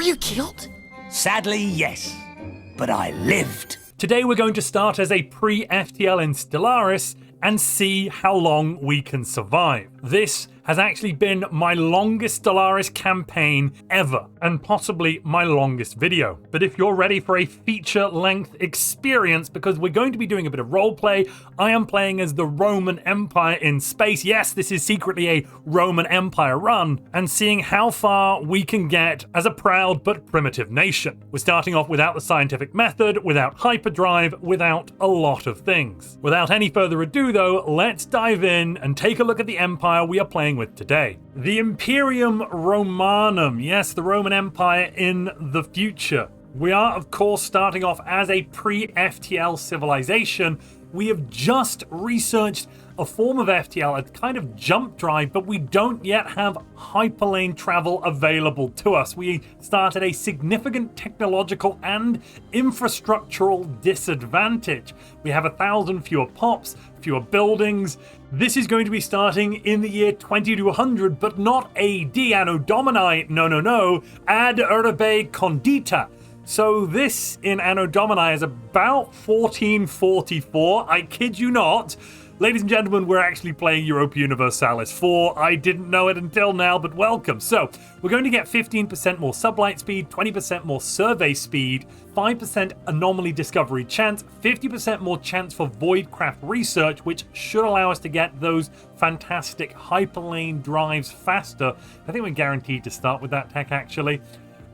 you killed? Sadly, yes. But I lived. Today we're going to start as a pre-FTL in Stellaris and see how long we can survive. This has actually been my longest Stellaris campaign ever, and possibly my longest video. But if you're ready for a feature-length experience, because we're going to be doing a bit of roleplay, I am playing as the Roman Empire in space. Yes, this is secretly a Roman Empire run, and seeing how far we can get as a proud but primitive nation. We're starting off without the scientific method, without hyperdrive, without a lot of things. Without any further ado though, let's dive in and take a look at the empire we are playing with today. The Imperium Romanum, yes, the Roman Empire in the future. We are, of course, starting off as a pre-FTL civilization. We have just researched a form of FTL, a kind of jump drive, but we don't yet have hyperlane travel available to us. We start at a significant technological and infrastructural disadvantage. We have 1,000 fewer pops, fewer buildings. This is going to be starting in the year 2200, but not AD, Anno Domini, no, ad urbe condita. So this in Anno Domini is about 1444, I kid you not. Ladies and gentlemen, we're actually playing Europa Universalis 4. I didn't know it until now, but welcome. So, we're going to get 15% more sublight speed, 20% more survey speed, 5% anomaly discovery chance, 50% more chance for voidcraft research, which should allow us to get those fantastic hyperlane drives faster. I think we're guaranteed to start with that tech, actually.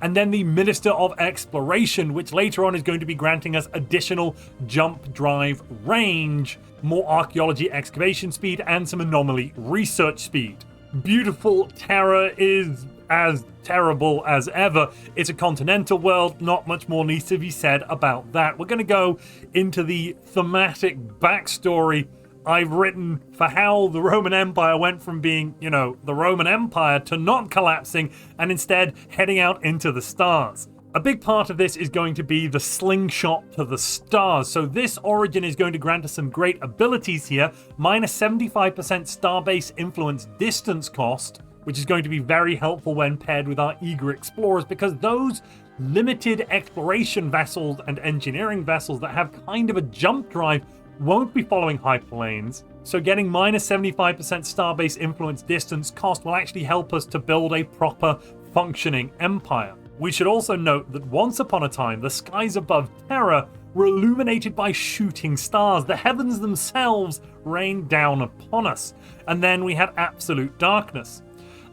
And then the Minister of Exploration, which later on is going to be granting us additional jump drive range, more archaeology excavation speed, and some anomaly research speed. Beautiful Terra is as terrible as ever. It's a continental world, not much more needs to be said about that. We're going to go into the thematic backstory I've written for how the Roman Empire went from being, the Roman Empire to not collapsing and instead heading out into the stars. A big part of this is going to be the slingshot to the stars. So this origin is going to grant us some great abilities here. Minus 75% starbase influence distance cost, which is going to be very helpful when paired with our eager explorers, because those limited exploration vessels and engineering vessels that have kind of a jump drive won't be following hyperlanes, so getting minus 75% starbase influence distance cost will actually help us to build a proper functioning empire. We should also note that once upon a time, the skies above Terra were illuminated by shooting stars. The heavens themselves rained down upon us, and then we had absolute darkness.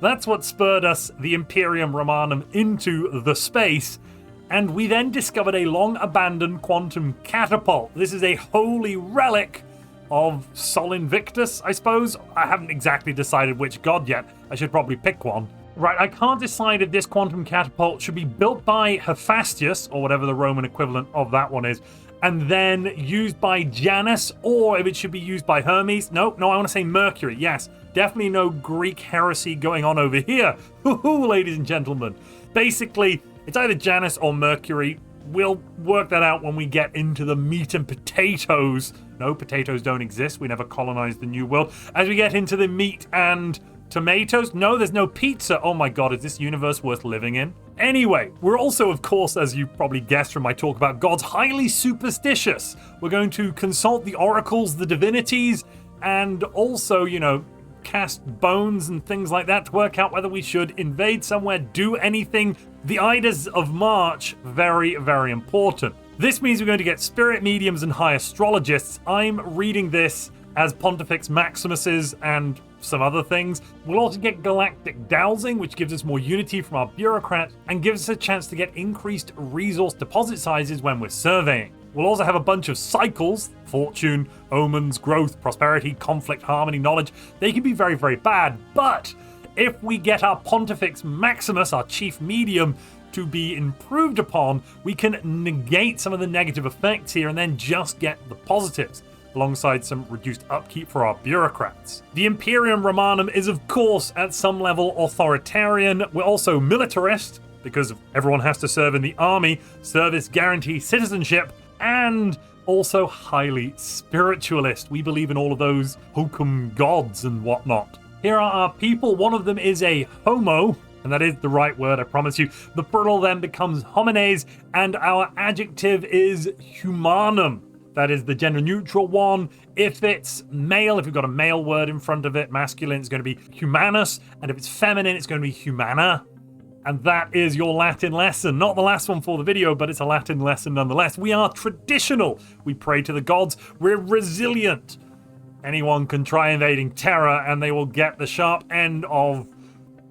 That's what spurred us, the Imperium Romanum, into the space. And we then discovered a long-abandoned quantum catapult. This is a holy relic of Sol Invictus, I suppose. I haven't exactly decided which god yet. I should probably pick one. Right, I can't decide if this quantum catapult should be built by Hephaestus, or whatever the Roman equivalent of that one is, and then used by Janus, or if it should be used by Hermes. No, I want to say Mercury. Yes, definitely no Greek heresy going on over here. Hoo-hoo, ladies and gentlemen. Basically, it's either Janus or Mercury. We'll work that out when we get into the meat and potatoes. No, potatoes don't exist. We never colonized the New World. As we get into the meat and tomatoes. No, there's no pizza. Oh my god, is this universe worth living in? Anyway, we're also, of course, as you probably guessed from my talk about gods, highly superstitious. We're going to consult the oracles, the divinities, and also, cast bones and things like that to work out whether we should invade somewhere, do anything. The Idas of March, very, very important. This means we're going to get spirit mediums and high astrologists. I'm reading this as Pontifex Maximus's and some other things. We'll also get galactic dowsing, which gives us more unity from our bureaucrat and gives us a chance to get increased resource deposit sizes when we're surveying. We'll also have a bunch of cycles: fortune, omens, growth, prosperity, conflict, harmony, knowledge. They can be very, very bad, but if we get our Pontifex Maximus, our chief medium, to be improved upon, we can negate some of the negative effects here and then just get the positives, alongside some reduced upkeep for our bureaucrats. The Imperium Romanum is, of course, at some level authoritarian. We're also militarist, because everyone has to serve in the army, service guarantees citizenship, and also highly spiritualist. We believe in all of those hokum gods and whatnot. Here are our people. One of them is a homo, And that is the right word, I promise you. The plural then becomes homines, and our adjective is humanum. That is the gender neutral one. If it's male, if you've got a male word in front of it, masculine, it's going to be humanus. And if it's feminine, it's going to be humana. And that is your Latin lesson. Not the last one for the video, but it's a Latin lesson nonetheless. We are traditional. We pray to the gods. We're resilient. Anyone can try invading Terra and they will get the sharp end of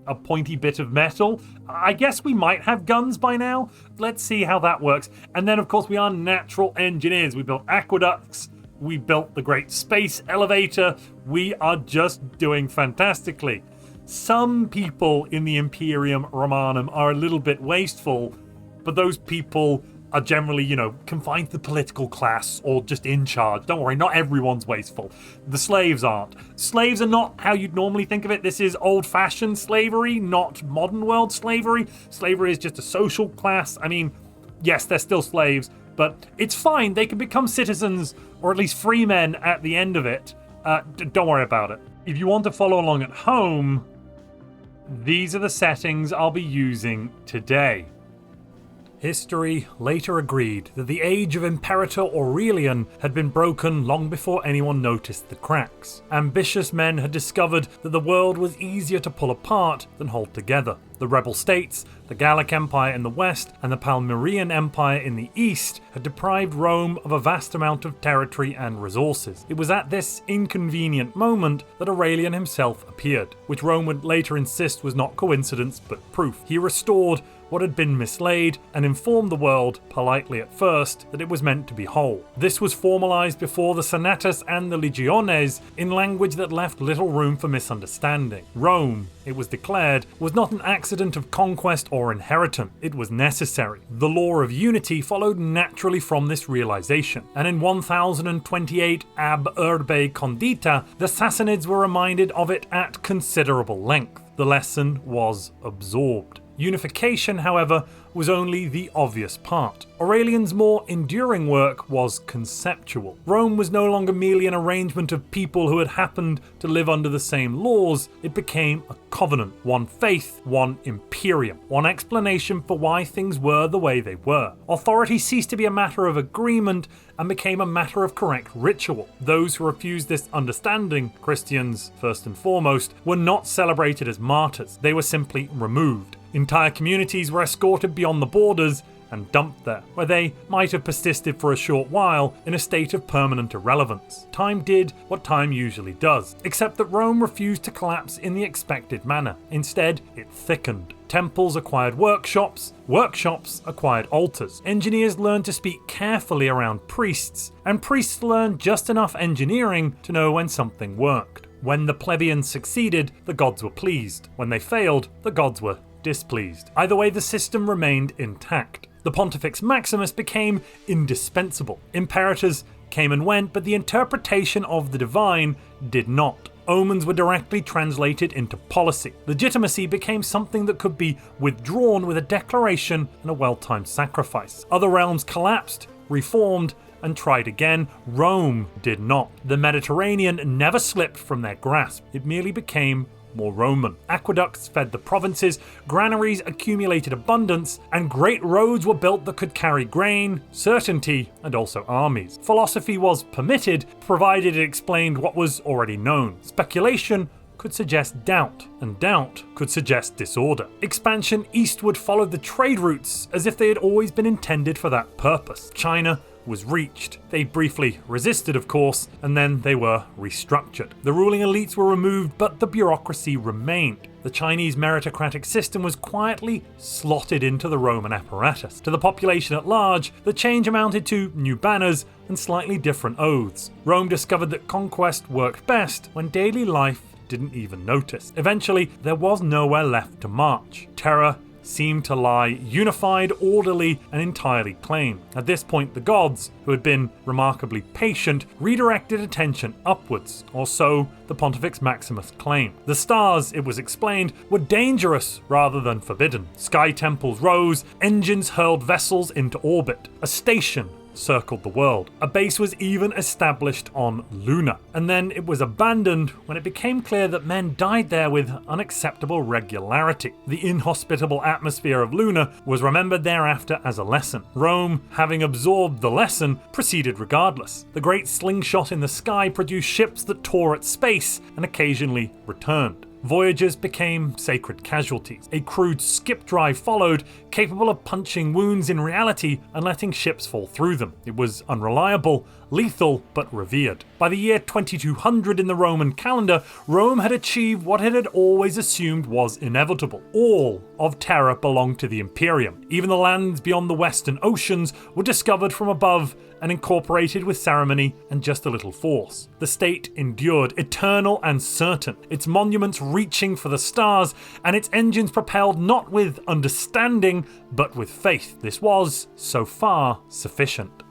a pointy bit of metal. I guess we might have guns by now. Let's see how that works. And then, of course, we are natural engineers. We built aqueducts. We built the great space elevator. We are just doing fantastically. Some people in the Imperium Romanum are a little bit wasteful, but those people are generally, confined to the political class or just in charge. Don't worry, not everyone's wasteful. The slaves aren't. Slaves are not how you'd normally think of it. This is old-fashioned slavery, not modern world slavery. Slavery is just a social class. I mean, yes, they're still slaves, but it's fine. They can become citizens or at least free men at the end of it. Don't worry about it. If you want to follow along at home, these are the settings I'll be using today. History later agreed that the age of Imperator Aurelian had been broken long before anyone noticed the cracks. Ambitious men had discovered that the world was easier to pull apart than hold together. The rebel states, the Gallic Empire in the west and the Palmyrean Empire in the east, had deprived Rome of a vast amount of territory and resources. It was at this inconvenient moment that Aurelian himself appeared, which Rome would later insist was not coincidence but proof. He restored what had been mislaid and informed the world, politely at first, that it was meant to be whole. This was formalized before the Senatus and the Legiones in language that left little room for misunderstanding. Rome, it was declared, was not an accident of conquest or inheritance. It was necessary. The law of unity followed naturally from this realization, and in 1028 ab urbe condita, the Sassanids were reminded of it at considerable length. The lesson was absorbed. Unification, however, was only the obvious part. Aurelian's more enduring work was conceptual. Rome was no longer merely an arrangement of people who had happened to live under the same laws. It became a covenant, one faith, one imperium, one explanation for why things were the way they were. Authority ceased to be a matter of agreement and became a matter of correct ritual. Those who refused this understanding, Christians first and foremost, were not celebrated as martyrs. They were simply removed. Entire communities were escorted beyond the borders and dumped there, where they might have persisted for a short while in a state of permanent irrelevance. Time did what time usually does, except that Rome refused to collapse in the expected manner. Instead, it thickened. Temples acquired workshops, workshops acquired altars. Engineers learned to speak carefully around priests, and priests learned just enough engineering to know when something worked. When the plebeians succeeded, the gods were pleased. When they failed, the gods were displeased. Either way, the system remained intact. The Pontifex Maximus became indispensable. Imperators came and went, but the interpretation of the divine did not. Omens were directly translated into policy. Legitimacy became something that could be withdrawn with a declaration and a well-timed sacrifice. Other realms collapsed, reformed, and tried again. Rome did not. The Mediterranean never slipped from their grasp. It merely became more Roman. Aqueducts fed the provinces, granaries accumulated abundance, and great roads were built that could carry grain, certainty, and also armies. Philosophy was permitted, provided it explained what was already known. Speculation could suggest doubt, and doubt could suggest disorder. Expansion eastward followed the trade routes as if they had always been intended for that purpose. China was reached. They briefly resisted, of course, and then they were restructured. The ruling elites were removed, but the bureaucracy remained. The Chinese meritocratic system was quietly slotted into the Roman apparatus. To the population at large, the change amounted to new banners and slightly different oaths. Rome discovered that conquest worked best when daily life didn't even notice. Eventually, there was nowhere left to march. Terra seemed to lie unified, orderly, and entirely claimed. At this point, the gods, who had been remarkably patient, redirected attention upwards, or so the Pontifex Maximus claimed. The stars, it was explained, were dangerous rather than forbidden. Sky temples rose, engines hurled vessels into orbit. A station circled the world. A base was even established on Luna, and then it was abandoned when it became clear that men died there with unacceptable regularity. The inhospitable atmosphere of Luna was remembered thereafter as a lesson. Rome, having absorbed the lesson, proceeded regardless. The great slingshot in the sky produced ships that tore at space and occasionally returned. Voyagers became sacred casualties. A crude skip drive followed, capable of punching wounds in reality and letting ships fall through them. It was unreliable, lethal, but revered. By the year 2200 in the Roman calendar, Rome had achieved what it had always assumed was inevitable. All of Terra belonged to the Imperium. Even the lands beyond the western oceans were discovered from above and incorporated with ceremony and just a little force. The state endured, eternal and certain, its monuments reaching for the stars, and its engines propelled not with understanding, but with faith. This was, so far, sufficient.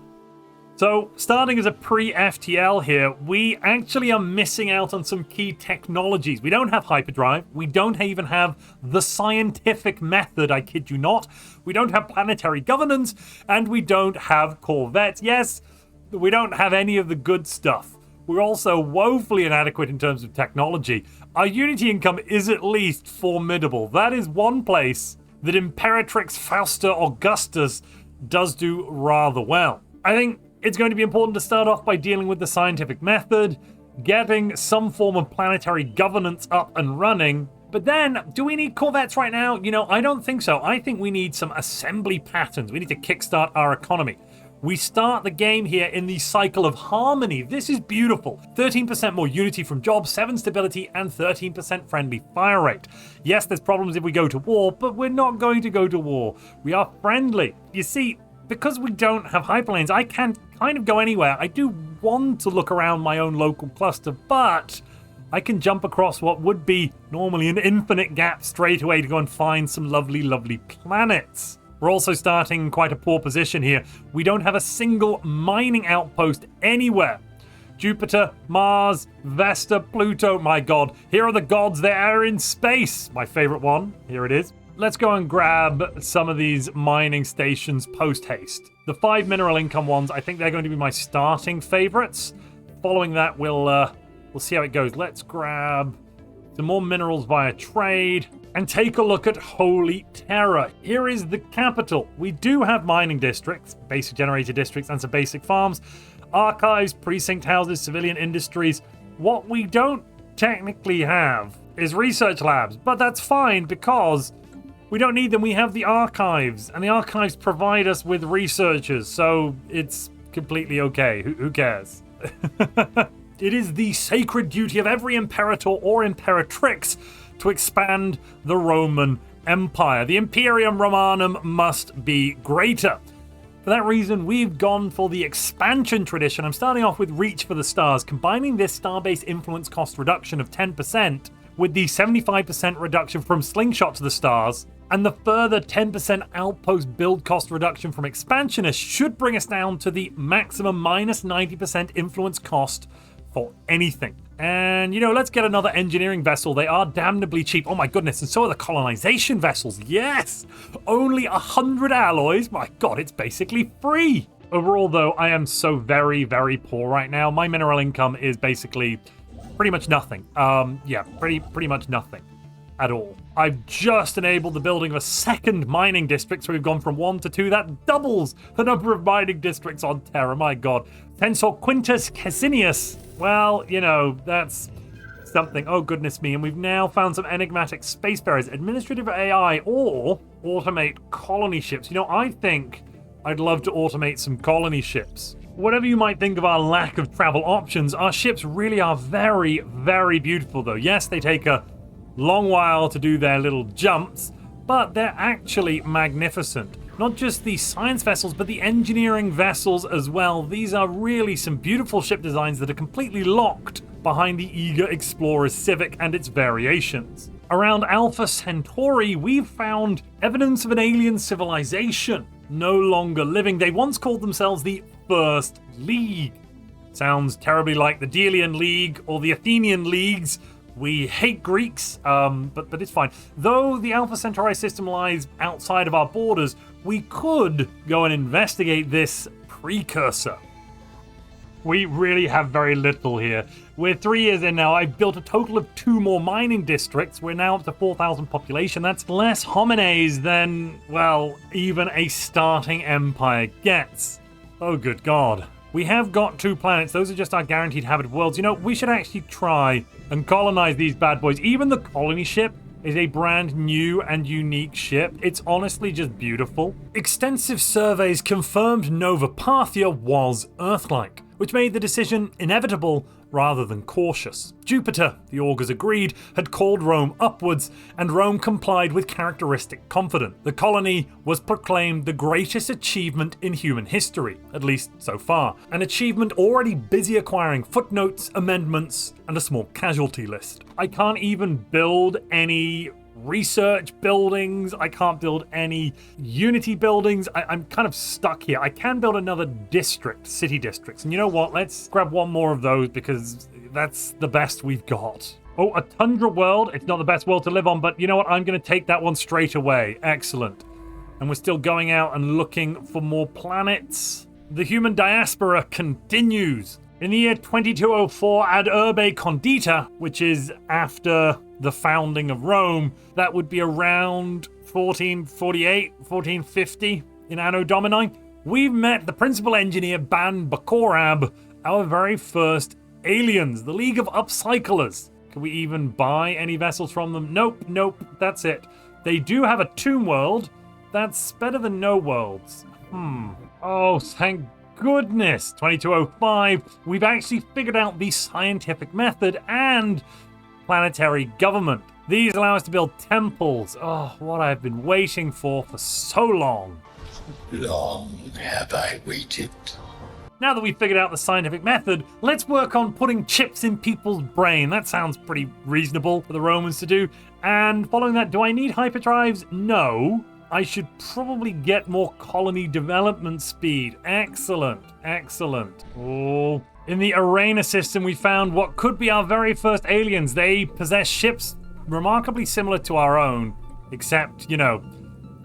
So, starting as a pre-FTL here, we actually are missing out on some key technologies. We don't have hyperdrive, we don't even have the scientific method, I kid you not. We don't have planetary governance, and we don't have corvettes. Yes, we don't have any of the good stuff. We're also woefully inadequate in terms of technology. Our Unity income is at least formidable. That is one place that Imperatrix Fausta Augustus does do rather well. I think it's going to be important to start off by dealing with the scientific method, getting some form of planetary governance up and running. But then, do we need corvettes right now? You know, I don't think so. I think we need some assembly patterns. We need to kickstart our economy. We start the game here in the cycle of harmony. This is beautiful. 13% more unity from jobs, 7 stability, and 13% friendly fire rate. Yes, there's problems if we go to war, but we're not going to go to war. We are friendly. You see, because we don't have hyperlanes, I can kind of go anywhere. I do want to look around my own local cluster, but I can jump across what would be normally an infinite gap straight away to go and find some lovely, lovely planets. We're also starting in quite a poor position here. We don't have a single mining outpost anywhere. Jupiter, Mars, Vesta, Pluto, my god. Here are the gods, they are in space. My favorite one, here it is. Let's go and grab some of these mining stations post-haste. The 5 mineral income ones, I think they're going to be my starting favorites. Following that, we'll see how it goes. Let's grab some more minerals via trade and take a look at Holy Terra. Here is the capital. We do have mining districts, basic generator districts, and some basic farms, archives, precinct houses, civilian industries. What we don't technically have is research labs, but that's fine because we don't need them. We have the archives, and the archives provide us with researchers, so it's completely okay. Who cares? It is the sacred duty of every imperator or imperatrix to expand the Roman Empire. The Imperium Romanum must be greater. For that reason, we've gone for the expansion tradition. I'm starting off with Reach for the Stars, combining this star-based influence cost reduction of 10% with the 75% reduction from Slingshot to the Stars, and the further 10% outpost build cost reduction from Expansionist should bring us down to the maximum minus 90% influence cost for anything. And, you know, let's get another engineering vessel. They are damnably cheap. Oh my goodness, and so are the colonization vessels. Yes! Only 100 alloys. My god, it's basically free. Overall, though, I am so very, very poor right now. My mineral income is basically pretty much nothing. Yeah, pretty much nothing at all. I've just enabled the building of a second mining district, so we've gone from 1 to 2. That doubles the number of mining districts on Terra, my god. Tensor Quintus Cassinius. Well, you know, that's something. Oh, goodness me. And we've now found some enigmatic spacefarers, administrative AI, or automate colony ships. You know, I think I'd love to automate some colony ships. Whatever you might think of our lack of travel options, our ships really are very, very beautiful, though. Yes, they take a long while to do their little jumps, but they're actually magnificent. Not just the science vessels, but the engineering vessels as well. These are really some beautiful ship designs that are completely locked behind the eager explorer's civic and its variations. Around Alpha Centauri, we've found evidence of an alien civilization, no longer living. They once called themselves the First League. Sounds terribly like the Delian League or the Athenian Leagues. We hate Greeks, but it's fine. Though the Alpha Centauri system lies outside of our borders, we could go and investigate this precursor. We really have very little here. We're 3 years in now. I've built a total of 2 more mining districts. We're now up to 4,000 population. That's less homines than, well, even a starting empire gets. Oh, good God. We have got 2 planets. Those are just our guaranteed habitable worlds. You know, we should actually try and colonize these bad boys. Even the colony ship is a brand new and unique ship. It's honestly just beautiful. Extensive surveys confirmed Nova Parthia was Earth-like, which made the decision inevitable rather than cautious. Jupiter, the augurs agreed, had called Rome upwards, and Rome complied with characteristic confidence. The colony was proclaimed the greatest achievement in human history, at least so far, an achievement already busy acquiring footnotes, amendments, and a small casualty list. I can't even build any research buildings. I can't build any unity buildings. I'm kind of stuck here. I can build another district, city districts. And you know what? Let's grab one more of those because that's the best we've got. Oh, a tundra world. It's not the best world to live on, but you know what? I'm going to take that one straight away. Excellent. And we're still going out and looking for more planets. The human diaspora continues. In the year 2204 ad urbe condita, which is after the founding of Rome, that would be around 1448, 1450 in Anno Domini, we've met the principal engineer Ban Bakorab, our very first aliens, the League of Upcyclers. Can we even buy any vessels from them? Nope, that's it. They do have a tomb world. That's better than no worlds. Oh, thank goodness. 2205, we've actually figured out the scientific method and planetary government. These allow us to build temples. Oh, what I've been waiting for so long. Long have I waited. Now that we've figured out the scientific method, let's work on putting chips in people's brain. That sounds pretty reasonable for the Romans to do. And following that, do I need hyperdrives? No. I should probably get more colony development speed. Excellent. Oh. In the Arena system, we found what could be our very first aliens. They possess ships remarkably similar to our own, except, you know,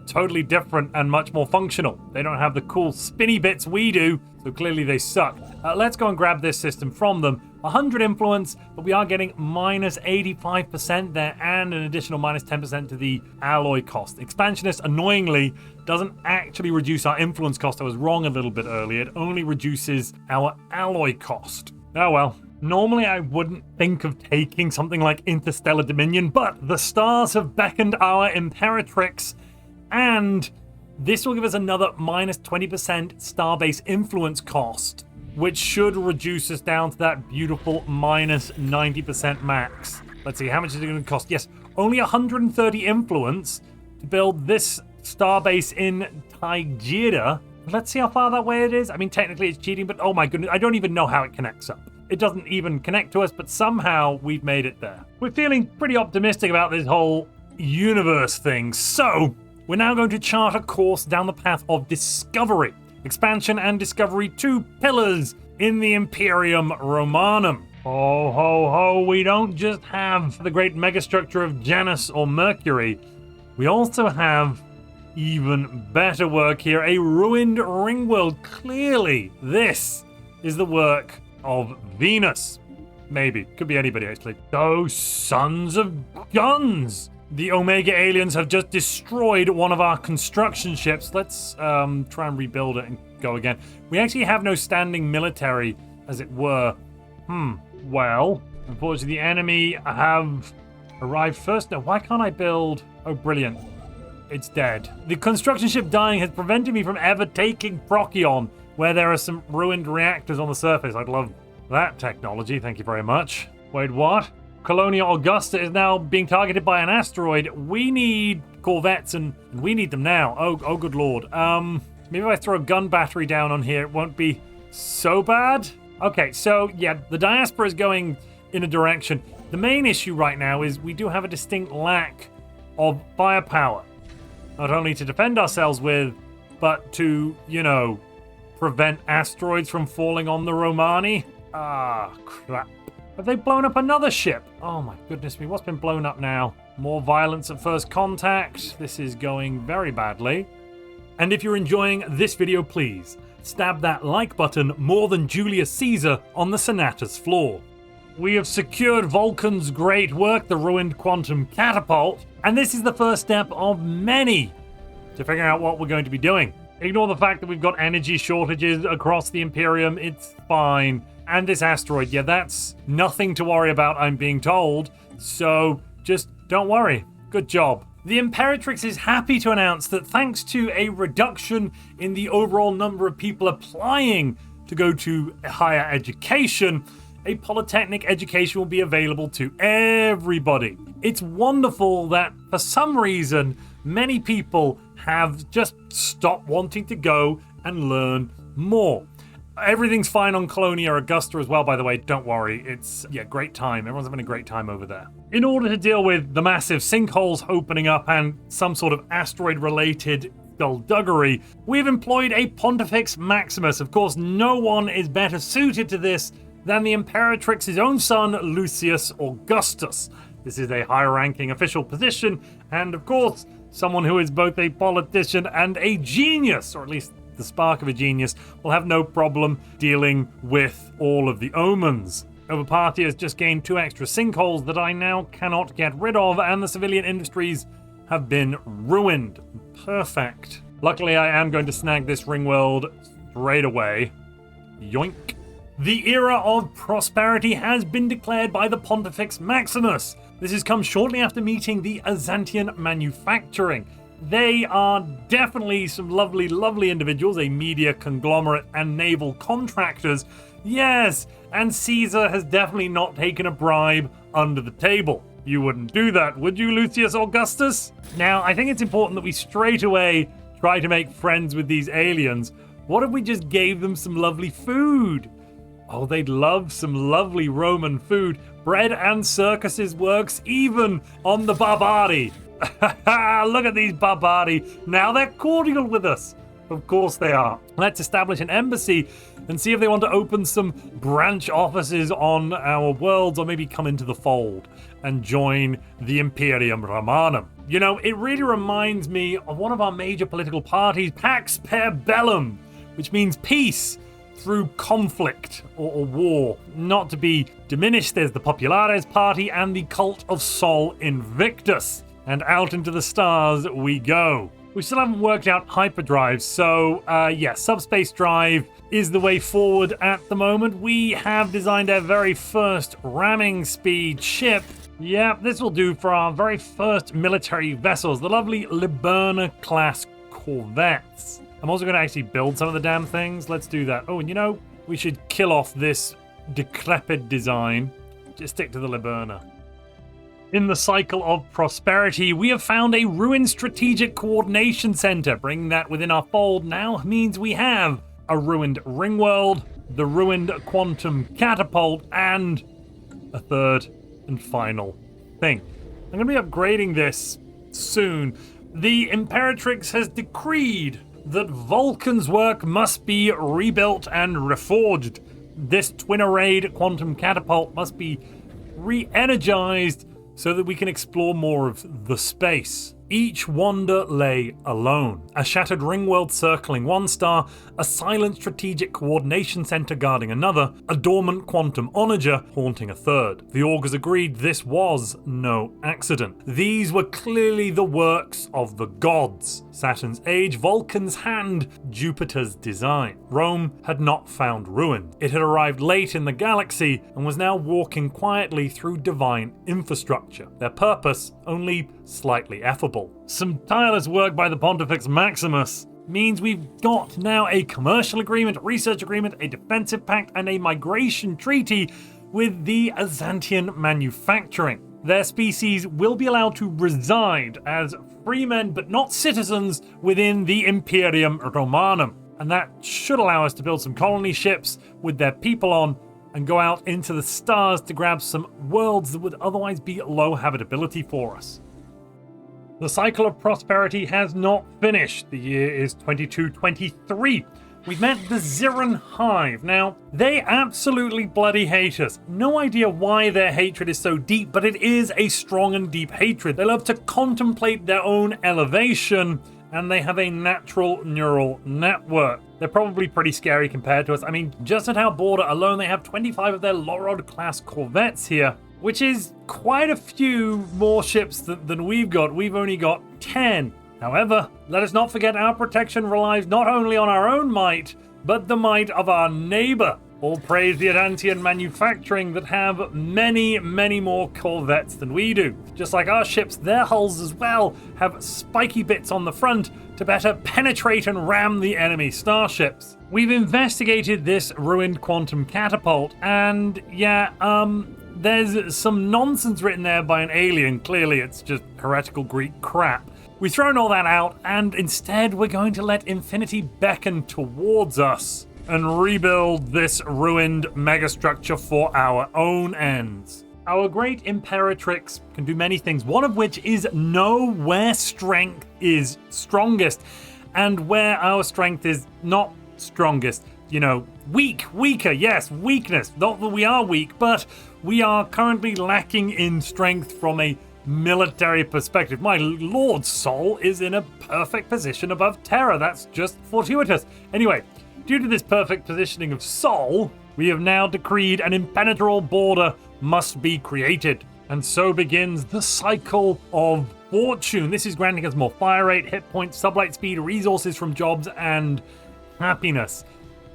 totally different and much more functional. They don't have the cool spinny bits we do, so clearly they suck. Let's go and grab this system from them. 100 influence, but we are getting minus 85% there and an additional minus 10% to the alloy cost. Expansionist, annoyingly, doesn't actually reduce our influence cost. I was wrong a little bit earlier. It only reduces our alloy cost. Oh well. Normally I wouldn't think of taking something like Interstellar Dominion, but the stars have beckoned our Imperatrix, and this will give us another minus 20% starbase influence cost, which should reduce us down to that beautiful minus 90% max. Let's see, how much is it going to cost? Yes, only 130 influence to build this starbase in Tigera. Let's see how far that way it is. I mean, technically it's cheating, but oh my goodness, I don't even know how it connects up. It doesn't even connect to us, but somehow we've made it there. We're feeling pretty optimistic about this whole universe thing, so we're now going to chart a course down the path of discovery. Expansion and discovery, 2 pillars in the Imperium Romanum. Ho, ho, ho, we don't just have the great megastructure of Janus or Mercury. We also have even better work here, a ruined ring world. Clearly, this is the work of Venus. Maybe. Could be anybody, actually. Those sons of guns! The Omega aliens have just destroyed one of our construction ships. Let's try and rebuild it and go again. We actually have no standing military, as it were. Well, unfortunately, the enemy have arrived first. Now, why can't I build? Oh, brilliant. It's dead. The construction ship dying has prevented me from ever taking Procyon, where there are some ruined reactors on the surface. I'd love that technology. Thank you very much. Wait, what? Colonia Augusta is now being targeted by an asteroid. We need corvettes, and we need them now. Oh, good lord. Maybe if I throw a gun battery down on here, it won't be so bad. Okay, so yeah, the diaspora is going in a direction. The main issue right now is we do have a distinct lack of firepower. Not only to defend ourselves with, but to, you know, prevent asteroids from falling on the Romani. Ah, crap. Have they blown up another ship? Oh my goodness me, what's been blown up now? More violence at first contact. This is going very badly. And if you're enjoying this video, please stab that like button more than Julius Caesar on the Senatus floor. We have secured Vulcan's great work, the ruined quantum catapult, and this is the first step of many to figuring out what we're going to be doing. Ignore the fact that we've got energy shortages across the Imperium, it's fine. And this asteroid, yeah, that's nothing to worry about, I'm being told, so just don't worry. Good job. The Imperatrix is happy to announce that thanks to a reduction in the overall number of people applying to go to higher education, a polytechnic education will be available to everybody. It's wonderful that for some reason, many people have just stopped wanting to go and learn more. Everything's fine on Colonia Augusta as well, by the way. Don't worry. It's, great time. Everyone's having a great time over there. In order to deal with the massive sinkholes opening up and some sort of asteroid-related skullduggery, we've employed a Pontifex Maximus. Of course, no one is better suited to this than the Imperatrix's own son, Lucius Augustus. This is a high-ranking official position, and of course, someone who is both a politician and a genius, or at least the spark of a genius, will have no problem dealing with all of the omens. Overparty has just gained 2 extra sinkholes that I now cannot get rid of, and the civilian industries have been ruined. Perfect. Luckily, I am going to snag this ring world straight away. Yoink. The era of prosperity has been declared by the Pontifex Maximus. This has come shortly after meeting the Azantian manufacturing. They are definitely some lovely, lovely individuals, a media conglomerate and naval contractors. Yes, and Caesar has definitely not taken a bribe under the table. You wouldn't do that, would you, Lucius Augustus? Now, I think it's important that we straight away try to make friends with these aliens. What if we just gave them some lovely food? Oh, they'd love some lovely Roman food. Bread and circuses works even on the Barbari. Look at these Barbari. Now they're cordial with us. Of course they are. Let's establish an embassy and see if they want to open some branch offices on our worlds, or maybe come into the fold and join the Imperium Romanum. You know, it really reminds me of one of our major political parties, Pax Per Bellum, which means peace through conflict or war. Not to be diminished, there's the Populares Party and the Cult of Sol Invictus. And out into the stars we go. We still haven't worked out hyperdrive, so subspace drive is the way forward at the moment. We have designed our very first ramming speed ship. Yeah, this will do for our very first military vessels, the lovely Liburna class corvettes. I'm also going to actually build some of the damn things. Let's do that. Oh, and you know, we should kill off this decrepit design. Just stick to the Liburna. In the cycle of prosperity, we have found a ruined strategic coordination center. Bringing that within our fold now means we have a ruined ring world, the ruined quantum catapult, and a third and final thing. I'm going to be upgrading this soon. The Imperatrix has decreed that Vulcan's work must be rebuilt and reforged. This twin-arrayed quantum catapult must be re-energized so that we can explore more of the space. Each wonder lay alone. A shattered ring world circling one star, a silent strategic coordination center guarding another, a dormant quantum onager haunting a third. The augurs agreed this was no accident. These were clearly the works of the gods. Saturn's age, Vulcan's hand, Jupiter's design. Rome had not found ruin. It had arrived late in the galaxy and was now walking quietly through divine infrastructure. Their purpose only slightly effable. Some tireless work by the Pontifex Maximus means we've got now a commercial agreement, a research agreement, a defensive pact, and a migration treaty with the Azantian manufacturing. Their species will be allowed to reside as freemen but not citizens within the Imperium Romanum. And that should allow us to build some colony ships with their people on and go out into the stars to grab some worlds that would otherwise be low habitability for us. The cycle of prosperity has not finished. The year is 2223. We've met the Ziran Hive. Now, they absolutely bloody hate us. No idea why their hatred is so deep, but it is a strong and deep hatred. They love to contemplate their own elevation, and they have a natural neural network. they're probably pretty scary compared to us. I mean, just at our border alone, they have 25 of their Lorod-class corvettes here, which is quite a few more ships than we've got. We've only got 10. However, let us not forget our protection relies not only on our own might, but the might of our neighbor. All praise the Atlantean manufacturing that have many, many more corvettes than we do. Just like our ships, their hulls as well have spiky bits on the front to better penetrate and ram the enemy starships. We've investigated this ruined quantum catapult, and yeah, there's some nonsense written there by an alien. Clearly, it's just heretical Greek crap. We've thrown all that out, and instead we're going to let infinity beckon towards us and rebuild this ruined megastructure for our own ends. Our great Imperatrix can do many things, one of which is know where strength is strongest and where our strength is not strongest. You know, weaker, yes, weakness. Not that we are weak, but we are currently lacking in strength from a military perspective. My Lord, Sol is in a perfect position above Terra. That's just fortuitous. Anyway, due to this perfect positioning of Sol, we have now decreed an impenetrable border must be created. And so begins the cycle of fortune. This is granting us more fire rate, hit points, sublight speed, resources from jobs, and happiness.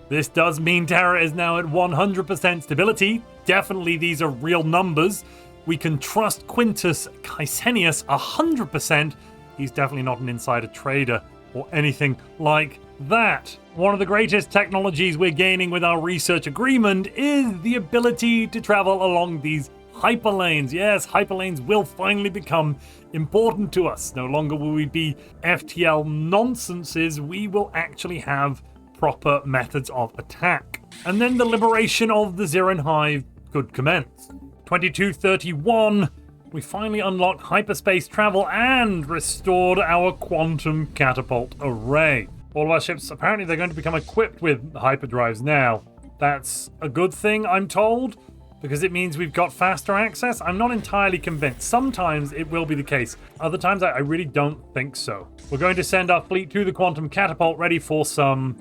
This does mean Terra is now at 100% stability. Definitely these are real numbers. We can trust Quintus Caecilius 100%. He's definitely not an insider trader or anything like that. One of the greatest technologies we're gaining with our research agreement is the ability to travel along these hyperlanes. Yes, hyperlanes will finally become important to us. No longer will we be FTL nonsenses. We will actually have proper methods of attack. And then the liberation of the Zirin Hive could commence. 2231, we finally unlocked hyperspace travel and restored our quantum catapult array. All of our ships, apparently they're going to become equipped with hyperdrives now. That's a good thing, I'm told, because it means we've got faster access. I'm not entirely convinced. Sometimes it will be the case. Other times I really don't think so. We're going to send our fleet to the quantum catapult ready for some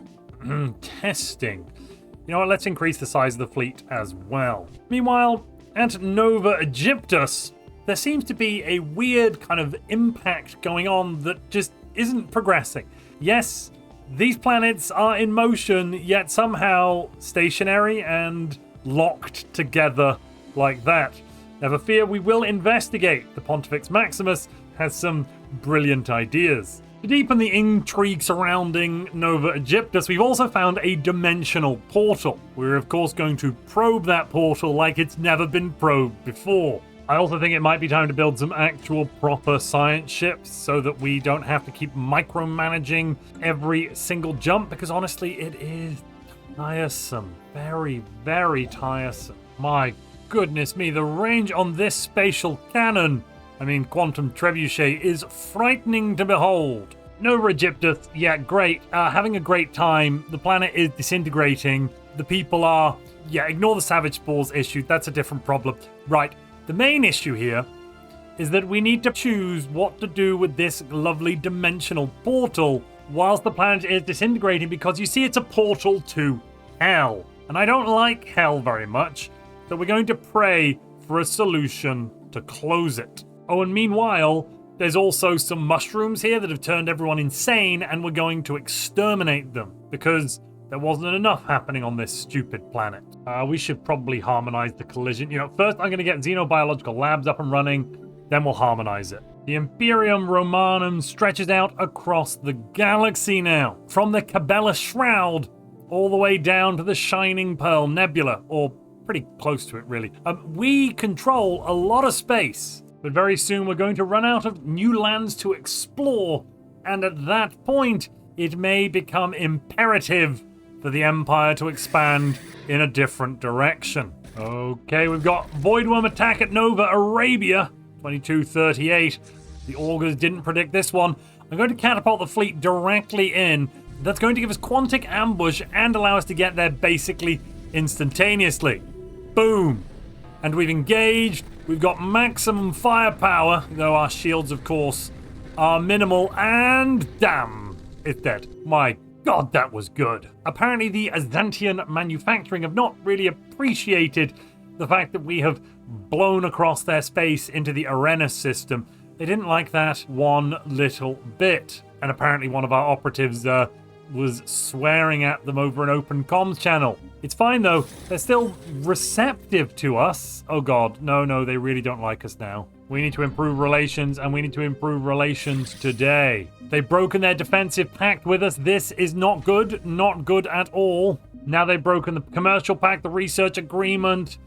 testing. You know what, let's increase the size of the fleet as well. Meanwhile, at Nova Aegyptus, there seems to be a weird kind of impact going on that just isn't progressing. Yes, these planets are in motion, yet somehow stationary and locked together like that. Never fear, we will investigate. The Pontifex Maximus has some brilliant ideas. To deepen the intrigue surrounding Nova Aegyptus, we've also found a dimensional portal. We're of course going to probe that portal like it's never been probed before. I also think it might be time to build some actual proper science ships so that we don't have to keep micromanaging every single jump, because honestly it is tiresome. Very, very tiresome. My goodness me, the range on this spatial cannon, quantum trebuchet, is frightening to behold. Nova Aegyptus, yeah, great. Having a great time. The planet is disintegrating. The people are, ignore the savage spores issue. That's a different problem. Right. The main issue here is that we need to choose what to do with this lovely dimensional portal whilst the planet is disintegrating, because you see it's a portal to hell. And I don't like hell very much, so we're going to pray for a solution to close it. Oh, and meanwhile, there's also some mushrooms here that have turned everyone insane, and we're going to exterminate them because there wasn't enough happening on this stupid planet. We should probably harmonize the collision. First I'm going to get xenobiological labs up and running, then we'll harmonize it. The Imperium Romanum stretches out across the galaxy now, from the Cabela Shroud all the way down to the Shining Pearl Nebula, or pretty close to it really. We control a lot of space, but very soon we're going to run out of new lands to explore, and at that point it may become imperative for the Empire to expand in a different direction. Okay, we've got Voidworm attack at Nova Arabia, 2238. The Augurs didn't predict this one. I'm going to catapult the fleet directly in. That's going to give us Quantic ambush and allow us to get there basically instantaneously. Boom. And we've engaged. We've got maximum firepower, though our shields, of course, are minimal. And damn, it's dead. My God, that was good. Apparently the Azantian manufacturing have not really appreciated the fact that we have blown across their space into the Arenas system. They didn't like that one little bit. And apparently one of our operatives was swearing at them over an open comms channel. It's fine though, they're still receptive to us. Oh god, no, they really don't like us now. We need to improve relations, and we need to improve relations today. They've broken their defensive pact with us. This is not good at all. Now they've broken the commercial pact, the research agreement.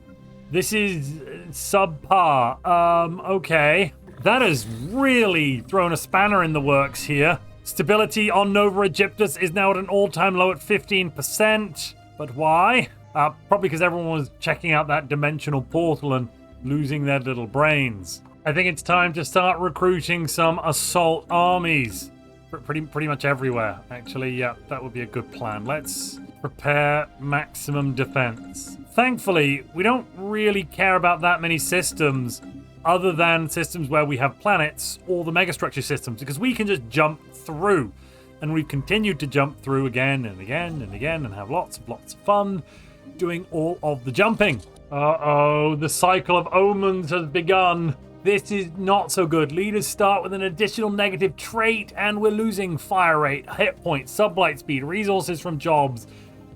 This is subpar. Okay. That has really thrown a spanner in the works here. Stability on Nova Aegyptus is now at an all-time low at 15%. But why? Probably because everyone was checking out that dimensional portal and losing their little brains. I think it's time to start recruiting some assault armies. Pretty much everywhere, actually. Yeah, that would be a good plan. Let's prepare maximum defense. Thankfully, we don't really care about that many systems other than systems where we have planets or the megastructure systems, because we can just jump through. And we've continued to jump through again and again and again and have lots of fun doing all of the jumping. Uh-oh, the cycle of omens has begun. This is not so good. Leaders start with an additional negative trait, and we're losing fire rate, hit points, sublight speed, resources from jobs.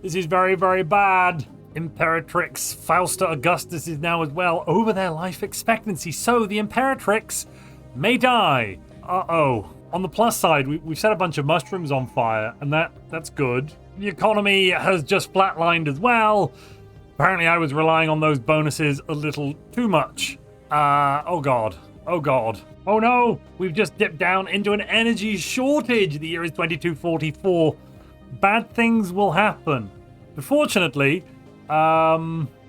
This is very, very bad. Imperatrix Fausta Augustus is now as well over their life expectancy, so the Imperatrix may die. Uh-oh. On the plus side, we've set a bunch of mushrooms on fire, and that's good. The economy has just flatlined as well. Apparently I was relying on those bonuses a little too much. Oh god. Oh no, we've just dipped down into an energy shortage. The year is 2244. Bad things will happen. But fortunately,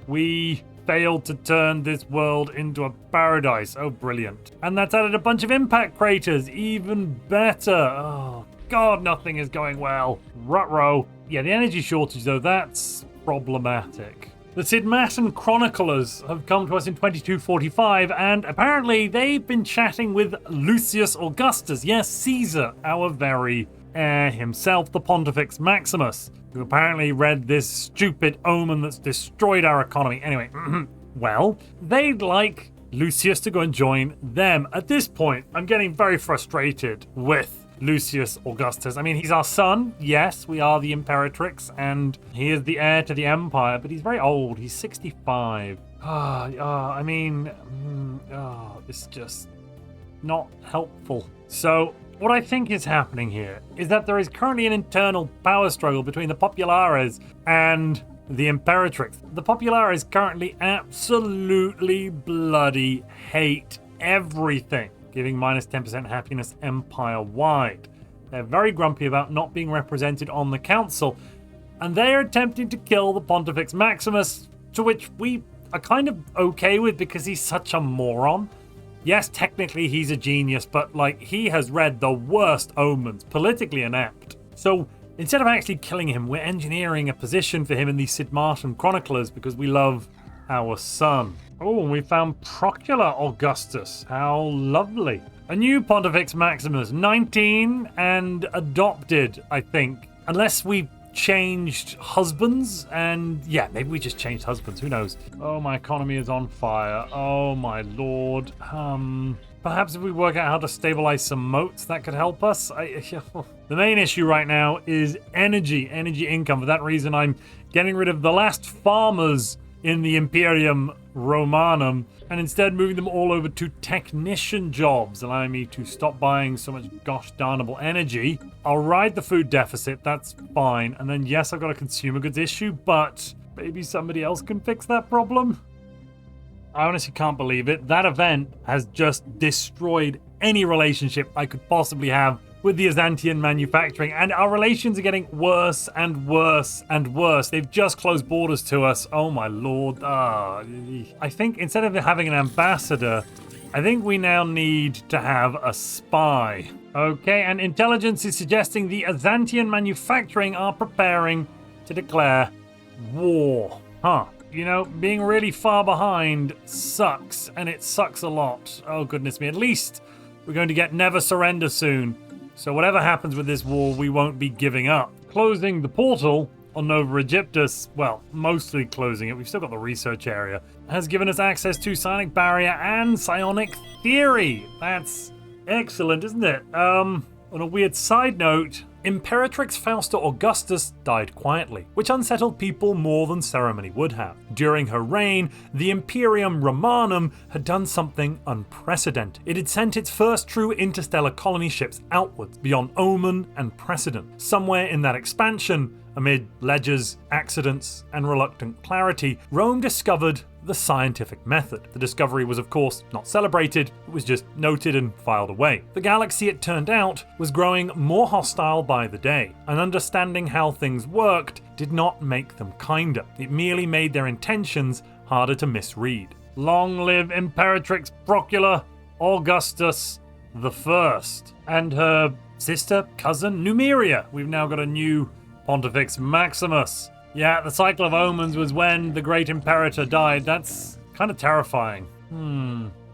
we failed to turn this world into a paradise. Oh, brilliant. And that's added a bunch of impact craters. Even better. Oh, God, nothing is going well. Ruh-roh. Yeah, the energy shortage, though, that's problematic. The Sidmatan chroniclers have come to us in 2245, and apparently they've been chatting with Lucius Augustus. Yes, Caesar, our very heir himself, the Pontifex Maximus, who apparently read this stupid omen that's destroyed our economy. Anyway, well, they'd like Lucius to go and join them. At this point, I'm getting very frustrated with Lucius Augustus. I mean, he's our son. Yes, we are the Imperatrix, and he is the heir to the Empire, but he's very old. He's 65. It's just not helpful. So, what I think is happening here is that there is currently an internal power struggle between the Populares and the Imperatrix. The Populares currently absolutely bloody hate everything, giving minus 10% happiness empire-wide. They're very grumpy about not being represented on the council, and they are attempting to kill the Pontifex Maximus, to which we are kind of okay with because he's such a moron. Yes, technically he's a genius, but he has read the worst omens, politically inept. So instead of actually killing him, we're engineering a position for him in the Sidmatan chroniclers because we love our son. Oh, and we found Procula Augustus. How lovely. A new Pontifex Maximus, 19 and adopted, I think. Unless we changed husbands, and yeah, maybe we just changed husbands, who knows. Oh, my economy is on fire. Oh my lord. Perhaps if we work out how to stabilize some moats, that could help us. The main issue right now is energy income. For that reason, I'm getting rid of the last farmers in the Imperium Romanum and instead moving them all over to technician jobs, allowing me to stop buying so much gosh darnable energy. I'll ride the food deficit, that's fine. And then yes, I've got a consumer goods issue, but maybe somebody else can fix that problem. I honestly can't believe it. That event has just destroyed any relationship I could possibly have with the Azantian manufacturing, and our relations are getting worse and worse and worse. They've just closed borders to us. Oh my lord. I think instead of having an ambassador, I think we now need to have a spy. Okay, and intelligence is suggesting the Azantian manufacturing are preparing to declare war. Huh. You know, being really far behind sucks, and it sucks a lot. Oh goodness me. At least we're going to get never surrender soon. So whatever happens with this war, we won't be giving up. closing the portal on Nova Aegyptus, well, mostly closing it, we've still got the research area, has given us access to psionic barrier and psionic theory. That's excellent, isn't it? On a weird side note, Imperatrix Fausta Augustus died quietly, which unsettled people more than ceremony would have. During her reign, the Imperium Romanum had done something unprecedented. It had sent its first true interstellar colony ships outwards, beyond omen and precedent. Somewhere in that expansion, amid ledgers, accidents, and reluctant clarity, Rome discovered the scientific method. The discovery was, of course, not celebrated, it was just noted and filed away. The galaxy, it turned out, was growing more hostile by the day, and understanding how things worked did not make them kinder. It merely made their intentions harder to misread. Long live Imperatrix Procula Augustus I and her sister, cousin, Numeria. We've now got a new Pontifex Maximus. Yeah, the cycle of omens was when the great Imperator died. That's kind of terrifying.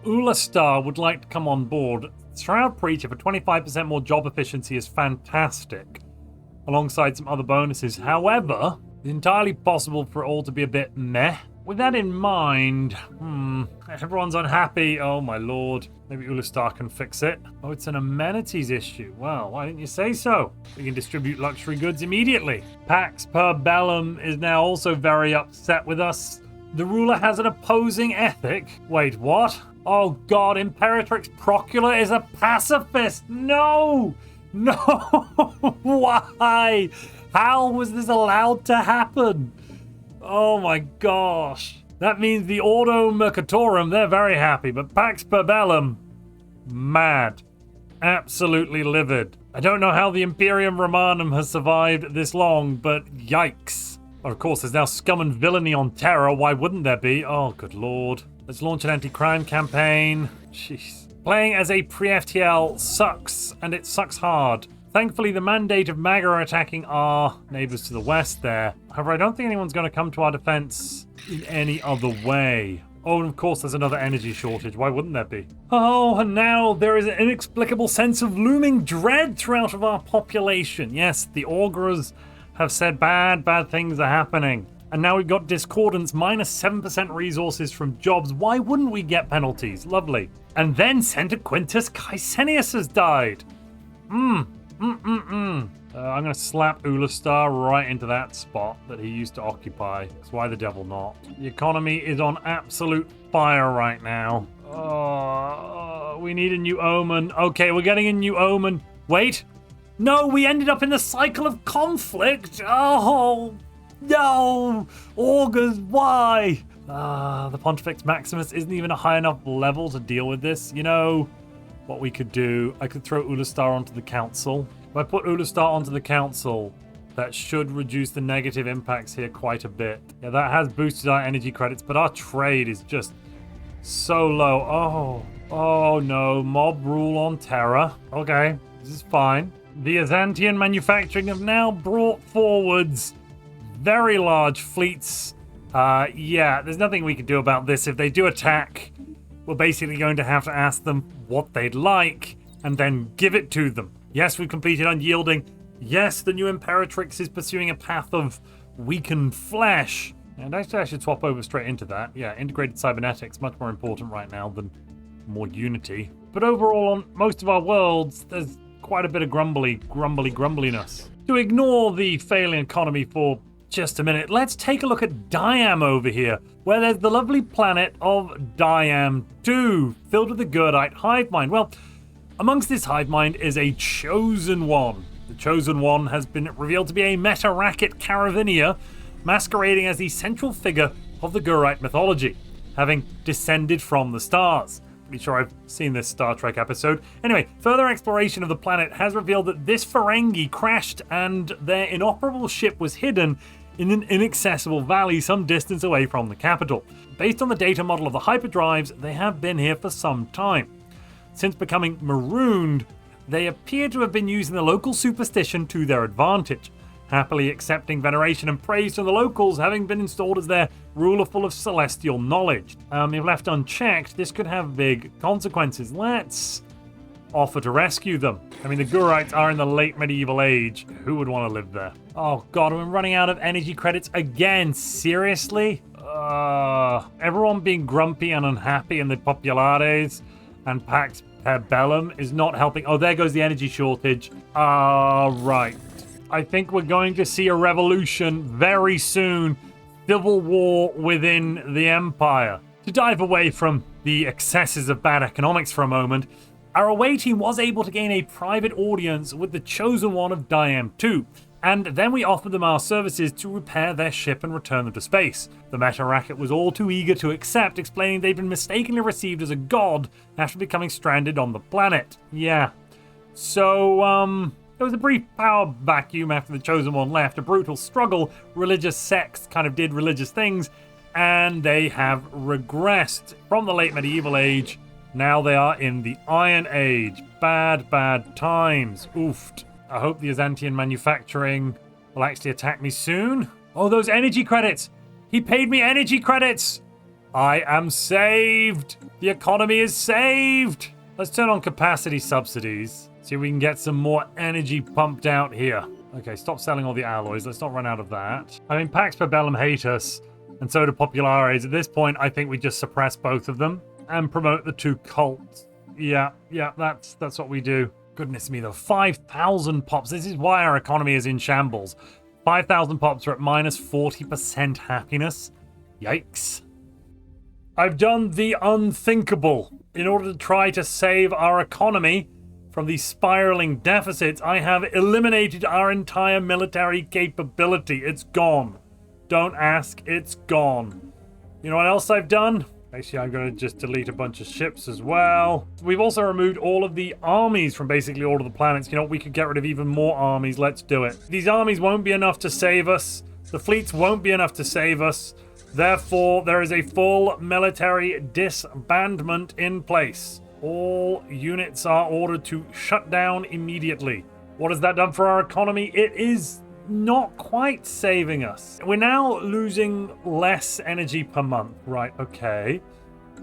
Ulastar would like to come on board. Shroud Preacher for 25% more job efficiency is fantastic, alongside some other bonuses. However, it's entirely possible for it all to be a bit meh. With that in mind, everyone's unhappy. Oh my lord. Maybe Ulastar can fix it. Oh, it's an amenities issue. Well, why didn't you say so? We can distribute luxury goods immediately. Pax Per Bellum is now also very upset with us. The ruler has an opposing ethic. Wait, what? Oh god, Imperatrix Procula is a pacifist. No! No! Why? How was this allowed to happen? Oh my gosh. That means the Ordo Mercatorum, they're very happy, but Pax Per Bellum, mad. Absolutely livid. I don't know how the Imperium Romanum has survived this long, but yikes. Of course, there's now scum and villainy on Terra, why wouldn't there be? Oh, good lord. Let's launch an anti-crime campaign. Jeez. Playing as a pre-FTL sucks, and it sucks hard. Thankfully, the mandate of MAGA are attacking our neighbors to the west there. However, I don't think anyone's going to come to our defense in any other way. Oh, and of course, there's another energy shortage. Why wouldn't there be? Oh, and now there is an inexplicable sense of looming dread throughout of our population. Yes, the augurs have said bad things are happening. And now we've got discordance, minus 7% resources from jobs. Why wouldn't we get penalties? Lovely. And then Senator Quintus Caecilius has died. I'm going to slap Ulastar right into that spot that he used to occupy. That's why the devil not. The economy is on absolute fire right now. We need a new omen. Okay, we're getting a new omen. Wait. No, we ended up in the cycle of conflict. Oh, no. Augurs, why? The Pontifex Maximus isn't even a high enough level to deal with this. You know what we could do? I could throw Ulastar onto the council. If I put Ulastar onto the council, that should reduce the negative impacts here quite a bit. Yeah, that has boosted our energy credits, but our trade is just so low. Oh no, mob rule on Terra. Okay, this is fine. The Azantian manufacturing have now brought forwards very large fleets. Yeah, there's nothing we can do about this. If they do attack, we're basically going to have to ask them what they'd like and then give it to them. Yes, we've completed unyielding. Yes, the new Imperatrix is pursuing a path of weakened flesh. And actually, I should swap over straight into that. Yeah, integrated cybernetics, much more important right now than more unity. But overall, on most of our worlds, there's quite a bit of grumbliness. To ignore the failing economy for just a minute, let's take a look at Diam over here, where there's the lovely planet of Diam 2, filled with the Girdite hive mind. Well, amongst this hive mind is a Chosen One. The Chosen One has been revealed to be a meta-racket Caravania, masquerading as the central figure of the Girdite mythology, having descended from the stars. Pretty sure I've seen this Star Trek episode. Anyway, further exploration of the planet has revealed that this Ferengi crashed and their inoperable ship was hidden in an inaccessible valley some distance away from the capital. Based on the data model of the hyperdrives, they have been here for some time. Since becoming marooned, they appear to have been using the local superstition to their advantage, happily accepting veneration and praise from the locals, having been installed as their ruler full of celestial knowledge. If left unchecked, this could have big consequences. Let's offer to rescue them. I mean, the Gurites are in the late medieval age. Who would want to live there? Oh god, I'm running out of energy credits again. Seriously? Everyone being grumpy and unhappy in the Populares and Pax Per Bellum is not helping. Oh, there goes the energy shortage. Right. I think we're going to see a revolution very soon. Civil war within the Empire. To dive away from the excesses of bad economics for a moment, our away team was able to gain a private audience with the Chosen One of Diam 2, and then we offered them our services to repair their ship and return them to space. The Meta Racket was all too eager to accept, explaining they'd been mistakenly received as a god after becoming stranded on the planet. Yeah. So, there was a brief power vacuum after the Chosen One left, a brutal struggle, religious sects kind of did religious things, and they have regressed from the late medieval age. Now they are in the Iron Age. Bad, bad times. Oofed. I hope the Azantian manufacturing will actually attack me soon. Oh, those energy credits! He paid me energy credits! I am saved! The economy is saved! Let's turn on capacity subsidies. See if we can get some more energy pumped out here. Okay, stop selling all the alloys. Let's not run out of that. I mean, Pax Per Bellum hate us, and so do Populares. At this point, I think we just suppress both of them and promote the two cults. Yeah, that's what we do. Goodness me, though. 5,000 pops. This is why our economy is in shambles. 5,000 pops are at minus 40% happiness. Yikes. I've done the unthinkable. In order to try to save our economy from these spiraling deficits, I have eliminated our entire military capability. It's gone. Don't ask, it's gone. You know what else I've done? Actually, I'm going to just delete a bunch of ships as well. We've also removed all of the armies from basically all of the planets. You know, we could get rid of even more armies. Let's do it. These armies won't be enough to save us. The fleets won't be enough to save us. Therefore, there is a full military disbandment in place. All units are ordered to shut down immediately. What has that done for our economy? It is not quite saving us. We're now losing less energy per month. Right, okay.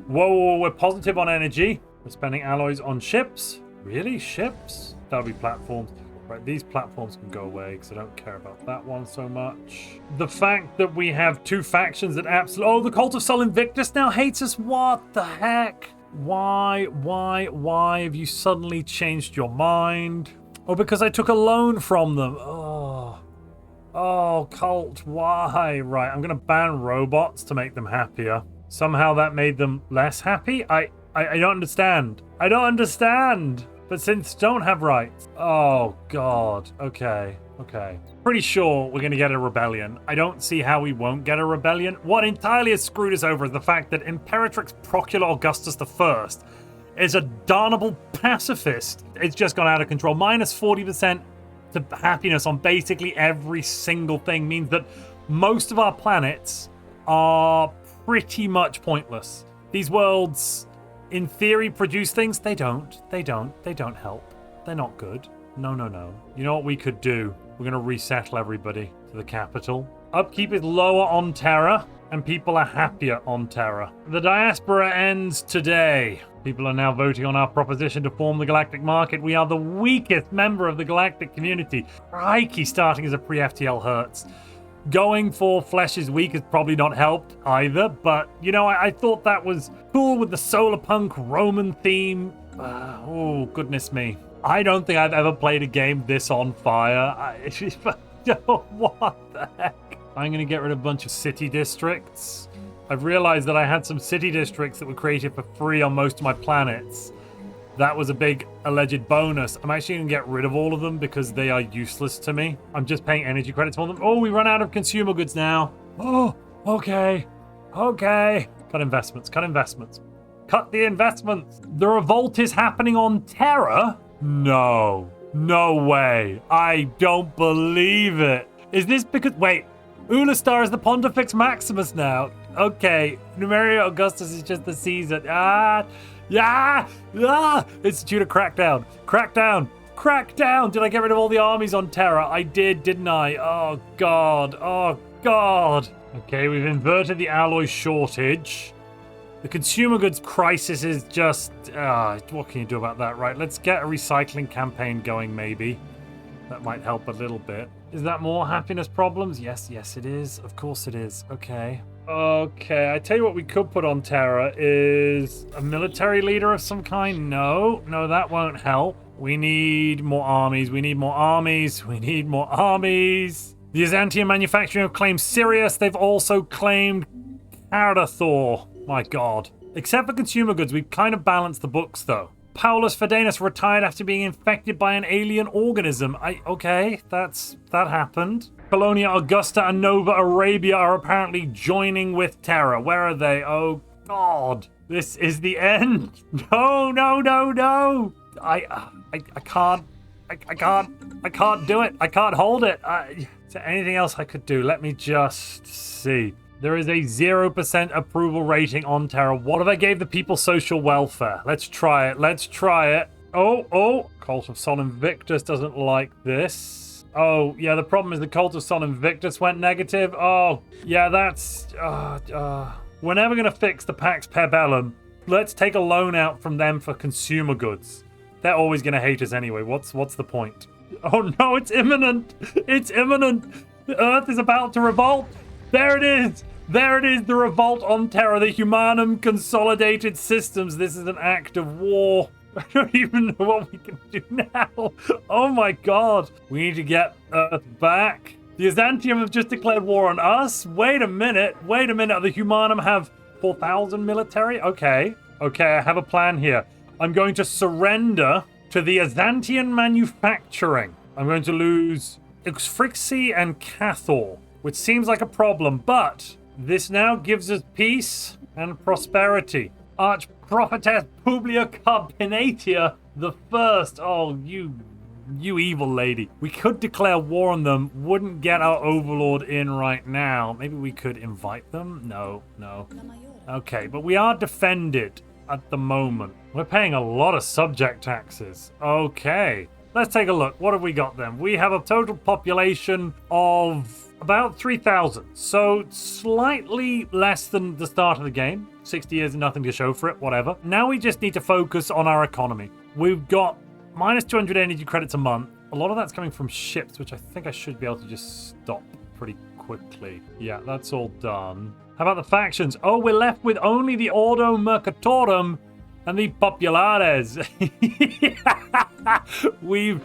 Whoa, we're positive on energy. We're spending alloys on ships. Really? Ships? That'll be platforms. Right, these platforms can go away because I don't care about that one so much. The fact that we have two factions that absolutely... Oh, the Cult of Sol Invictus now hates us? What the heck? Why have you suddenly changed your mind? Oh, because I took a loan from them. Oh, cult, why? Right, I'm going to ban robots to make them happier. Somehow that made them less happy? I don't understand. I don't understand. But synths don't have rights. Oh, God. Okay. Pretty sure we're going to get a rebellion. I don't see how we won't get a rebellion. What entirely has screwed us over is the fact that Imperatrix Procula Augustus I is a darnable pacifist. It's just gone out of control. Minus 40% to happiness on basically every single thing means that most of our planets are pretty much pointless. These worlds, in theory, produce things. They don't help. They're not good. No. You know what we could do? We're going to resettle everybody to the capital. Upkeep is lower on Terra, and people are happier on Terra. The diaspora ends today. People are now voting on our proposition to form the Galactic Market. We are the weakest member of the galactic community. Crikey, starting as a pre-FTL hurts. Going for Flesh is Weak has probably not helped either, but, you know, I thought that was cool with the solar punk Roman theme. Oh, goodness me. I don't think I've ever played a game this on fire. What the heck? I'm going to get rid of a bunch of city districts. I've realized that I had some city districts that were created for free on most of my planets. That was a big alleged bonus. I'm actually going to get rid of all of them because they are useless to me. I'm just paying energy credits for them. Oh, we run out of consumer goods now. Oh, okay. Cut investments. Cut the investments. The revolt is happening on Terra? No way. I don't believe it. Is this because... Wait. Ulastar is the Pontifex Maximus now. Okay. Imperator Augustus is just the Caesar. Institute a crackdown. Crackdown. Did I get rid of all the armies on Terra? I did, didn't I? Oh, God. Okay, we've inverted the alloy shortage. The consumer goods crisis is just... what can you do about that, right? Let's get a recycling campaign going, maybe. That might help a little bit. Is that more happiness problems? Yes, yes, it is. Of course it is. Okay. Okay, I tell you what we could put on Terra is a military leader of some kind. No, that won't help. We need more armies. We need more armies. We need more armies. The Azantian manufacturing have claimed Sirius. They've also claimed Cardathor. My God. Except for consumer goods, we've kind of balanced the books, though. Paulus Fidenus retired after being infected by an alien organism. Okay, that happened. Colonia Augusta and Nova Arabia are apparently joining with Terra. Where are they? Oh, God. This is the end. No. I can't do it. I can't hold it. Is there anything else I could do? Let me just see. There is a 0% approval rating on Terra. What if I gave the people social welfare? Let's try it. Oh. Cult of Sol Invictus doesn't like this. Oh, yeah, the problem is the Cult of Sol Invictus went negative. Oh, yeah, that's... We're never going to fix the Pax Per Bellum. Let's take a loan out from them for consumer goods. They're always going to hate us anyway. What's the point? Oh, no, it's imminent. It's imminent. The Earth is about to revolt. There it is. The revolt on Terra, the Humanum Consolidated Systems. This is an act of war. I don't even know what we can do now. Oh my God. We need to get Earth back. The Azantium have just declared war on us. Wait a minute. The Humanum have 4,000 military? Okay, I have a plan here. I'm going to surrender to the Azantian manufacturing. I'm going to lose Exfrixi and Cathor, which seems like a problem, but this now gives us peace and prosperity. Archprophetess Publia Carpinatia the First. Oh, you evil lady. We could declare war on them. Wouldn't get our overlord in right now. Maybe we could invite them? No. Okay, but we are defended at the moment. We're paying a lot of subject taxes. Okay. Let's take a look. What have we got then? We have a total population of about 3,000. So slightly less than the start of the game. 60 years and nothing to show for it, whatever. Now we just need to focus on our economy. We've got minus 200 energy credits a month. A lot of that's coming from ships, which I think I should be able to just stop pretty quickly. Yeah, that's all done. How about the factions? Oh, we're left with only the Ordo Mercatorum and the Populares. We've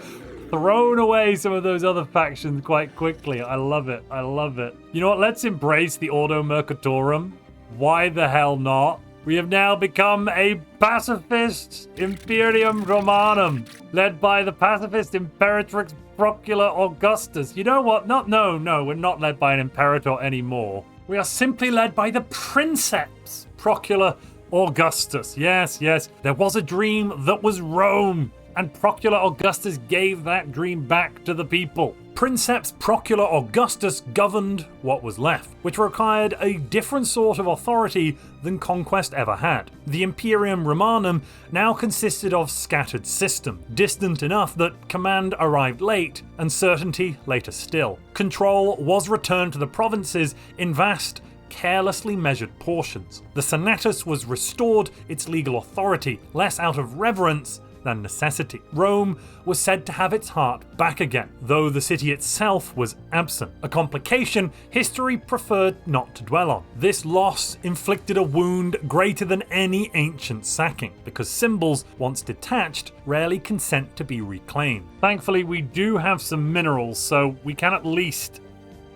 thrown away some of those other factions quite quickly. I love it. You know what? Let's embrace the Ordo Mercatorum. Why the hell not? We have now become a pacifist Imperium Romanum, led by the pacifist Imperatrix Procula Augustus. You know what? No, we're not led by an Imperator anymore. We are simply led by the Princeps Procula Augustus. Yes. There was a dream that was Rome, and Procula Augustus gave that dream back to the people. Princeps Procula Augustus governed what was left, which required a different sort of authority than conquest ever had. The Imperium Romanum now consisted of scattered system, distant enough that command arrived late, and certainty later still. Control was returned to the provinces in vast, carelessly measured portions. The Senatus was restored its legal authority, less out of reverence than necessity. Rome was said to have its heart back again, though the city itself was absent, a complication history preferred not to dwell on. This loss inflicted a wound greater than any ancient sacking, because symbols, once detached, rarely consent to be reclaimed. Thankfully, we do have some minerals, so we can at least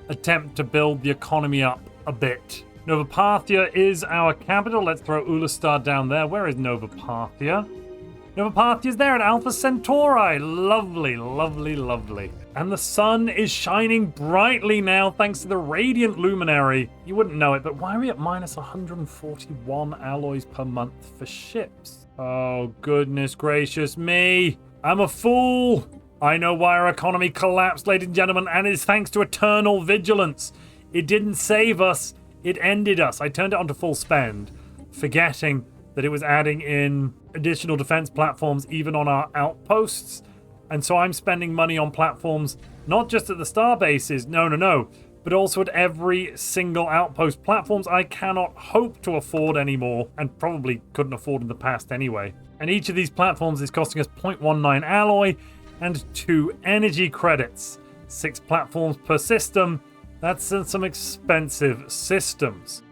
attempt to build the economy up a bit. Nova Parthia is our capital. Let's throw Ulastar down there. Where is Nova Parthia? Nova Parthia is there at Alpha Centauri. Lovely. And the sun is shining brightly now thanks to the radiant luminary. You wouldn't know it, but why are we at minus 141 alloys per month for ships? Oh, goodness gracious me. I'm a fool. I know why our economy collapsed, ladies and gentlemen, and it's thanks to eternal vigilance. It didn't save us, it ended us. I turned it on to full spend, forgetting that it was adding in additional defense platforms even on our outposts. And so I'm spending money on platforms, not just at the star bases, no, but also at every single outpost. Platforms I cannot hope to afford anymore, and probably couldn't afford in the past anyway. And each of these platforms is costing us 0.19 alloy and 2 energy credits. 6 platforms per system. That's some expensive systems.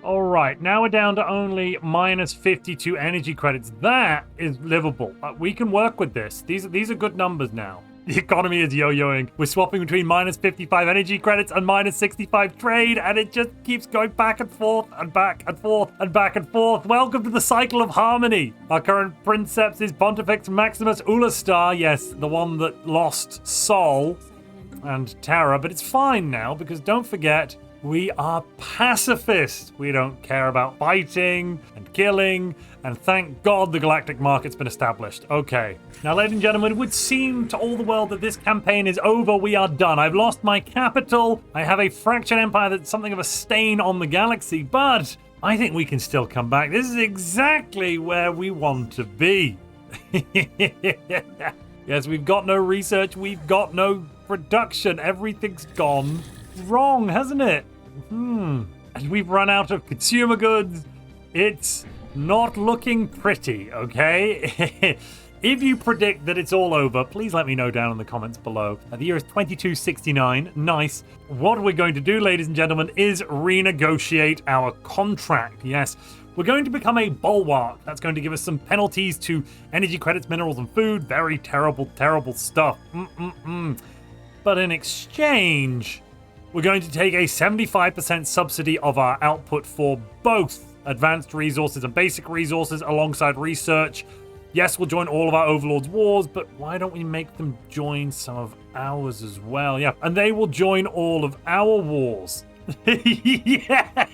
Alright, now we're down to only minus 52 energy credits. That is livable. We can work with this. These are good numbers now. The economy is yo-yoing. We're swapping between minus 55 energy credits and minus 65 trade, and it just keeps going back and forth and back and forth and back and forth. Welcome to the cycle of harmony. Our current princeps is Pontifex Maximus Ulastar. Yes, the one that lost Sol and Terra, but it's fine now because don't forget, we are pacifists. We don't care about fighting and killing, and thank God the galactic market's been established. Okay. Now, ladies and gentlemen, it would seem to all the world that this campaign is over. We are done. I've lost my capital. I have a fractured empire that's something of a stain on the galaxy, but I think we can still come back. This is exactly where we want to be. Yes, we've got no research. We've got no production. Everything's gone wrong, hasn't it? And we've run out of consumer goods. It's not looking pretty, okay? If you predict that it's all over, please let me know down in the comments below. The year is 2269. Nice. What we're going to do, ladies and gentlemen, is renegotiate our contract. Yes, we're going to become a bulwark. That's going to give us some penalties to energy credits, minerals, and food. Very terrible, terrible stuff. But in exchange, we're going to take a 75% subsidy of our output for both advanced resources and basic resources alongside research. Yes, we'll join all of our overlords' wars, but why don't we make them join some of ours as well? Yeah, and they will join all of our wars. Yeah.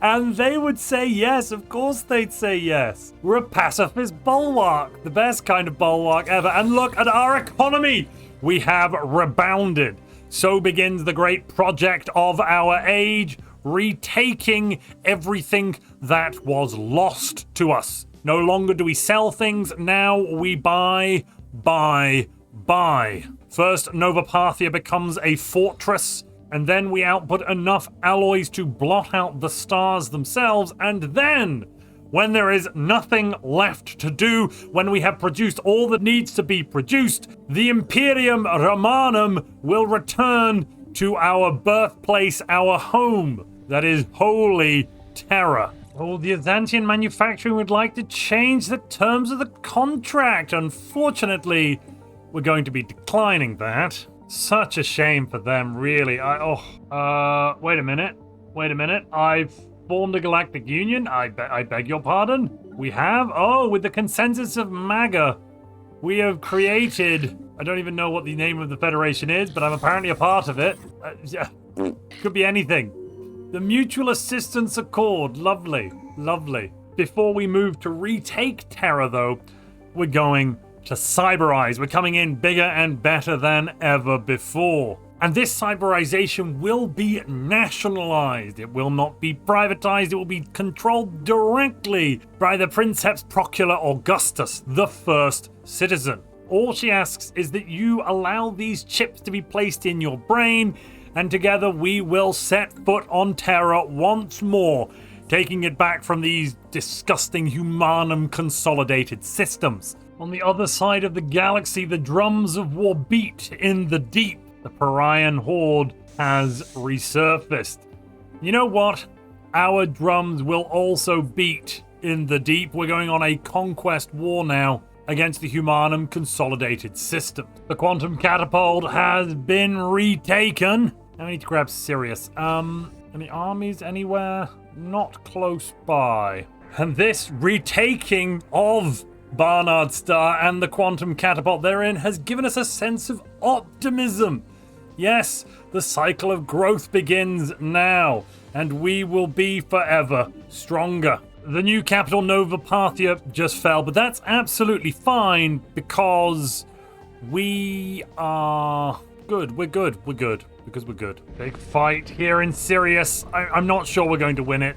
And they would say yes. Of course they'd say yes. We're a pacifist bulwark, the best kind of bulwark ever. And look at our economy. We have rebounded. So begins the great project of our age, retaking everything that was lost to us. No longer do we sell things, now we buy. First, Nova Parthia becomes a fortress, and then we output enough alloys to blot out the stars themselves, and then, when there is nothing left to do, when we have produced all that needs to be produced, the Imperium Romanum will return to our birthplace, our home. That is Holy Terra. Oh, the Azantian manufacturing would like to change the terms of the contract. Unfortunately, we're going to be declining that. Such a shame for them, really. Wait a minute. I've formed a galactic union. I beg your pardon. We have? Oh, with the consensus of MAGA, we have created, I don't even know what the name of the Federation is, but I'm apparently a part of it. Could be anything. The Mutual Assistance Accord. Lovely, lovely. Before we move to retake Terra, though, we're going to cyberize. We're coming in bigger and better than ever before. And this cyberization will be nationalized. It will not be privatized. It will be controlled directly by the Princeps Procula Augustus, the first citizen. All she asks is that you allow these chips to be placed in your brain, and together we will set foot on Terra once more, taking it back from these disgusting humanum consolidated systems. On the other side of the galaxy, the drums of war beat in the deep. The Parian horde has resurfaced. You know what? Our drums will also beat in the deep. We're going on a conquest war now against the Humanum consolidated system. The quantum catapult has been retaken. Now we need to grab Sirius. Any armies anywhere? Not close by. And this retaking of Barnard Star and the quantum catapult therein has given us a sense of optimism. Yes, the cycle of growth begins now, and we will be forever stronger. The new capital, Nova Parthia, just fell, but that's absolutely fine because we are good. We're good. Because we're good. Big fight here in Sirius. I'm not sure we're going to win it.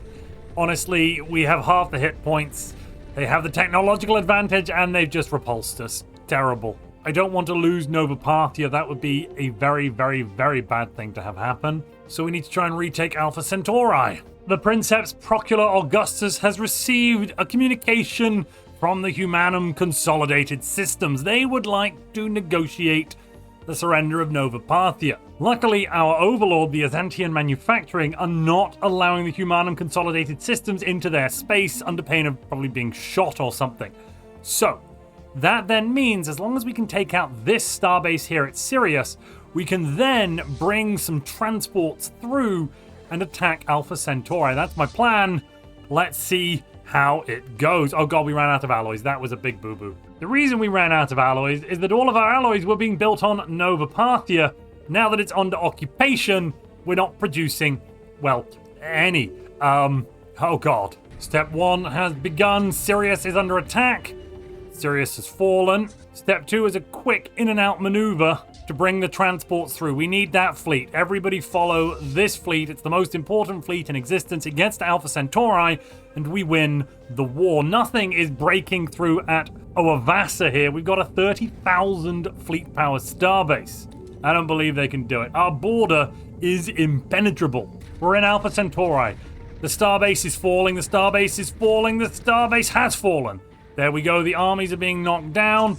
Honestly, we have half the hit points. They have the technological advantage, and they've just repulsed us. Terrible. I don't want to lose Nova Parthia. That would be a very, very, very bad thing to have happen. So we need to try and retake Alpha Centauri. The Princeps Procula Augustus has received a communication from the Humanum Consolidated Systems. They would like to negotiate the surrender of Nova Parthia. Luckily, our overlord, the Azantian Manufacturing, are not allowing the Humanum Consolidated Systems into their space under pain of probably being shot or something. So, that then means as long as we can take out this starbase here at Sirius, we can then bring some transports through and attack Alpha Centauri. That's my plan. Let's see how it goes. Oh god, we ran out of alloys. That was a big boo-boo. The reason we ran out of alloys is that all of our alloys were being built on Nova Parthia. Now that it's under occupation, we're not producing, well, any. Oh god. Step 1 has begun. Sirius is under attack. Sirius has fallen. Step 2 is a quick in and out maneuver to bring the transports through. We need that fleet. Everybody follow this fleet. It's the most important fleet in existence. It gets to Alpha Centauri and we win the war. Nothing is breaking through at Oavassa here. We've got a 30,000 fleet power starbase. I don't believe they can do it. Our border is impenetrable. We're in Alpha Centauri. The starbase is falling. The starbase is falling. The starbase has fallen. There we go. The armies are being knocked down.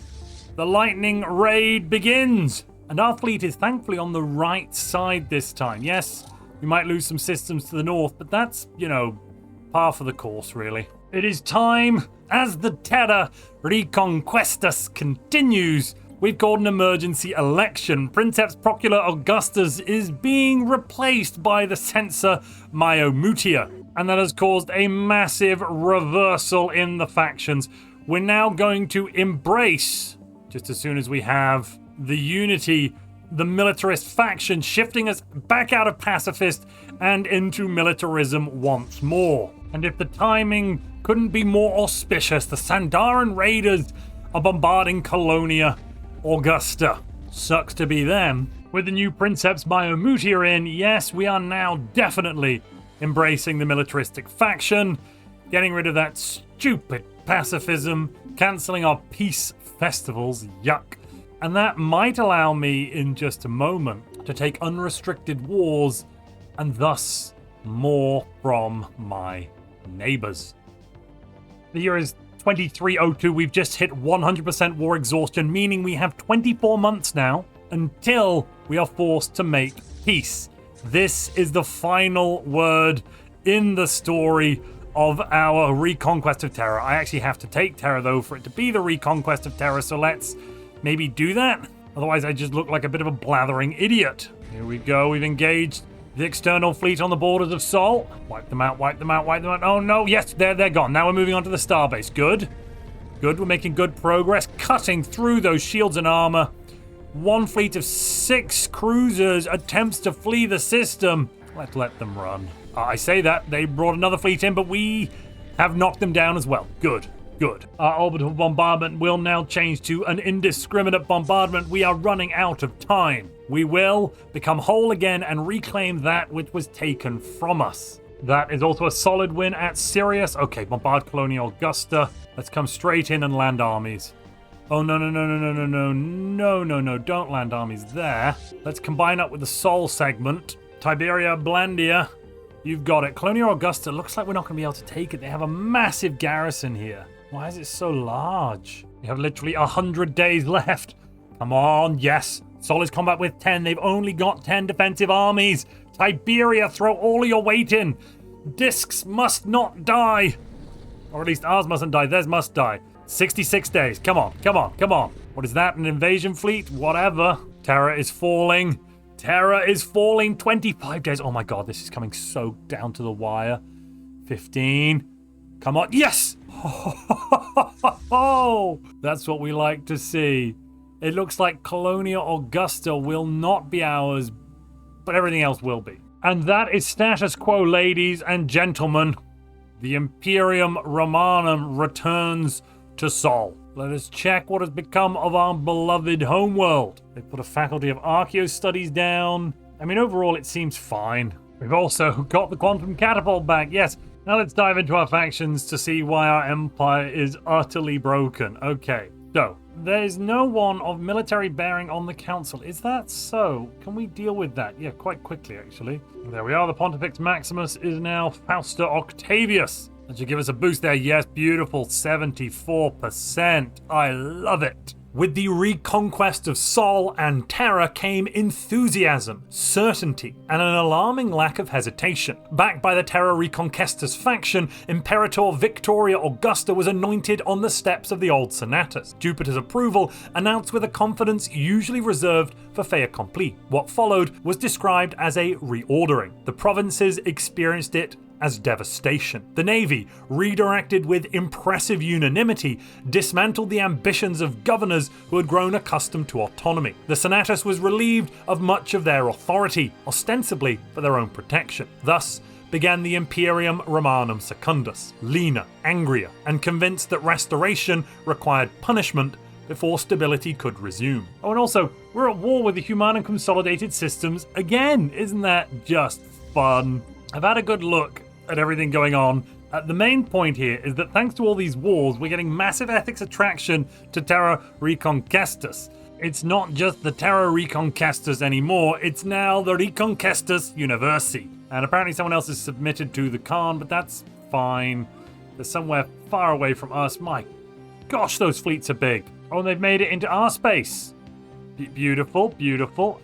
The lightning raid begins. And our fleet is thankfully on the right side this time. Yes, we might lose some systems to the north, but that's, you know, par for the course, really. It is time, as the Terra Reconquestus continues, we've called an emergency election. Princeps Procula Augustus is being replaced by the censor Myomutia. And that has caused a massive reversal in the factions. We're now going to embrace, just as soon as we have the unity, the militarist faction, shifting us back out of pacifist and into militarism once more. And if the timing couldn't be more auspicious, the Sandaran raiders are bombarding Colonia Augusta. Sucks to be them. With the new Princeps Myomutia in, yes, we are now definitely embracing the militaristic faction, getting rid of that stupid pacifism, cancelling our peace festivals, yuck. And that might allow me in just a moment to take unrestricted wars and thus more from my neighbors. The year is 2302. We've just hit 100% war exhaustion, meaning we have 24 months now until we are forced to make peace. This is the final word in the story of our reconquest of Terra. I actually have to take Terra, though, for it to be the reconquest of Terra, so let's maybe do that. Otherwise, I just look like a bit of a blathering idiot. Here we go. We've engaged the external fleet on the borders of Sol. Wipe them out, wipe them out, wipe them out. Oh, no. Yes, they're gone. Now we're moving on to the starbase. Good. Good. We're making good progress, cutting through those shields and armor. One fleet of 6 cruisers attempts to flee the system. Let's let them run. I say that. They brought another fleet in, but we have knocked them down as well. Good. Good. Our orbital bombardment will now change to an indiscriminate bombardment. We are running out of time. We will become whole again and reclaim that which was taken from us. That is also a solid win at Sirius. Okay, bombard Colonia Augusta. Let's come straight in and land armies. Oh, no, no, no, no, no, no, no, no, no, no, don't land armies there. Let's combine up with the Sol segment. Tiberia, Blandia, you've got it. Colonia Augusta, looks like we're not going to be able to take it. They have a massive garrison here. Why is it so large? We have literally 100 days left. Come on, yes. Sol is combat with 10. They've only got 10 defensive armies. Tiberia, throw all of your weight in. Discs must not die. Or at least ours mustn't die. Theirs must die. 66 days. Come on, come on, come on. What is that? An invasion fleet? Whatever. Terra is falling. Terra is falling. 25 days. Oh my god, this is coming so down to the wire. 15. Come on. Yes! Oh, that's what we like to see. It looks like Colonia Augusta will not be ours, but everything else will be. And that is status quo, ladies and gentlemen. The Imperium Romanum returns to Sol. Let us check what has become of our beloved homeworld. They put a faculty of archaeo studies down. I mean, overall, it seems fine. We've also got the quantum catapult back. Yes. Now let's dive into our factions to see why our empire is utterly broken. Okay. So, there's no one of military bearing on the council. Is that so? Can we deal with that? Yeah, quite quickly, actually. There we are. The Pontifex Maximus is now Fausta Octavius. That should give us a boost there. Yes, beautiful. 74%. I love it. With the reconquest of Sol and Terra came enthusiasm, certainty, and an alarming lack of hesitation. Backed by the Terra Reconquestus faction, Imperator Victoria Augusta was anointed on the steps of the old Senatus. Jupiter's approval announced with a confidence usually reserved for fait accompli. What followed was described as a reordering. The provinces experienced it as devastation. The Navy, redirected with impressive unanimity, dismantled the ambitions of governors who had grown accustomed to autonomy. The Senatus was relieved of much of their authority, ostensibly for their own protection. Thus began the Imperium Romanum Secundus, leaner, angrier, and convinced that restoration required punishment before stability could resume. Oh, and also, we're at war with the Humanum Consolidated Systems again. Isn't that just fun? I've had a good look at everything going on. The main point here is that thanks to all these wars, we're getting massive ethics attraction to Terra Reconquestus. It's not just the Terra Reconquestus anymore, it's now the Reconquestus Universi. And apparently someone else is submitted to the Khan, but that's fine. They're somewhere far away from us. My gosh, those fleets are big. Oh, and they've made it into our space. Beautiful, beautiful.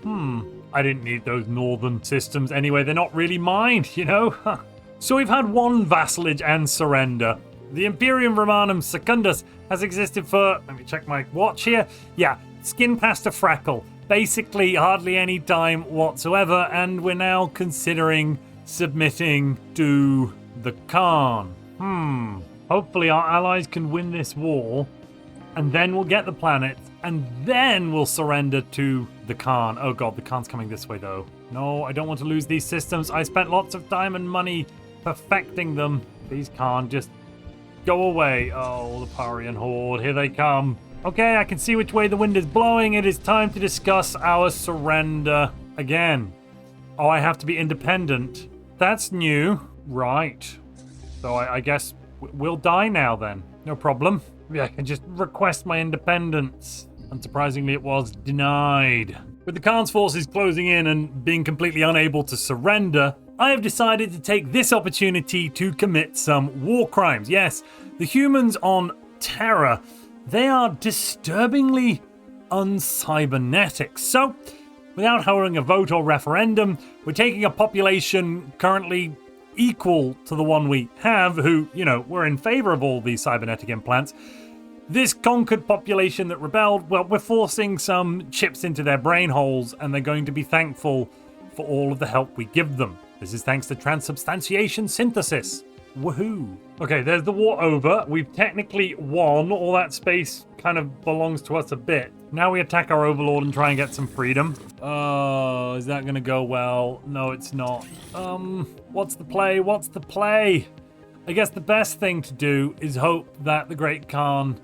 I didn't need those northern systems anyway. They're not really mine, you know? So we've had one vassalage and surrender. The Imperium Romanum Secundus has existed for, let me check my watch here. Yeah, skin past a freckle. Basically hardly any time whatsoever, and we're now considering submitting to the Khan. Hopefully our allies can win this war, and then we'll get the planet, and then we'll surrender to the Khan. Oh god, the Khan's coming this way though. No, I don't want to lose these systems. I spent lots of time and money perfecting them. These can't just go away. Oh, the Parian Horde, here they come. Okay, I can see which way the wind is blowing. It is time to discuss our surrender again. Oh, I have to be independent. That's new. Right. So I guess we'll die now then. No problem. Maybe I can just request my independence. Unsurprisingly, it was denied. With the Khan's forces closing in and being completely unable to surrender, I have decided to take this opportunity to commit some war crimes. Yes, the humans on Terra, they are disturbingly uncybernetic. So, without holding a vote or referendum, we're taking a population currently equal to the one we have, who, you know, were in favor of all these cybernetic implants. This conquered population that rebelled, well, we're forcing some chips into their brain holes, and they're going to be thankful for all of the help we give them. This is thanks to transubstantiation synthesis. Woohoo. Okay, there's the war over. We've technically won. All that space kind of belongs to us a bit. Now we attack our overlord and try and get some freedom. Oh, is that going to go well? No, it's not. What's the play? What's the play? I guess the best thing to do is hope that the Great Khan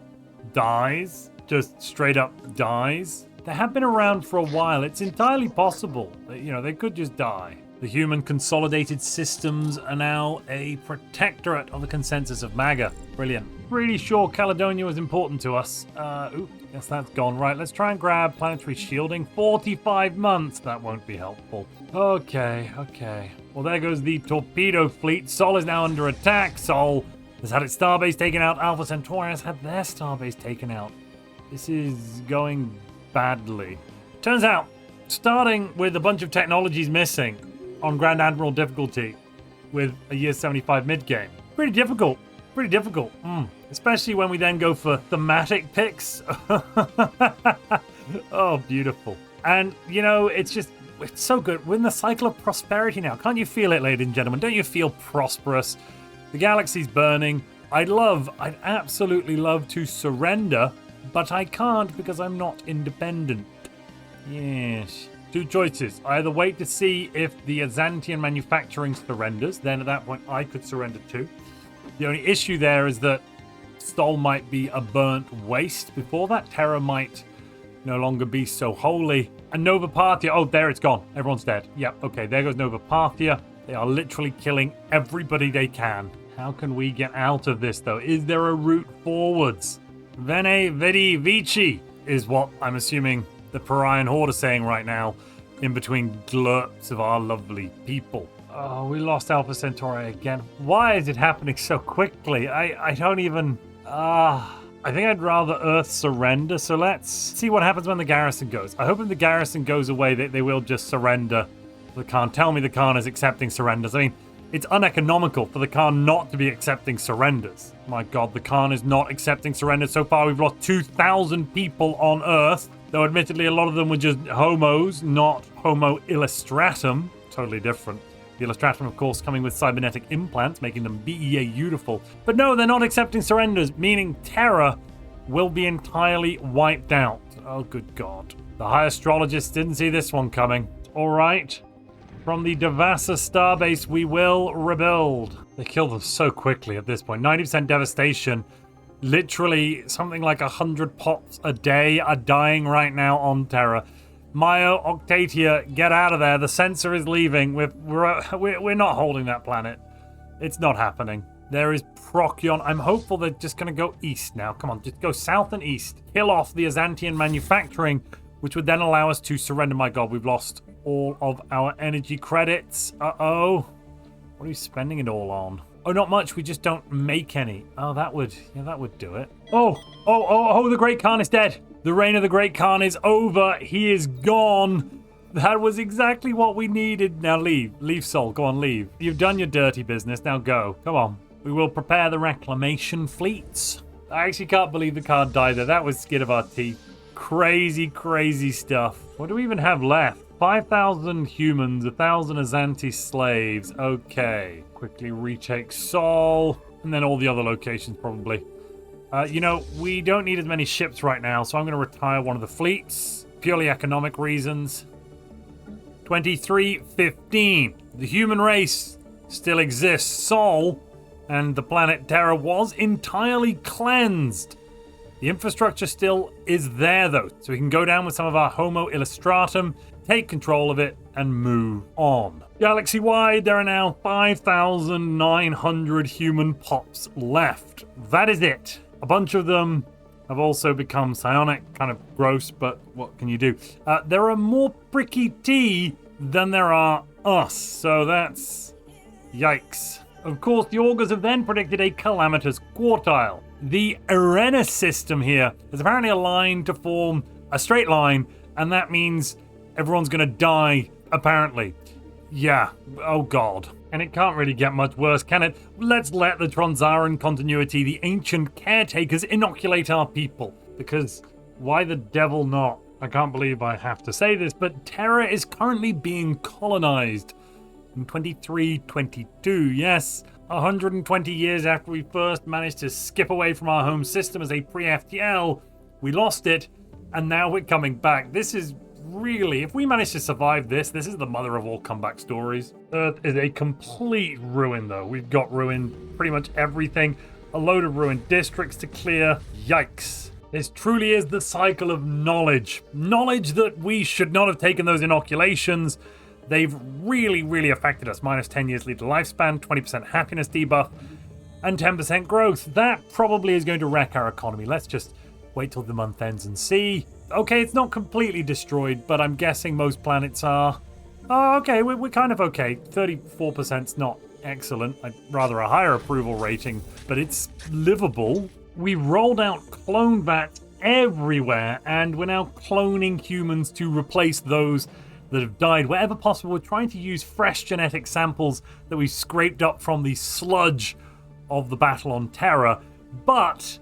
dies. Just straight up dies. They have been around for a while. It's entirely possible that, you know, they could just die. The human consolidated systems are now a protectorate of the consensus of MAGA. Brilliant. Pretty sure Caledonia was important to us. Guess that's gone. Right, let's try and grab planetary shielding. 45 months. That won't be helpful. Okay. Well, there goes the torpedo fleet. Sol is now under attack. Sol has had its starbase taken out. Alpha Centauri has had their starbase taken out. This is going badly. Turns out, starting with a bunch of technologies missing on Grand Admiral difficulty with a year 75 mid-game. Pretty difficult. Especially when we then go for thematic picks. Oh, beautiful. And, you know, it's so good. We're in the cycle of prosperity now. Can't you feel it, ladies and gentlemen? Don't you feel prosperous? The galaxy's burning. I'd absolutely love to surrender, but I can't because I'm not independent. Yes. Two choices. I either wait to see if the Azantian manufacturing surrenders, then at that point I could surrender too. The only issue there is that Sol might be a burnt waste. Before that, Terra might no longer be so holy. And Nova Parthia, oh, there it's gone. Everyone's dead. Yep, okay, there goes Nova Parthia. They are literally killing everybody they can. How can we get out of this, though? Is there a route forwards? Vene Vidi Vici is what I'm assuming the Parian Horde are saying right now, in between glurps of our lovely people. Oh, we lost Alpha Centauri again. Why is it happening so quickly? I don't even... I think I'd rather Earth surrender, so let's see what happens when the garrison goes. I hope if the garrison goes away that they will just surrender. The Khan, tell me the Khan is accepting surrenders. I mean, it's uneconomical for the Khan not to be accepting surrenders. My god, the Khan is not accepting surrenders. So far, we've lost 2,000 people on Earth, though admittedly a lot of them were just homos, not homo illustratum. Totally different. The illustratum, of course, coming with cybernetic implants, making them BEA beautiful. But no, they're not accepting surrenders, meaning Terra will be entirely wiped out. Oh, good god. The high astrologists didn't see this one coming. All right. From the Devassa starbase, we will rebuild. They killed them so quickly at this point. 90% devastation. Literally something like 100 pops a day are dying right now on Terra. Mayo, Octatia, get out of there. The sensor is leaving. We're not holding that planet. It's not happening. There is Procyon. I'm hopeful they're just going to go east now. Come on, just go south and east. Kill off the Azantian manufacturing, which would then allow us to surrender. My god, we've lost all of our energy credits. Uh-oh. What are we spending it all on? Oh, not much. We just don't make any. Oh, that would do it. Oh, the Great Khan is dead. The reign of the Great Khan is over. He is gone. That was exactly what we needed. Now leave. Leave, Sol. Go on, leave. You've done your dirty business. Now go. Come on. We will prepare the reclamation fleets. I actually can't believe the Khan died there. That was skin of our teeth. Crazy, crazy stuff. What do we even have left? 5,000 humans, 1,000 Azanti slaves. Okay. Quickly retake Sol. And then all the other locations, probably. We don't need as many ships right now, so I'm going to retire one of the fleets. Purely economic reasons. 2315. The human race still exists. Sol and the planet Terra was entirely cleansed. The infrastructure still is there, though, so we can go down with some of our Homo Illustratum, take control of it, and move on. Galaxy-wide, there are now 5,900 human pops left. That is it. A bunch of them have also become psionic, kind of gross, but what can you do? There are more pricky T than there are us, so that's yikes. Of course, the augurs have then predicted a calamitous quartile. The Arena system here is apparently aligned to form a straight line, and that means everyone's going to die, apparently. Yeah, oh god. And it can't really get much worse, can it? Let's let the Tronzaran continuity, the ancient caretakers, inoculate our people. Because why the devil not? I can't believe I have to say this, but Terra is currently being colonized. In 2322, yes. 120 years after we first managed to skip away from our home system as a pre-FTL, we lost it, and now we're coming back. This is really, if we manage to survive this is the mother of all comeback stories. Earth is a complete ruin, though. We've got ruined pretty much everything. A load of ruined districts to clear. Yikes. This truly is the cycle of knowledge. Knowledge that we should not have taken those inoculations. They've really, really affected us. Minus 10 years lead to lifespan, 20% happiness debuff, and 10% growth. That probably is going to wreck our economy. Let's just wait till the month ends and see. Okay, it's not completely destroyed, but I'm guessing most planets are. Oh, okay, we're kind of okay. 34%'s not excellent. I'd rather a higher approval rating, but it's livable. We rolled out clone vats everywhere, and we're now cloning humans to replace those that have died wherever possible. We're trying to use fresh genetic samples that we scraped up from the sludge of the battle on Terra, but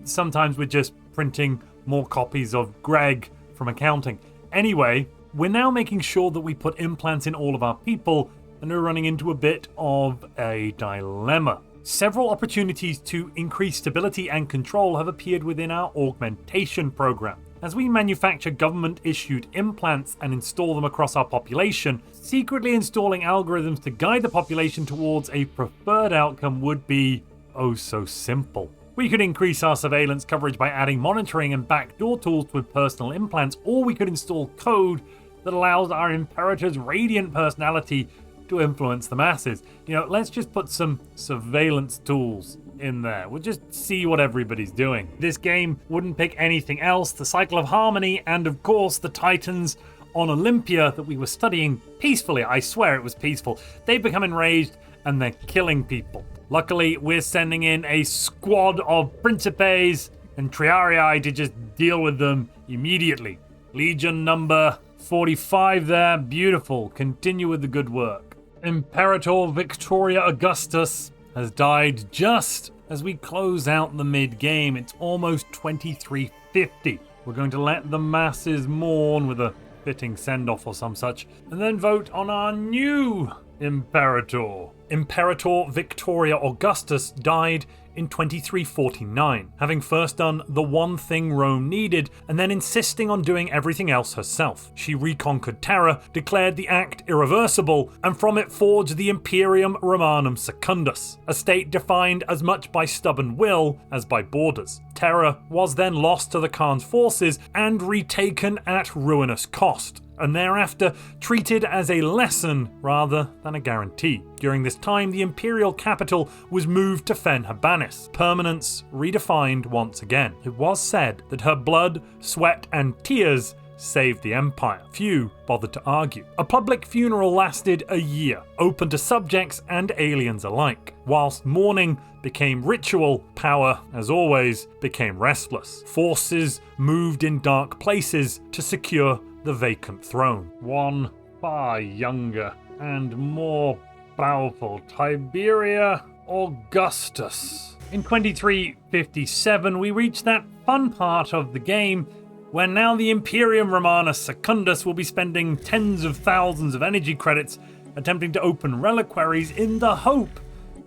sometimes we're just printing more copies of Greg from accounting. Anyway, we're now making sure that we put implants in all of our people, and we're running into a bit of a dilemma. Several opportunities to increase stability and control have appeared within our augmentation program. As we manufacture government-issued implants and install them across our population, secretly installing algorithms to guide the population towards a preferred outcome would be oh so simple. We could increase our surveillance coverage by adding monitoring and backdoor tools with personal implants, or we could install code that allows our Imperator's radiant personality to influence the masses. Let's just put some surveillance tools in there. We'll just see what everybody's doing. This game wouldn't pick anything else. The cycle of harmony and, of course, the Titans on Olympia that we were studying peacefully. I swear it was peaceful. They've become enraged and they're killing people. Luckily, we're sending in a squad of Principes and Triarii to just deal with them immediately. Legion number 45 there. Beautiful. Continue with the good work. Imperator Victoria Augustus has died just as we close out the mid-game. It's almost 2350. We're going to let the masses mourn with a fitting send-off or some such, and then vote on our new Imperator. Imperator Victoria Augustus died in 2349, having first done the one thing Rome needed and then insisting on doing everything else herself. She reconquered Terra, declared the act irreversible, and from it forged the Imperium Romanum Secundus, a state defined as much by stubborn will as by borders. Terra was then lost to the Khan's forces and retaken at ruinous cost, and thereafter treated as a lesson rather than a guarantee. During this time, the imperial capital was moved to Fenhabanis, permanence redefined once again. It was said that her blood, sweat, and tears saved the empire. Few bothered to argue. A public funeral lasted a year, open to subjects and aliens alike. Whilst mourning became ritual, power, as always, became restless. Forces moved in dark places to secure the vacant throne. One far younger and more powerful Tiberia Augustus. In 2357, we reached that fun part of the game where now the Imperium Romanus Secundus will be spending tens of thousands of energy credits attempting to open reliquaries in the hope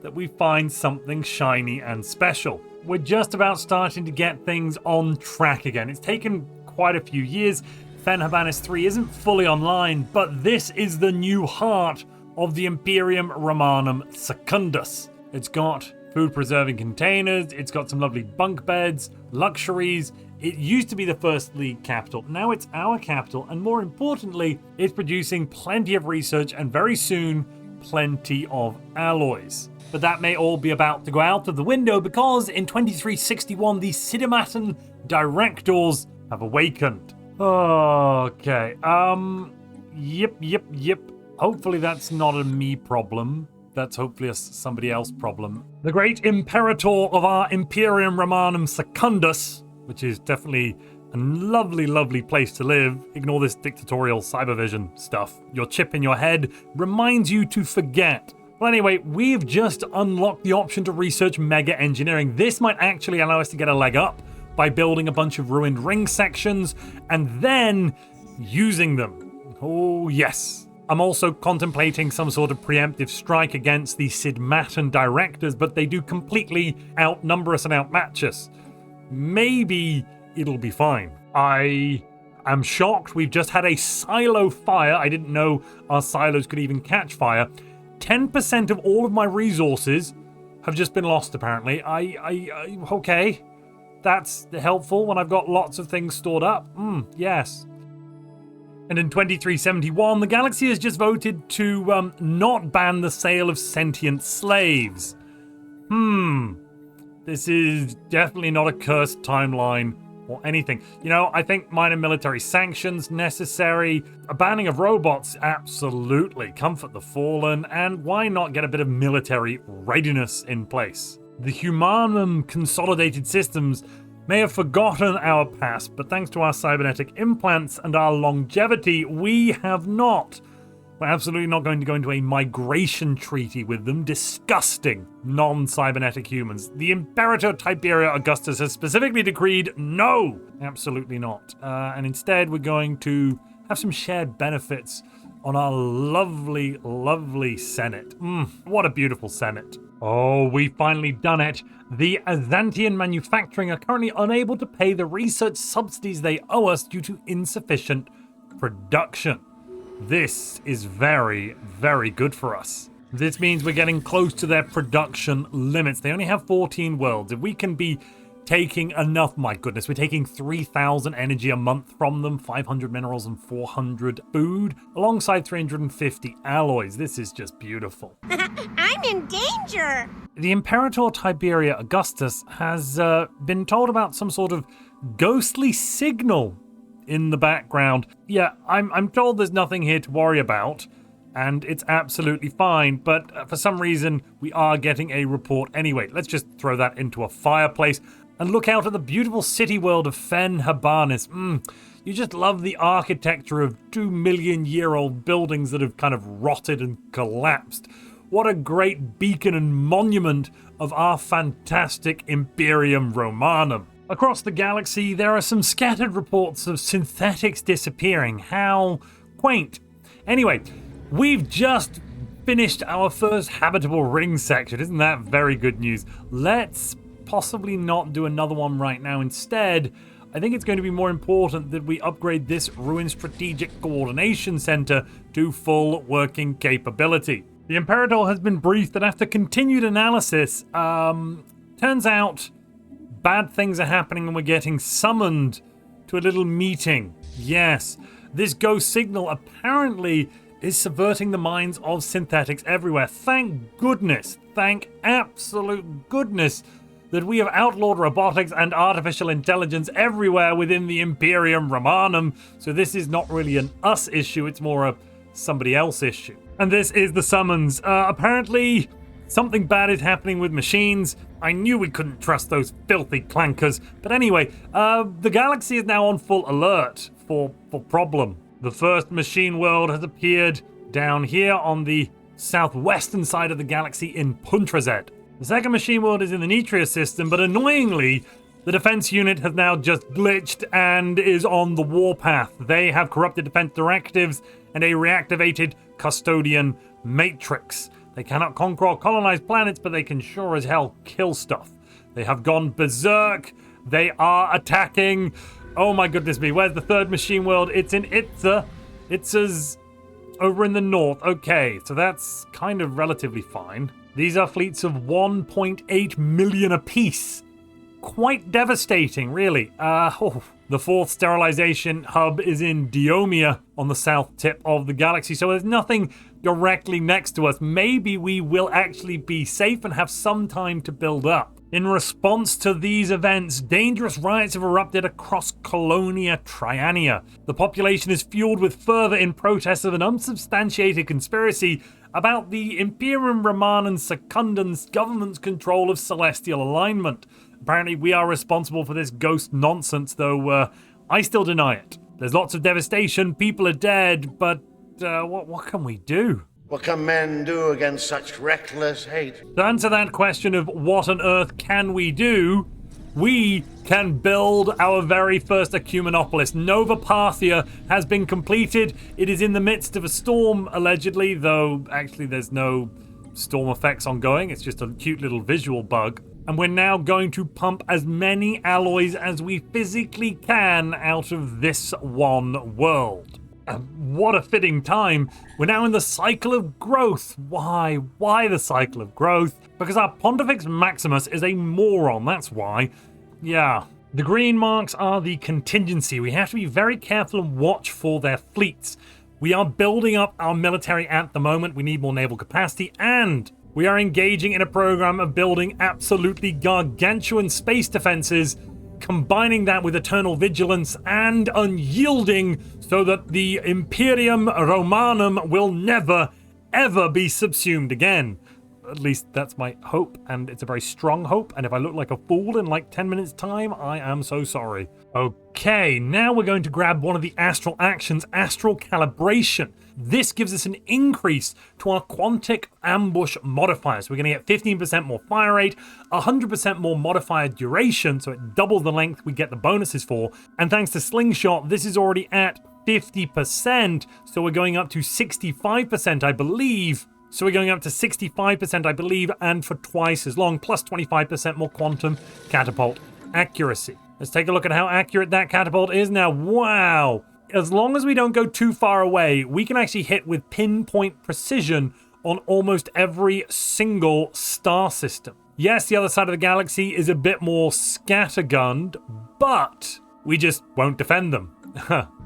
that we find something shiny and special. We're just about starting to get things on track again. It's taken quite a few years. Fenhabanis 3 isn't fully online, but this is the new heart of the Imperium Romanum Secundus. It's got food-preserving containers, it's got some lovely bunk beds, luxuries. It used to be the first league capital, now it's our capital, and more importantly, it's producing plenty of research and very soon, plenty of alloys. But that may all be about to go out of the window because in 2361, the Cinematan Directors have awakened. Okay, yep. Hopefully that's not a me problem. That's hopefully a somebody else problem. The great Imperator of our Imperium Romanum Secundus, which is definitely a lovely, lovely place to live. Ignore this dictatorial cybervision stuff. Your chip in your head reminds you to forget. Well, anyway, we've just unlocked the option to research mega engineering. This might actually allow us to get a leg up by building a bunch of ruined ring sections and then using them. Oh, yes. I'm also contemplating some sort of preemptive strike against the Cinematan Directors, but they do completely outnumber us and outmatch us. Maybe it'll be fine. I am shocked. We've just had a silo fire. I didn't know our silos could even catch fire. 10% of all of my resources have just been lost, apparently. Okay. That's helpful when I've got lots of things stored up. Yes. And in 2371, the galaxy has just voted to not ban the sale of sentient slaves. This is definitely not a cursed timeline or anything. You know, I think minor military sanctions necessary. A banning of robots, absolutely. Comfort the fallen, and why not get a bit of military readiness in place? The Humanum Consolidated Systems may have forgotten our past, but thanks to our cybernetic implants and our longevity, we have not. We're absolutely not going to go into a migration treaty with them. Disgusting non-cybernetic humans. The Imperator Tiberia Augustus has specifically decreed no, absolutely not. And instead, we're going to have some shared benefits on our lovely, lovely Senate. What a beautiful Senate. Oh, we've finally done it. The Azantian manufacturing are currently unable to pay the research subsidies they owe us due to insufficient production. This is very, very good for us. This means we're getting close to their production limits. They only have 14 worlds. If we can be taking enough, my goodness, we're taking 3,000 energy a month from them, 500 minerals and 400 food, alongside 350 alloys. This is just beautiful. I'm in danger! the Imperator Augustus has been told about some sort of ghostly signal in the background. Yeah, I'm told there's nothing here to worry about, and it's absolutely fine, but for some reason we are getting a report anyway. Let's just throw that into a fireplace and look out at the beautiful city world of Fen Habanis. You just love the architecture of 2 million-year-old buildings that have kind of rotted and collapsed. What a great beacon and monument of our fantastic Imperium Romanum. Across the galaxy, there are some scattered reports of synthetics disappearing. How quaint. Anyway, we've just finished our first habitable ring section. Isn't that very good news? Let's possibly not do another one right now. Instead, I think it's going to be more important that we upgrade this Ruin Strategic Coordination Center to full working capability. The Imperator has been briefed that after continued analysis, turns out bad things are happening and we're getting summoned to a little meeting. Yes, this ghost signal apparently is subverting the minds of synthetics everywhere. Thank goodness, thank absolute goodness that we have outlawed robotics and artificial intelligence everywhere within the Imperium Romanum. So this is not really an us issue, it's more a somebody else issue. And this is the summons. Apparently, something bad is happening with machines. I knew we couldn't trust those filthy clankers. But anyway, the galaxy is now on full alert for problem. The first machine world has appeared down here on the southwestern side of the galaxy in Puntrazed. The second machine world is in the Nitria system, but annoyingly, the defense unit has now just glitched and is on the warpath. They have corrupted defense directives and a reactivated custodian matrix. They cannot conquer or colonize planets, but they can sure as hell kill stuff. They have gone berserk. They are attacking. Oh my goodness me, where's the third machine world? It's in Itza. Itza's over in the north. Okay, so that's kind of relatively fine. These are fleets of 1.8 million apiece. Quite devastating, really. The fourth sterilization hub is in Diomia on the south tip of the galaxy, so there's nothing directly next to us. Maybe we will actually be safe and have some time to build up. In response to these events, dangerous riots have erupted across Colonia Triania. The population is fueled with fervor in protest of an unsubstantiated conspiracy about the Imperium Romanum Secundum's government's control of celestial alignment. Apparently we are responsible for this ghost nonsense, though I still deny it. There's lots of devastation, people are dead, but what can we do? What can men do against such reckless hate? To answer that question of what on earth can we do, we can build our very first Ecumenopolis. Nova Parthia has been completed. It is in the midst of a storm, allegedly, though actually there's no storm effects ongoing. It's just a cute little visual bug. And we're now going to pump as many alloys as we physically can out of this one world. What a fitting time. We're now in the cycle of growth. Why? Why the cycle of growth? Because our Pontifex Maximus is a moron, that's why. Yeah. The green marks are the contingency. We have to be very careful and watch for their fleets. We are building up our military at the moment. We need more naval capacity, and we are engaging in a program of building absolutely gargantuan space defenses, combining that with eternal vigilance and unyielding so that the Imperium Romanum will never, ever be subsumed again. At least that's my hope, and it's a very strong hope, and if I look like a fool in like 10 minutes time, I am so sorry. Okay, now we're going to grab one of the astral actions, astral calibration. This gives us an increase to our quantic ambush modifiers. We're going to get 15% more fire rate, 100% more modifier duration, so it doubles the length we get the bonuses for. And thanks to Slingshot, this is already at 50%, so we're going up to 65%, I believe. So we're going up to 65%, I believe, and for twice as long, plus 25% more quantum catapult accuracy. Let's take a look at how accurate that catapult is now. Wow! As long as we don't go too far away, we can actually hit with pinpoint precision on almost every single star system. Yes, the other side of the galaxy is a bit more scattergunned, but we just won't defend them.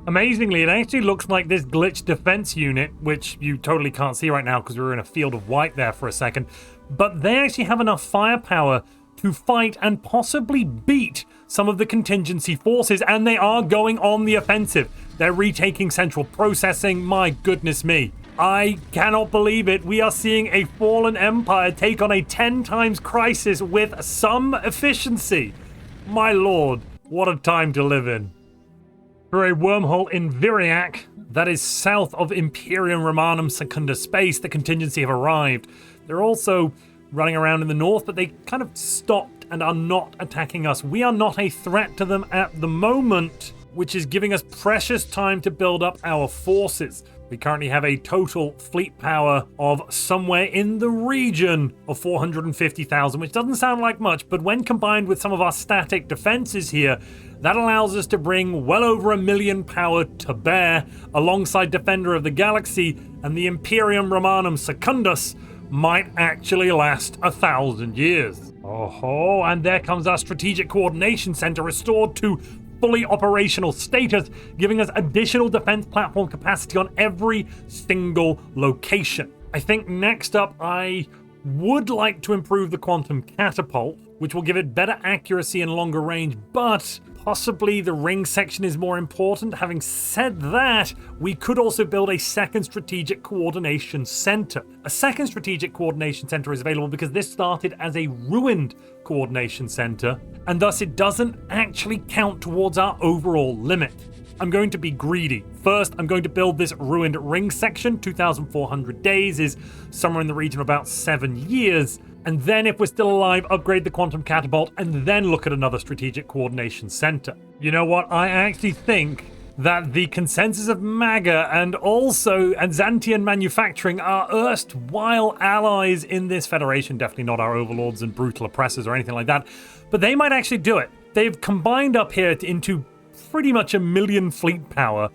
Amazingly, it actually looks like this glitch defense unit, which you totally can't see right now because we were in a field of white there for a second, but they actually have enough firepower to fight and possibly beat some of the contingency forces, and they are going on the offensive. They're retaking central processing. My goodness me. I cannot believe it. We are seeing a fallen empire take on a 10 times crisis with some efficiency. My lord, what a time to live in. Through a wormhole in Viriac, that is south of Imperium Romanum Secunda space, the contingency have arrived. They're also running around in the north, but they kind of stopped and are not attacking us. We are not a threat to them at the moment, which is giving us precious time to build up our forces. We currently have a total fleet power of somewhere in the region of 450,000, which doesn't sound like much, but when combined with some of our static defenses here, that allows us to bring well over 1 million power to bear alongside Defender of the Galaxy, and the Imperium Romanum Secundus might actually last 1,000 years. Oh, and there comes our Strategic Coordination Center restored to fully operational status, giving us additional defense platform capacity on every single location. I think next up I would like to improve the quantum catapult, which will give it better accuracy and longer range, but possibly the ring section is more important. Having said that, we could also build a second strategic coordination center. A second strategic coordination center is available because this started as a ruined coordination center, and thus it doesn't actually count towards our overall limit. I'm going to be greedy. First, I'm going to build this ruined ring section. 2,400 days is somewhere in the region of about 7 years. And then, if we're still alive, upgrade the quantum catapult and then look at another strategic coordination center. You know what? I actually think that the consensus of MAGA and also Anzantian manufacturing are erstwhile allies in this federation. Definitely not our overlords and brutal oppressors or anything like that. But they might actually do it. They've combined up here into pretty much 1 million fleet power.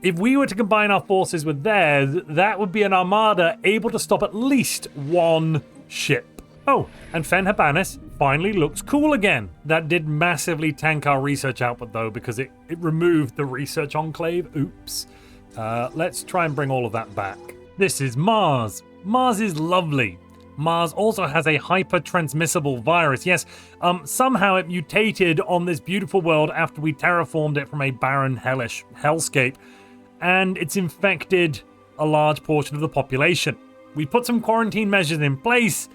If we were to combine our forces with theirs, that would be an armada able to stop at least one ship. Oh, and Fen Habanis finally looks cool again. That did massively tank our research output though, because it removed the research enclave. Oops. Let's try and bring all of that back. This is Mars. Mars is lovely. Mars also has a hyper-transmissible virus. Yes, somehow it mutated on this beautiful world after we terraformed it from a barren, hellish hellscape, and it's infected a large portion of the population. We put some quarantine measures in place,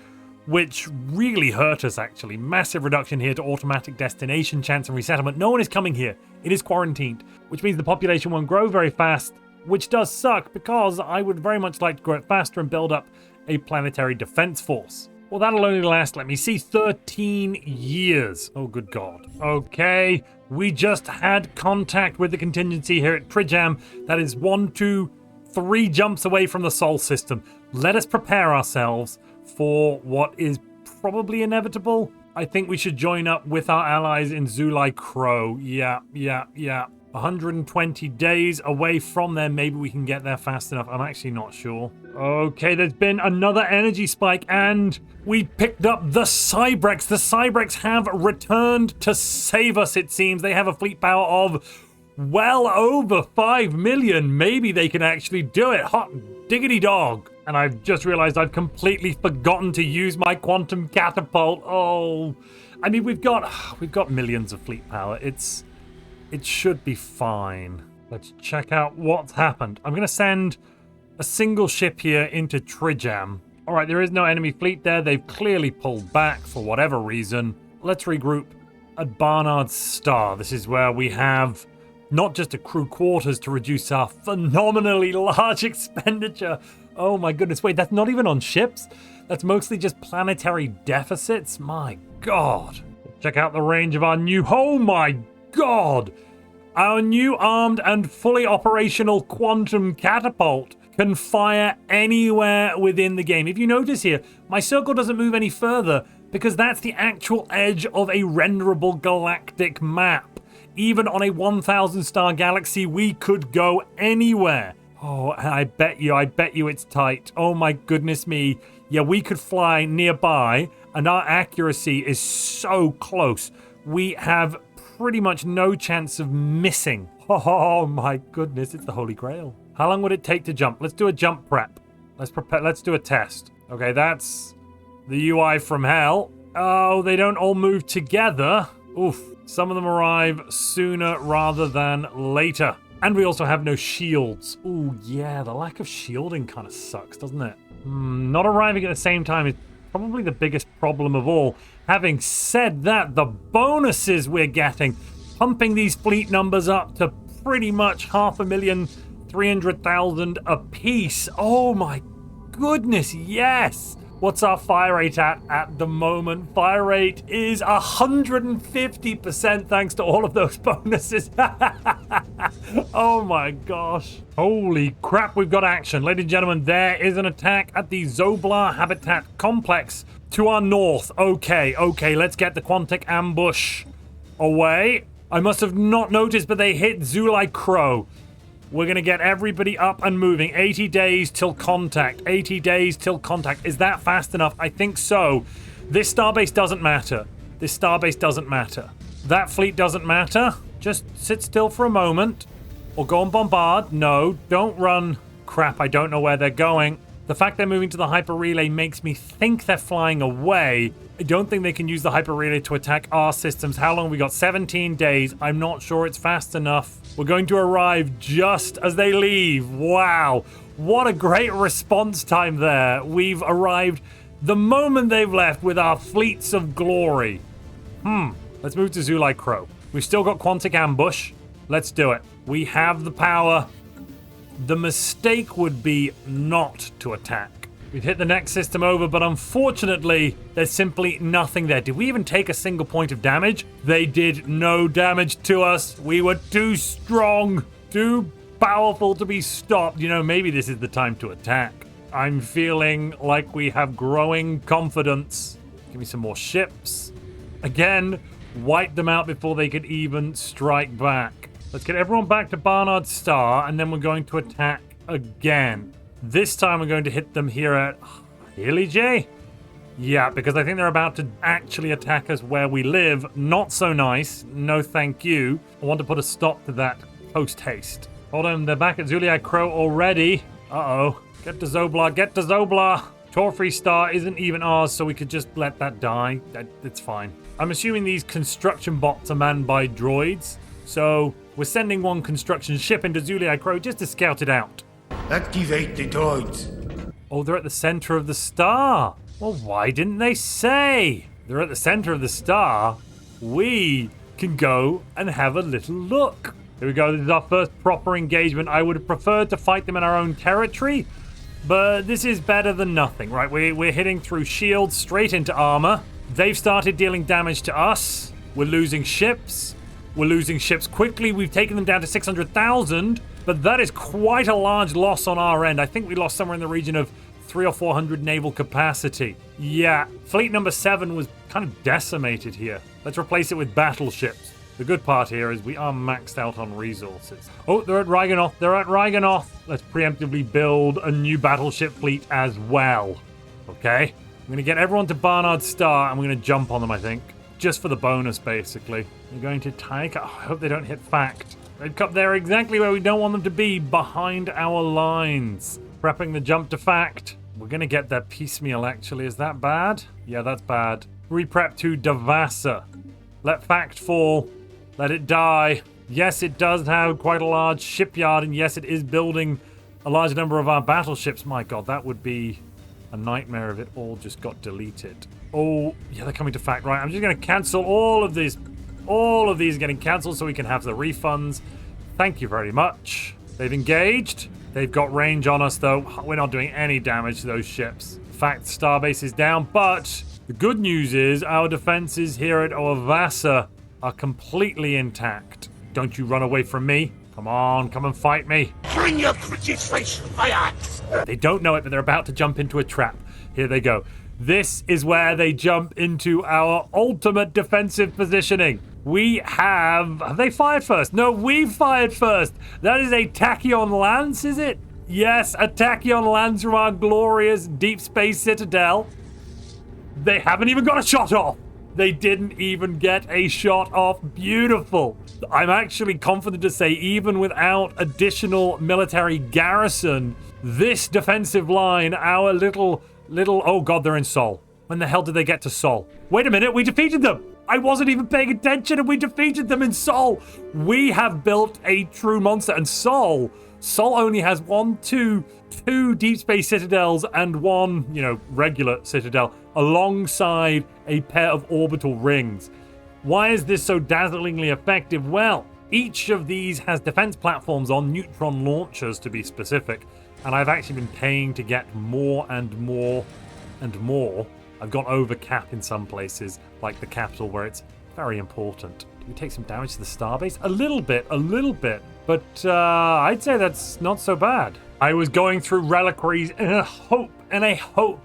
which really hurt us, actually. Massive reduction here to automatic destination chance and resettlement. No one is coming here. It is quarantined, which means the population won't grow very fast, which does suck because I would very much like to grow it faster and build up a planetary defense force. Well, that'll only last, let me see, 13 years. Oh, good God. Okay, we just had contact with the contingency here at Trijam. That is 1, 2, 3 jumps away from the Sol system. Let us prepare ourselves for what is probably inevitable. I think we should join up with our allies in Zulai Crow. Yeah. 120 days away from there. Maybe we can get there fast enough. I'm actually not sure. Okay, there's been another energy spike, and we picked up the Cybrex. The Cybrex have returned to save us, it seems. They have a fleet power of well over 5 million. Maybe they can actually do it. Hot diggity dog. And I've just realized I've completely forgotten to use my quantum catapult. Oh, I mean, we've got millions of fleet power. It should be fine. Let's check out what's happened. I'm going to send a single ship here into Trijam. All right, there is no enemy fleet there. They've clearly pulled back for whatever reason. Let's regroup at Barnard's Star. This is where we have not just a crew quarters to reduce our phenomenally large expenditure. Oh my goodness, wait, that's not even on ships? That's mostly just planetary deficits? My God. Check out the range of our new... Oh my God! Our new armed and fully operational quantum catapult can fire anywhere within the game. If you notice here, my circle doesn't move any further because that's the actual edge of a renderable galactic map. Even on a 1,000 star galaxy, we could go anywhere. Oh, I bet you it's tight. Oh my goodness me. Yeah, we could fly nearby and our accuracy is so close. We have pretty much no chance of missing. Oh my goodness, it's the Holy Grail. How long would it take to jump? Let's do a jump prep. Let's do a test. Okay, that's the UI from hell. Oh, they don't all move together. Oof. Some of them arrive sooner rather than later. And we also have no shields. Ooh, yeah, the lack of shielding kind of sucks, doesn't it? Not arriving at the same time is probably the biggest problem of all. Having said that, the bonuses we're getting, pumping these fleet numbers up to pretty much 500,300,000 apiece. Oh my goodness, yes! What's our fire rate at the moment? Fire rate is 150% thanks to all of those bonuses. Oh my gosh. Holy crap, we've got action. Ladies and gentlemen, there is an attack at the Zoblar Habitat Complex to our north. Okay, let's get the Quantic Ambush away. I must have not noticed, but they hit Zulai Crow. We're going to get everybody up and moving. 80 days till contact. 80 days till contact. Is that fast enough? I think so. This starbase doesn't matter. This starbase doesn't matter. That fleet doesn't matter. Just sit still for a moment. Or go and bombard. No, don't run. Crap, I don't know where they're going. The fact they're moving to the hyper relay makes me think they're flying away. I don't think they can use the hyper relay to attack our systems. How long have we got? 17 days. I'm not sure it's fast enough. We're going to arrive just as they leave. Wow. What a great response time there. We've arrived the moment they've left with our fleets of glory. Let's move to Zulai Crow. We've still got Quantic Ambush. Let's do it. We have the power. The mistake would be not to attack. We've hit the next system over, but unfortunately, there's simply nothing there. Did we even take a single point of damage? They did no damage to us. We were too strong, too powerful to be stopped. You know, maybe this is the time to attack. I'm feeling like we have growing confidence. Give me some more ships. Again, wipe them out before they could even strike back. Let's get everyone back to Barnard Star, and then we're going to attack again. This time we're going to hit them here at Healy J? Yeah, because I think they're about to actually attack us where we live. Not so nice. No thank you. I want to put a stop to that post-haste. Hold on, they're back at Zulai Crow already. Uh-oh. Get to Zoblar, get to Zoblar. Torfree Star isn't even ours, so we could just let that die. It's fine. I'm assuming these construction bots are manned by droids. So we're sending one construction ship into Zulai Crow just to scout it out. Activate the droids. Oh, they're at the center of the star. Well, why didn't they say? They're at the center of the star. We can go and have a little look. Here we go. This is our first proper engagement. I would have preferred to fight them in our own territory, but this is better than nothing, right? We're hitting through shields straight into armor. They've started dealing damage to us. We're losing ships. We're losing ships quickly. We've taken them down to 600,000. But that is quite a large loss on our end. I think we lost somewhere in the region of 300 or 400 naval capacity. Yeah, fleet number 7 was kind of decimated here. Let's replace it with battleships. The good part here is we are maxed out on resources. Oh, they're at Ryganoth. They're at Ryganoth. Let's preemptively build a new battleship fleet as well. Okay? I'm going to get everyone to Barnard Star and we're going to jump on them, I think. Just for the bonus, basically. We're going to take... I hope they don't hit Fact. They've come there exactly where we don't want them to be, behind our lines. Prepping the jump to Fact. We're going to get there piecemeal, actually. Is that bad? Yeah, that's bad. Reprep to Devassa. Let Fact fall. Let it die. Yes, it does have quite a large shipyard, and yes, it is building a large number of our battleships. My God, that would be a nightmare if it all just got deleted. Oh, yeah, they're coming to Fact. Right, I'm just going to cancel all of these. All of these are getting cancelled so we can have the refunds. Thank you very much. They've engaged. They've got range on us, though. We're not doing any damage to those ships. Fact, Starbase is down, but the good news is our defenses here at Ovassa are completely intact. Don't you run away from me. Come on, come and fight me. Bring your pretty face, fire! They don't know it, but they're about to jump into a trap. Here they go. This is where they jump into our ultimate defensive positioning. We have they fired first? No, we fired first. That is a Tachyon Lance, is it? Yes, a Tachyon Lance from our glorious Deep Space Citadel. They haven't even got a shot off. They didn't even get a shot off. Beautiful. I'm actually confident to say, even without additional military garrison, this defensive line, our little, oh god, they're in Sol. When the hell did they get to Sol? Wait a minute, we defeated them. I wasn't even paying attention and we defeated them in Sol. We have built a true monster, and Sol only has two deep space citadels and one, regular citadel alongside a pair of orbital rings. Why is this so dazzlingly effective? Well, each of these has defense platforms on, neutron launchers to be specific, and I've actually been paying to get more and more and more. I've gone over cap in some places, like the capital, where it's very important. Do we take some damage to the starbase? A little bit, but I'd say that's not so bad. I was going through reliquaries in a hope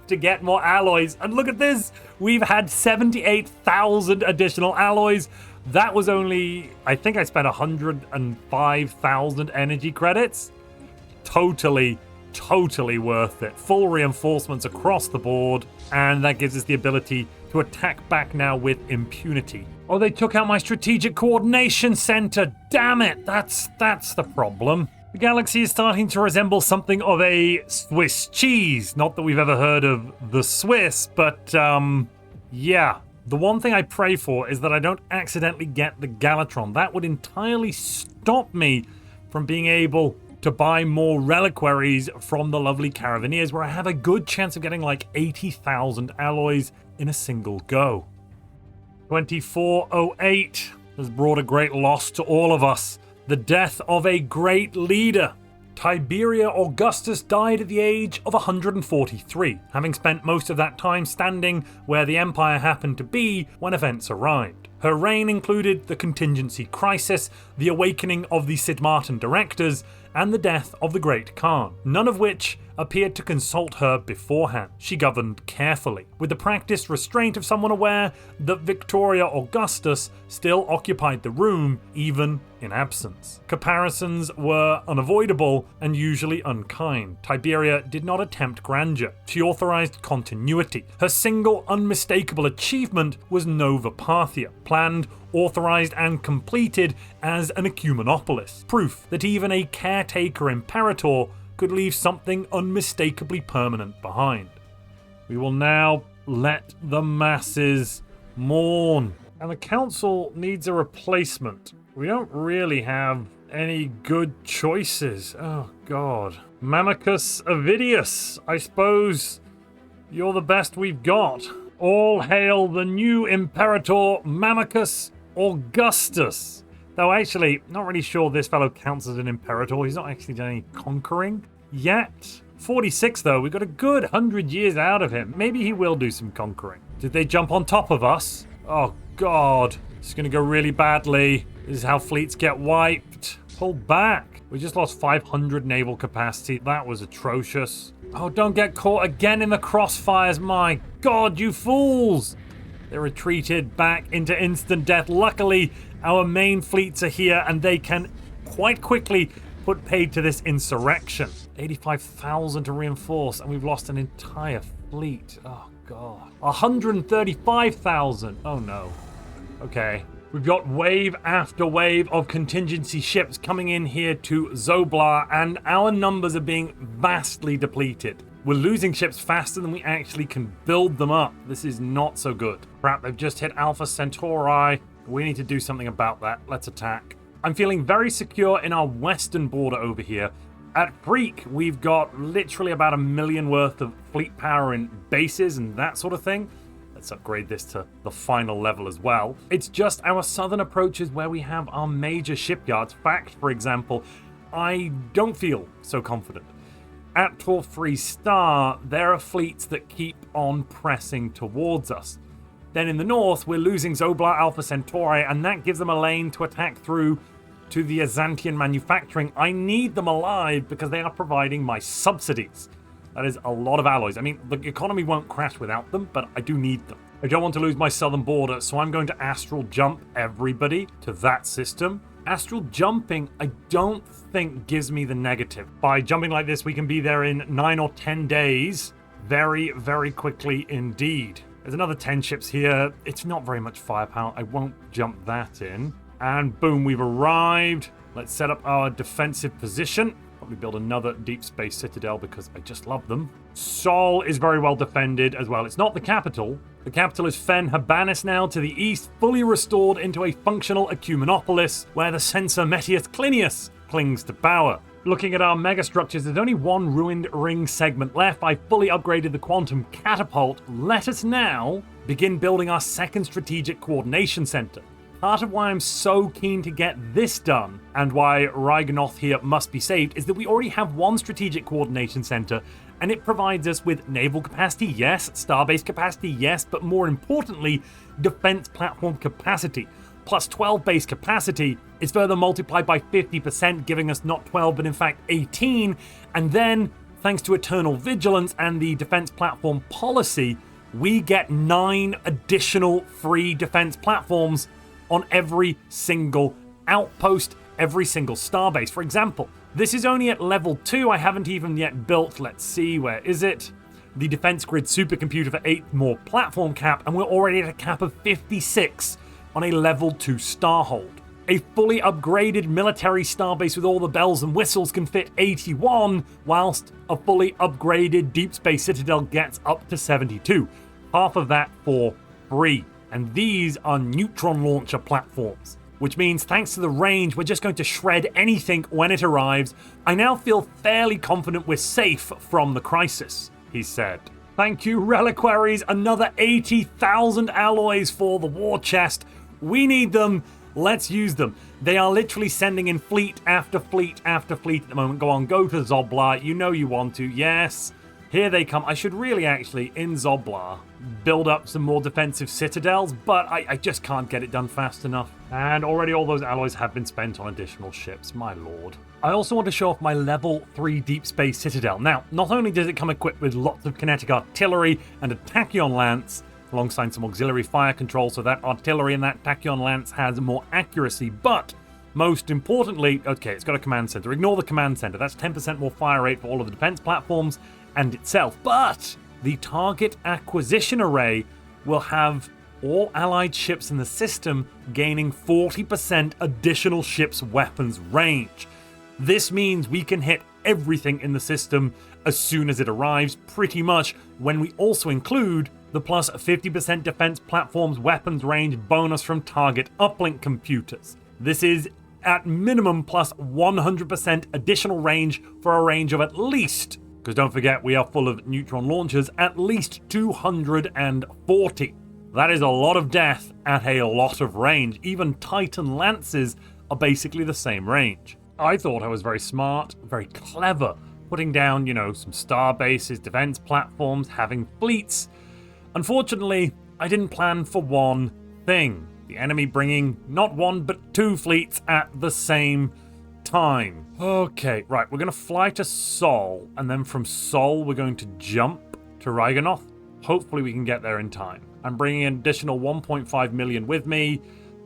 to get more alloys, and look at this! We've had 78,000 additional alloys. That was only, I think I spent 105,000 energy credits. Totally worth it. Full reinforcements across the board, and that gives us the ability to attack back now with impunity. Oh, they took out my strategic coordination center. Damn it, that's the problem. The galaxy is starting to resemble something of a Swiss cheese. Not that we've ever heard of the Swiss, but yeah. The one thing I pray for is that I don't accidentally get the Galatron. That would entirely stop me from being able to buy more reliquaries from the lovely Caravaneers, where I have a good chance of getting like 80,000 alloys in a single go. 2408 has brought a great loss to all of us. The death of a great leader. Tiberia Augustus died at the age of 143, having spent most of that time standing where the Empire happened to be when events arrived. Her reign included the contingency crisis, the awakening of the Sid Martin directors, and the death of the Great Khan, none of which appeared to consult her beforehand. She governed carefully, with the practiced restraint of someone aware that Victoria Augustus still occupied the room, even in absence. Comparisons were unavoidable and usually unkind. Tiberia did not attempt grandeur. She authorized continuity. Her single unmistakable achievement was Nova Parthia, planned, authorized, and completed as an ecumenopolis. Proof that even a caretaker imperator could leave something unmistakably permanent behind. We will now let the masses mourn. And the council needs a replacement. We don't really have any good choices. Oh god. Mamicus Avidius, I suppose you're the best we've got. All hail the new Imperator Mamicus Augustus. Though actually, not really sure this fellow counts as an Imperator. He's not actually done any conquering yet. 46 though, we got a good 100 years out of him. Maybe he will do some conquering. Did they jump on top of us? Oh god, it's gonna go really badly. This is how fleets get wiped. Pull back. We just lost 500 naval capacity. That was atrocious. Oh, don't get caught again in the crossfires. My god, you fools! They retreated back into instant death. Luckily, our main fleets are here and they can quite quickly put paid to this insurrection. 85,000 to reinforce, and we've lost an entire fleet. Oh god. 135,000. Oh no. Okay. We've got wave after wave of contingency ships coming in here to Zoblar, and our numbers are being vastly depleted. We're losing ships faster than we actually can build them up. This is not so good. Crap, they've just hit Alpha Centauri. We need to do something about that. Let's attack. I'm feeling very secure in our western border over here. At Freak, we've got literally about 1 million worth of fleet power in bases and that sort of thing. Let's upgrade this to the final level as well. It's just our southern approaches where we have our major shipyards. Fact, for example, I don't feel so confident. At Torfree Star, there are fleets that keep on pressing towards us. Then in the north, we're losing Zoblar Alpha Centauri, and that gives them a lane to attack through to the Azantian manufacturing. I need them alive because they are providing my subsidies. That is a lot of alloys. I mean, the economy won't crash without them, but I do need them. I don't want to lose my southern border, so I'm going to astral jump everybody to that system. Astral jumping, I don't think gives me the negative. By jumping like this, we can be there in 9 or 10 days. very, very quickly indeed. There's another 10 ships here. It's not very much firepower. I won't jump that in. And boom, we've arrived. Let's set up our defensive position. Probably build another deep space citadel because I just love them. Sol is very well defended as well. It's not the capital. The capital is Fen Habanis now to the east, fully restored into a functional ecumenopolis where the censor Metius Clinius clings to power. Looking at our megastructures, there's only one ruined ring segment left. I fully upgraded the quantum catapult. Let us now begin building our second strategic coordination center. Part of why I'm so keen to get this done, and why Ryganoth here must be saved, is that we already have one strategic coordination center, and it provides us with naval capacity, yes, starbase capacity, yes, but more importantly, defense platform capacity. Plus 12 base capacity is further multiplied by 50%, giving us not 12, but in fact 18, and then, thanks to Eternal Vigilance and the defense platform policy, we get 9 additional free defense platforms on every single outpost, every single starbase. For example, this is only at level 2. I haven't even yet built, let's see, where is it? The Defense Grid supercomputer for 8 more platform cap, and we're already at a cap of 56 on a level 2 starhold. A fully upgraded military starbase with all the bells and whistles can fit 81, whilst a fully upgraded deep space citadel gets up to 72. Half of that for free. And these are neutron launcher platforms, which means thanks to the range, we're just going to shred anything when it arrives. I now feel fairly confident we're safe from the crisis, he said. Thank you, reliquaries. Another 80,000 alloys for the war chest. We need them. Let's use them. They are literally sending in fleet after fleet after fleet at the moment. Go on, go to Zoblar. You know you want to. Yes. Here they come. I should really actually, in Zoblar, build up some more defensive citadels, but I just can't get it done fast enough. And already all those alloys have been spent on additional ships, my lord. I also want to show off my level 3 deep space citadel. Now, not only does it come equipped with lots of kinetic artillery and a tachyon lance, alongside some auxiliary fire control, so that artillery and that tachyon lance has more accuracy, but most importantly, okay, it's got a command center. Ignore the command center. That's 10% more fire rate for all of the defense platforms and itself, but the target acquisition array will have all allied ships in the system gaining 40% additional ships' weapons range. This means we can hit everything in the system as soon as it arrives, pretty much, when we also include the plus 50% defense platform's weapons range bonus from target uplink computers. This is at minimum plus 100% additional range for a range of at least, because don't forget we are full of neutron launchers, at least 240. That is a lot of death at a lot of range. Even Titan Lances are basically the same range. I thought I was very smart, very clever, putting down, some star bases, defense platforms, having fleets. Unfortunately, I didn't plan for one thing. The enemy bringing not 1 but 2 fleets at the same time. Okay, right, we're going to fly to Sol, and then from Sol we're going to jump to Ryganoth. Hopefully we can get there in time. I'm bringing an additional 1.5 million with me.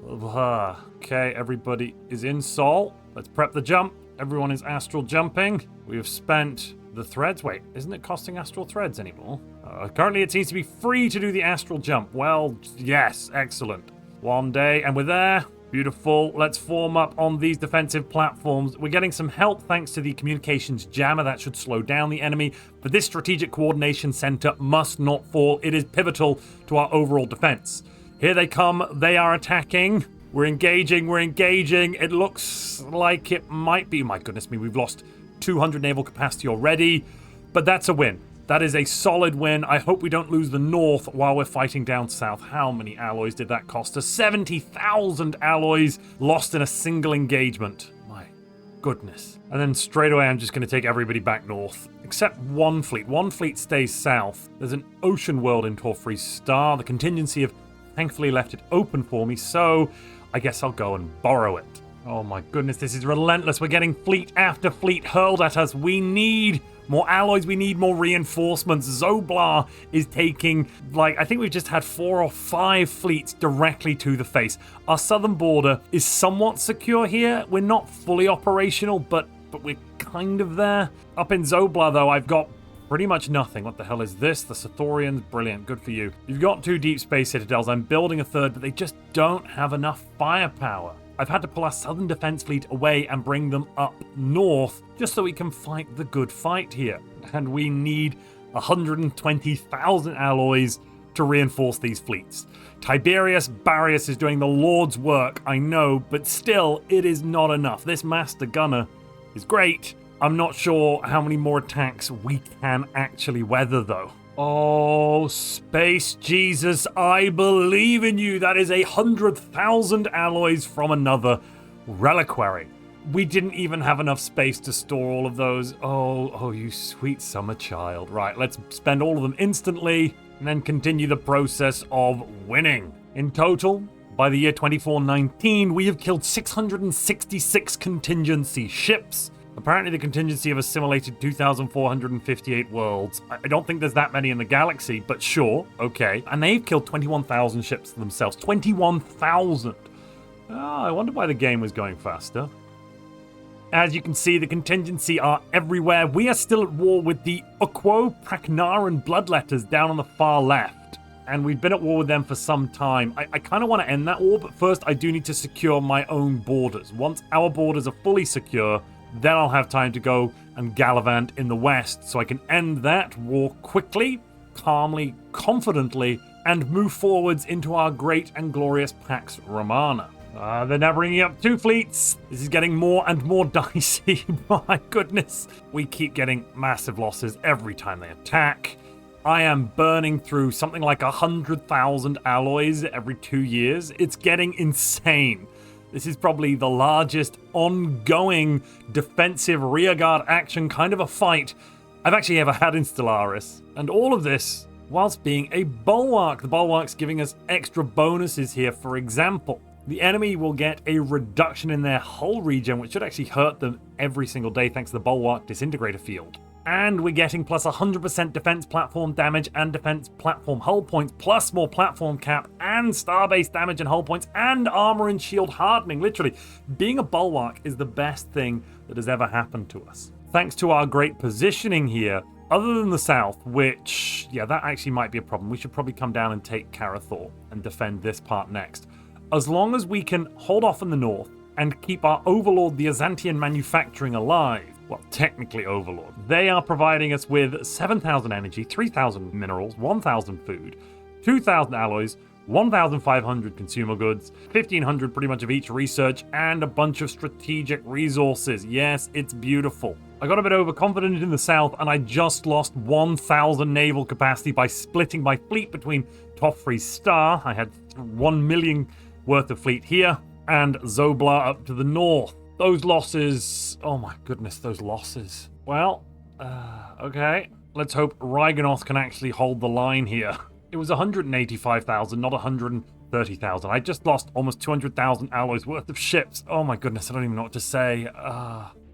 Okay, everybody is in Sol. Let's prep the jump. Everyone is astral jumping. We have spent the threads. Wait, isn't it costing astral threads anymore? Currently it seems to be free to do the astral jump. Well, yes, excellent. One day, and we're there. Beautiful. Let's form up on these defensive platforms. We're getting some help thanks to the communications jammer. That should slow down the enemy. But this strategic coordination center must not fall. It is pivotal to our overall defense. Here they come. They are attacking. We're engaging. We're engaging. It looks like it might be. My goodness me, we've lost 200 naval capacity already. But that's a win. That is a solid win. I hope we don't lose the north while we're fighting down south. How many alloys did that cost us? 70,000 alloys lost in a single engagement. My goodness. And then straight away, I'm just going to take everybody back north. Except one fleet. One fleet stays south. There's an ocean world in Torfrey's Star. The contingency have thankfully left it open for me, so I guess I'll go and borrow it. Oh my goodness, this is relentless. We're getting fleet after fleet hurled at us. We need more alloys, we need more reinforcements. Zoblar is taking, I think we've just had 4 or 5 fleets directly to the face. Our southern border is somewhat secure here. We're not fully operational, but we're kind of there. Up in Zoblar, though, I've got pretty much nothing. What the hell is this? The Sathorians? Brilliant. Good for you. You've got 2 deep space citadels. I'm building a 3rd, but they just don't have enough firepower. I've had to pull our southern defense fleet away and bring them up north just so we can fight the good fight here. And we need 120,000 alloys to reinforce these fleets. Tiberius Barrius is doing the Lord's work, I know, but still, it is not enough. This Master Gunner is great. I'm not sure how many more attacks we can actually weather, though. Oh, Space Jesus, I believe in you. That is 100,000 alloys from another reliquary. We didn't even have enough space to store all of those. Oh, you sweet summer child. Right, let's spend all of them instantly and then continue the process of winning. In total, by the year 2419, we have killed 666 contingency ships. Apparently the contingency have assimilated 2,458 worlds. I don't think there's that many in the galaxy, but sure, okay. And they've killed 21,000 ships themselves. 21,000! Oh, I wonder why the game was going faster. As you can see, the contingency are everywhere. We are still at war with the Uquo, Praknaran bloodletters down on the far left. And we've been at war with them for some time. I kind of want to end that war, but first I do need to secure my own borders. Once our borders are fully secure, then I'll have time to go and gallivant in the west, so I can end that war quickly, calmly, confidently, and move forwards into our great and glorious Pax Romana. They're now bringing up 2 fleets. This is getting more and more dicey. My goodness. We keep getting massive losses every time they attack. I am burning through something like 100,000 alloys every 2 years. It's getting insane. This is probably the largest ongoing defensive rearguard action kind of a fight I've actually ever had in Stellaris. And all of this whilst being a bulwark. The bulwark's giving us extra bonuses here. For example, the enemy will get a reduction in their hull regen, which should actually hurt them every single day thanks to the bulwark disintegrator field. And we're getting plus 100% defense platform damage and defense platform hull points, plus more platform cap and starbase damage and hull points and armor and shield hardening. Literally, being a bulwark is the best thing that has ever happened to us. Thanks to our great positioning here, other than the south, which, yeah, that actually might be a problem. We should probably come down and take Karathor and defend this part next. As long as we can hold off in the north and keep our overlord, the Azantian manufacturing, alive, well, technically overlord, they are providing us with 7,000 energy, 3,000 minerals, 1,000 food, 2,000 alloys, 1,500 consumer goods, 1,500 pretty much of each research, and a bunch of strategic resources. Yes, it's beautiful. I got a bit overconfident in the south, and I just lost 1,000 naval capacity by splitting my fleet between Toffrey's Star. I had 1 million worth of fleet here, and Zoblar up to the north. Those losses, oh my goodness, those losses. Well, okay. Let's hope Ryganoth can actually hold the line here. It was 185,000, not 130,000. I just lost almost 200,000 alloys worth of ships. Oh my goodness, I don't even know what to say.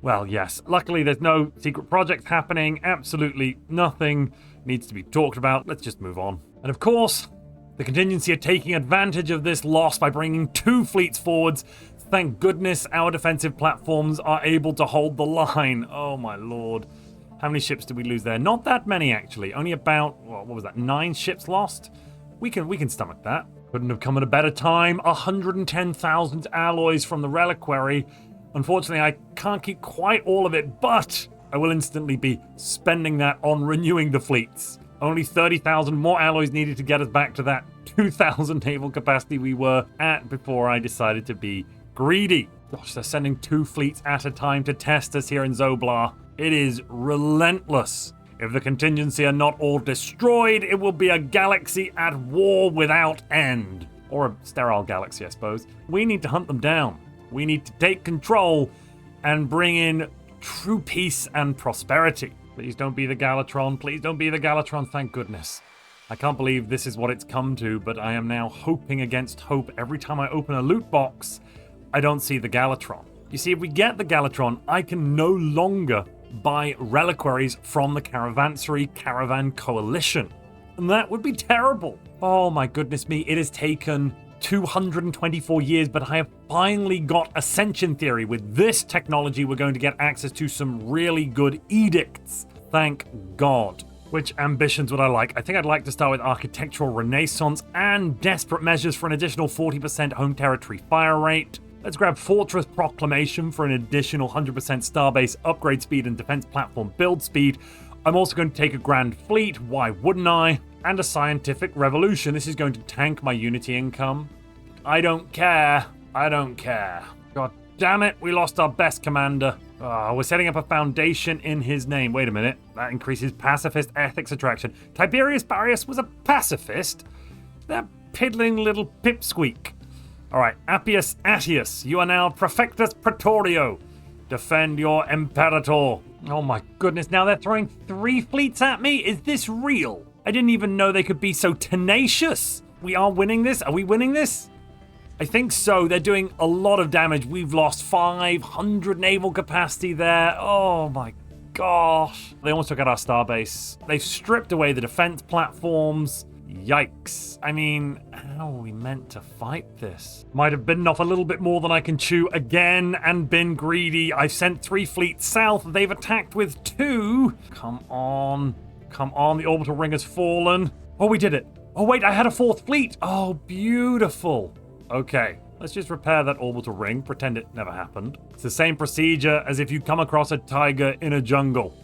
Well, yes. Luckily, there's no secret projects happening. Absolutely nothing needs to be talked about. Let's just move on. And of course, the contingency are taking advantage of this loss by bringing 2 fleets forwards. Thank goodness our defensive platforms are able to hold the line. Oh my lord. How many ships did we lose there? Not that many, actually. Only about, well, what was that, 9 ships lost? We can stomach that. Couldn't have come at a better time. 110,000 alloys from the reliquary. Unfortunately, I can't keep quite all of it, but I will instantly be spending that on renewing the fleets. Only 30,000 more alloys needed to get us back to that 2,000 naval capacity we were at before I decided to be greedy. Gosh, they're sending 2 fleets at a time to test us here in Zoblar. It is relentless. If the contingency are not all destroyed, it will be a galaxy at war without end. Or a sterile galaxy, I suppose. We need to hunt them down. We need to take control and bring in true peace and prosperity. Please don't be the Galatron. Please don't be the Galatron, thank goodness. I can't believe this is what it's come to, but I am now hoping against hope. Every time I open a loot box, I don't see the Galatron. You see, if we get the Galatron, I can no longer buy reliquaries from the Caravansary Caravan Coalition. And that would be terrible. Oh my goodness me, it has taken 224 years, but I have finally got Ascension Theory. With this technology, we're going to get access to some really good edicts. Thank God. Which ambitions would I like? I think I'd like to start with Architectural Renaissance and desperate measures for an additional 40% home territory fire rate. Let's grab Fortress Proclamation for an additional 100% starbase upgrade speed and defense platform build speed. I'm also going to take a Grand Fleet, why wouldn't I? And a Scientific Revolution. This is going to tank my Unity income. I don't care. I don't care. God damn it, we lost our best commander. We're setting up a foundation in his name. Wait a minute. That increases pacifist ethics attraction. Tiberius Barrius was a pacifist? That piddling little pipsqueak. Alright, Appius Attius, you are now Prefectus Praetorio. Defend your Imperator. Oh my goodness, now they're throwing 3 fleets at me? Is this real? I didn't even know they could be so tenacious. We are winning this? Are we winning this? I think so. They're doing a lot of damage. We've lost 500 naval capacity there. Oh my gosh. They almost took out our starbase. They've stripped away the defense platforms. Yikes. I mean, how are we meant to fight this? Might have bitten off a little bit more than I can chew again and been greedy. I've sent 3 fleets south. They've attacked with 2. Come on. Come on. The orbital ring has fallen. Oh, we did it. Oh, wait, I had a 4th fleet. Oh, beautiful. Okay, let's just repair that orbital ring. Pretend it never happened. It's the same procedure as if you come across a tiger in a jungle.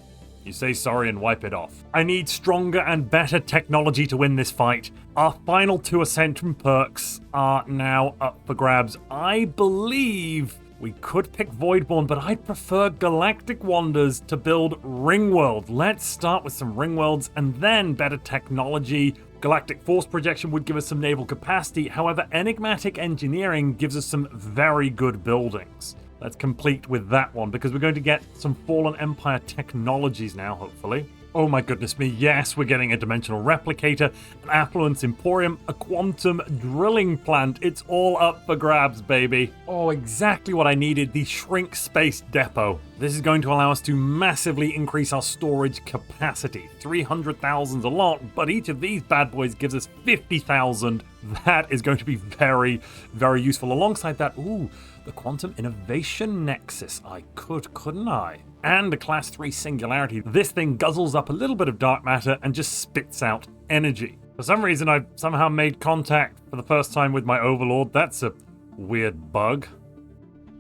You say sorry and wipe it off. I need stronger and better technology to win this fight. Our final 2 Ascension perks are now up for grabs. I believe we could pick Voidborn, but I'd prefer Galactic Wonders to build Ringworld. Let's start with some Ringworlds and then better technology. Galactic Force Projection would give us some naval capacity. However, Enigmatic Engineering gives us some very good buildings. Let's complete with that one, because we're going to get some Fallen Empire technologies now, hopefully. Oh my goodness me, yes, we're getting a Dimensional Replicator, an Affluence Emporium, a Quantum Drilling Plant. It's all up for grabs, baby. Oh, exactly what I needed, the Shrink Space Depot. This is going to allow us to massively increase our storage capacity. 300,000's a lot, but each of these bad boys gives us 50,000. That is going to be very, very useful. Alongside that, ooh, the Quantum Innovation Nexus. I couldn't I? And a Class 3 Singularity. This thing guzzles up a little bit of dark matter and just spits out energy. For some reason, I've somehow made contact for the first time with my Overlord. That's a weird bug.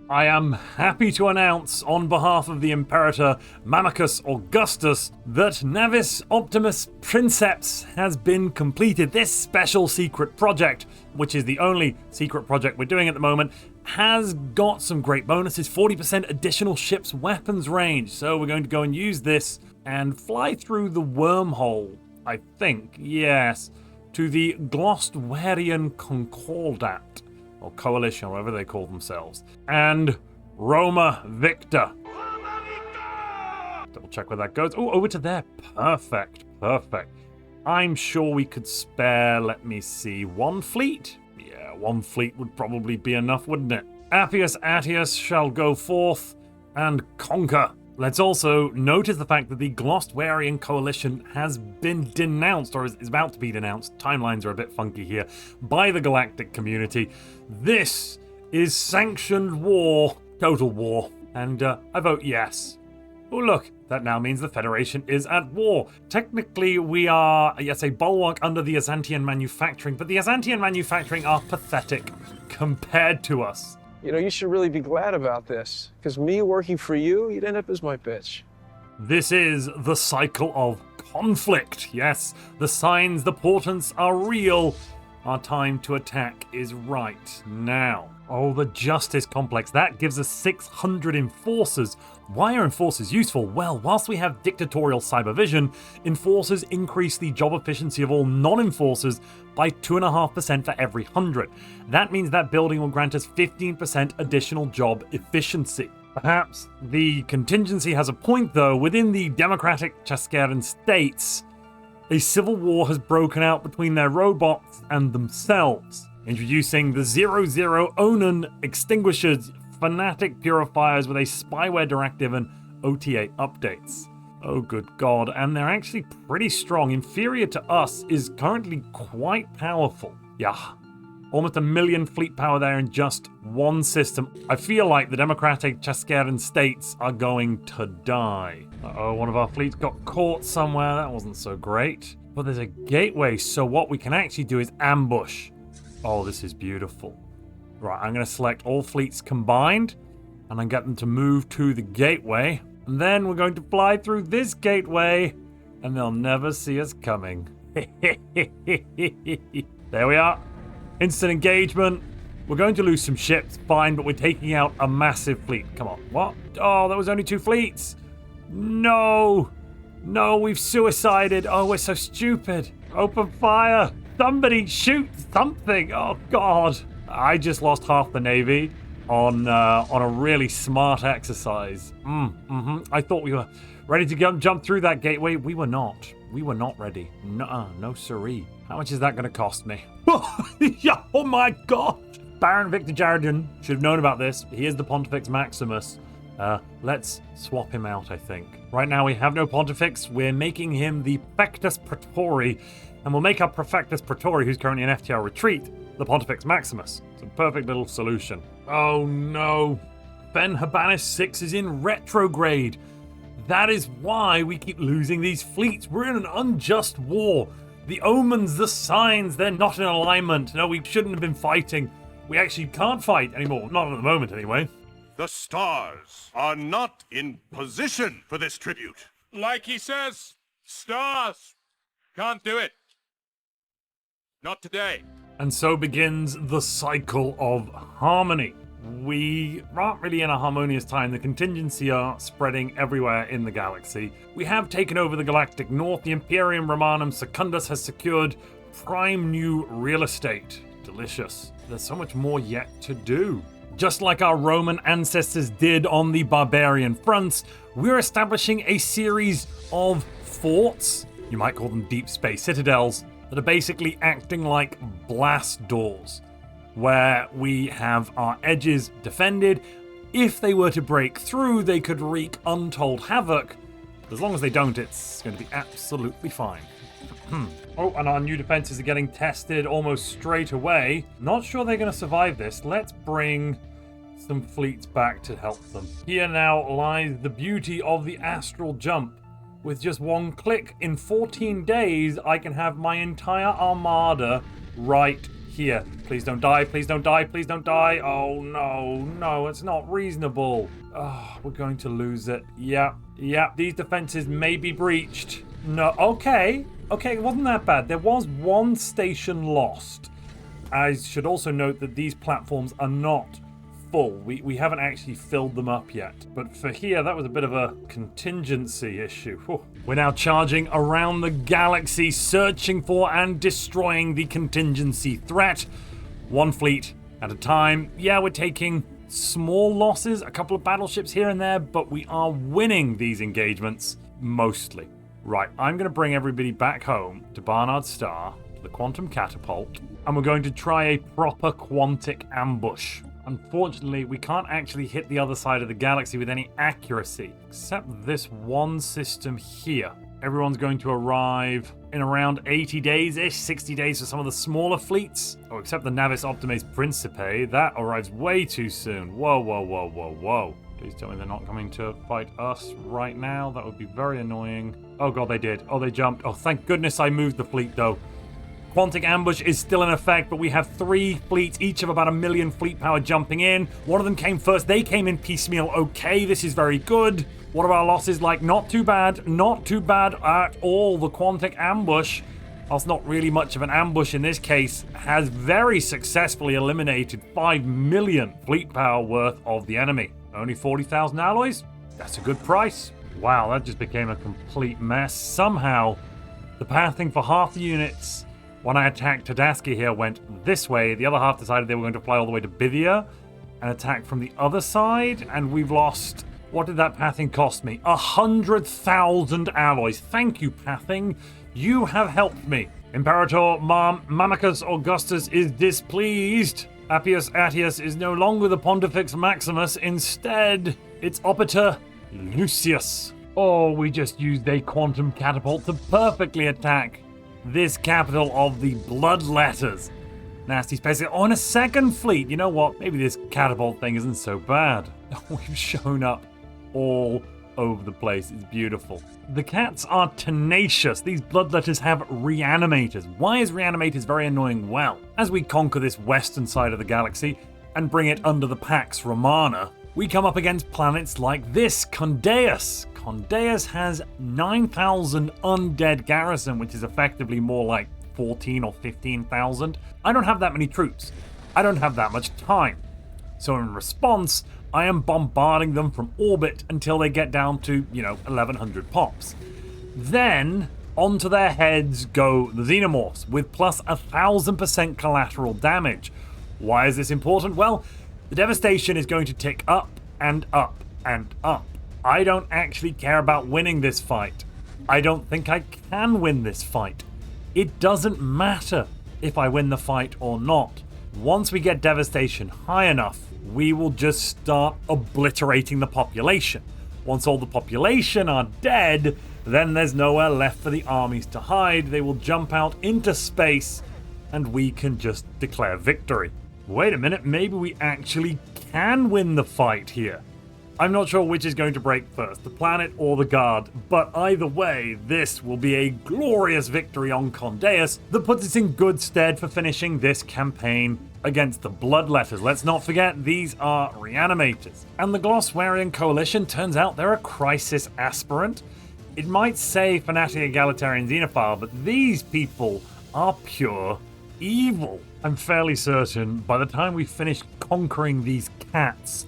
I am happy to announce, on behalf of the Imperator Mammicus Augustus, that Navis Optimus Princeps has been completed. This special secret project, which is the only secret project we're doing at the moment, has got some great bonuses. 40% additional ship's weapons range. So we're going to go and use this and fly through the wormhole, I think, yes, to the Glostwarian Concordat. Or Coalition, or whatever they call themselves. And Roma Victor. Double check where that goes. Oh, over to there. Perfect. I'm sure we could spare, let me see, 1 fleet? Yeah, 1 fleet would probably be enough, wouldn't it? Appius Attius shall go forth and conquer. Let's also notice the fact that the Glostwarian Coalition has been denounced, or is about to be denounced. Timelines are a bit funky here, by the galactic community. This is sanctioned war, total war, and I vote yes. Oh look, that now means the Federation is at war. Technically we are, yes, a bulwark under the Azantian manufacturing, but the Azantian manufacturing are pathetic compared to us. You know, you should really be glad about this, because me working for you, you'd end up as my bitch. This is the cycle of conflict. Yes, the signs, the portents are real. Our time to attack is right now. Oh, the Justice Complex. That gives us 600 enforcers. Why are enforcers useful? Well, whilst we have dictatorial cybervision, enforcers increase the job efficiency of all non-enforcers by 2.5% for every 100. That means that building will grant us 15% additional job efficiency. Perhaps the contingency has a point though. Within the democratic Chascaran states, a civil war has broken out between their robots and themselves, introducing the 00 Onan extinguishers, fanatic purifiers with a spyware directive and OTA updates. Oh good god, and they're actually pretty strong. Inferior to us is currently quite powerful. Yeah, Almost 1 million fleet power there in just one system. I feel like the Democratic Chascaran states are going to die. Uh-oh, one of our fleets got caught somewhere. That wasn't so great. But there's a gateway, so what we can actually do is ambush. Oh, this is beautiful. Right, I'm going to select all fleets combined, and then get them to move to the gateway. And then we're going to fly through this gateway, and they'll never see us coming. There we are. Instant engagement. We're going to lose some ships, fine, but we're taking out a massive fleet. Come on, what? Oh, there was only 2 fleets. No. No, we've suicided. Oh, we're so stupid. Open fire. Somebody shoot something. Oh, God. I just lost half the Navy on a really smart exercise. I thought we were ready to jump through that gateway. We were not. We were not ready. No siree. How much is that going to cost me? Yeah, oh my God. Baron Victor Jaredon should have known about this. He is the Pontifex Maximus. Let's swap him out, I think. Right now we have no Pontifex. We're making him the Prefectus Praetori, and we'll make our Prefectus Praetori, who's currently in FTL retreat, the Pontifex Maximus. It's a perfect little solution. Oh no. Ben Habanis 6 is in retrograde. That is why we keep losing these fleets. We're in an unjust war. The omens, the signs, they're not in alignment. No, we shouldn't have been fighting. We actually can't fight anymore. Not at the moment, anyway. The stars are not in position for this tribute. Like he says, stars can't do it. Not today. And so begins the cycle of harmony. We aren't really in a harmonious time. The contingency are spreading everywhere in the galaxy. We have taken over the galactic north. The Imperium Romanum Secundus has secured prime new real estate. Delicious. There's so much more yet to do. Just like our Roman ancestors did on the barbarian fronts, we're establishing a series of forts, you might call them deep space citadels, that are basically acting like blast doors, where we have our edges defended. If they were to break through, they could wreak untold havoc. As long as they don't, it's going to be absolutely fine. Oh, and our new defenses are getting tested almost straight away. Not sure they're going to survive this. Let's bring some fleets back to help them. Here now lies the beauty of the astral jump. With just one click, in 14 days, I can have my entire armada right here. Please don't die, please don't die, please don't die. Oh no, it's not reasonable. Oh, we're going to lose it. Yeah, these defenses may be breached. No, okay, it wasn't that bad. There was one station lost. I should also note that these platforms are not full. We haven't actually filled them up yet. But for here, that was a bit of a contingency issue. Whew. We're now charging around the galaxy, searching for and destroying the contingency threat. One fleet at a time. Yeah, we're taking small losses, a couple of battleships here and there, but we are winning these engagements mostly. Right, I'm going to bring everybody back home to Barnard Star, to the Quantum Catapult, and we're going to try a proper Quantic ambush. Unfortunately, we can't actually hit the other side of the galaxy with any accuracy, except this one system here. Everyone's going to arrive in around 80 days-ish, 60 days for some of the smaller fleets. Oh, except the Navis Optimes Principe. That arrives way too soon. Whoa. Please tell me they're not coming to fight us right now. That would be very annoying. Oh god, they did. Oh, they jumped. Oh, thank goodness I moved the fleet, though. Quantic ambush is still in effect, but we have 3 fleets, each of about 1 million fleet power jumping in. One of them came first. They came in piecemeal. Okay, this is very good. What are our losses like? Not too bad. Not too bad at all. The Quantic ambush, whilst not really much of an ambush in this case, has very successfully eliminated 5 million fleet power worth of the enemy. Only 40,000 alloys? That's a good price. Wow, that just became a complete mess. Somehow, the pathing for half the units when I attacked Tadaski here went this way. The other half decided they were going to fly all the way to Bithia and attack from the other side. And we've lost... What did that pathing cost me? 100,000 alloys. Thank you, pathing. You have helped me. Imperator Mamicus Augustus is displeased. Appius Attius is no longer the Pontifex Maximus. Instead, it's Opiter Lucius. Oh, we just used a quantum catapult to perfectly attack this capital of the bloodletters. Nasty space. On a second fleet. You know what? Maybe this catapult thing isn't so bad. We've shown up all over the place. It's beautiful. The cats are tenacious. These bloodletters have reanimators. Why is reanimators very annoying? Well, as we conquer this western side of the galaxy and bring it under the Pax Romana, we come up against planets like this, Condeus. Condeus has 9,000 undead garrison, which is effectively more like 14 or 15,000. I don't have that many troops. I don't have that much time. So in response, I am bombarding them from orbit until they get down to, 1,100 pops. Then, onto their heads go the xenomorphs with plus 1,000% collateral damage. Why is this important? Well, the devastation is going to tick up and up and up. I don't actually care about winning this fight. I don't think I can win this fight. It doesn't matter if I win the fight or not. Once we get devastation high enough, we will just start obliterating the population. Once all the population are dead, then there's nowhere left for the armies to hide. They will jump out into space and we can just declare victory. Wait a minute, maybe we actually can win the fight here. I'm not sure which is going to break first, the planet or the guard, but either way, this will be a glorious victory on Condeus that puts us in good stead for finishing this campaign against the Bloodletters. Let's not forget, these are reanimators. And the Glosswarian Coalition, turns out they're a crisis aspirant. It might say fanatic egalitarian xenophile, but these people are pure evil. I'm fairly certain by the time we finish conquering these cats,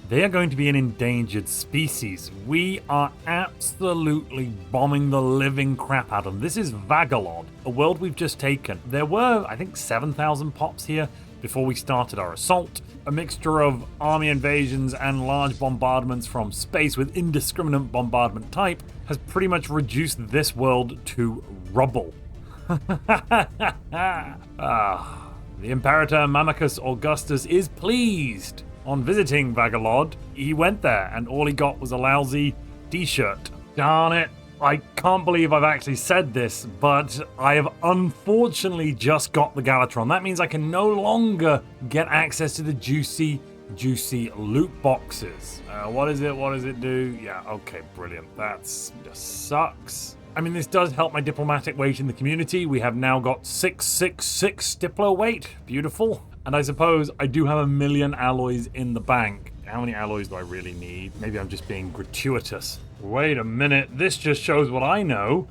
they are going to be an endangered species. We are absolutely bombing the living crap out of them. This is Vagalod, a world we've just taken. There were, I think, 7,000 pops here before we started our assault. A mixture of army invasions and large bombardments from space with indiscriminate bombardment type has pretty much reduced this world to rubble. The Imperator Augustus is pleased on visiting Vagalod. He went there and all he got was a lousy t-shirt. Darn it. I can't believe I've actually said this, but I have unfortunately just got the Galatron. That means I can no longer get access to the juicy loot boxes. What is it? What does it do? Yeah, okay, brilliant. That's just sucks. I mean, this does help my diplomatic weight in the community. We have now got 666 diplo weight. Beautiful. And I suppose I do have 1 million alloys in the bank. How many alloys do I really need? Maybe I'm just being gratuitous. Wait a minute. This just shows what I know.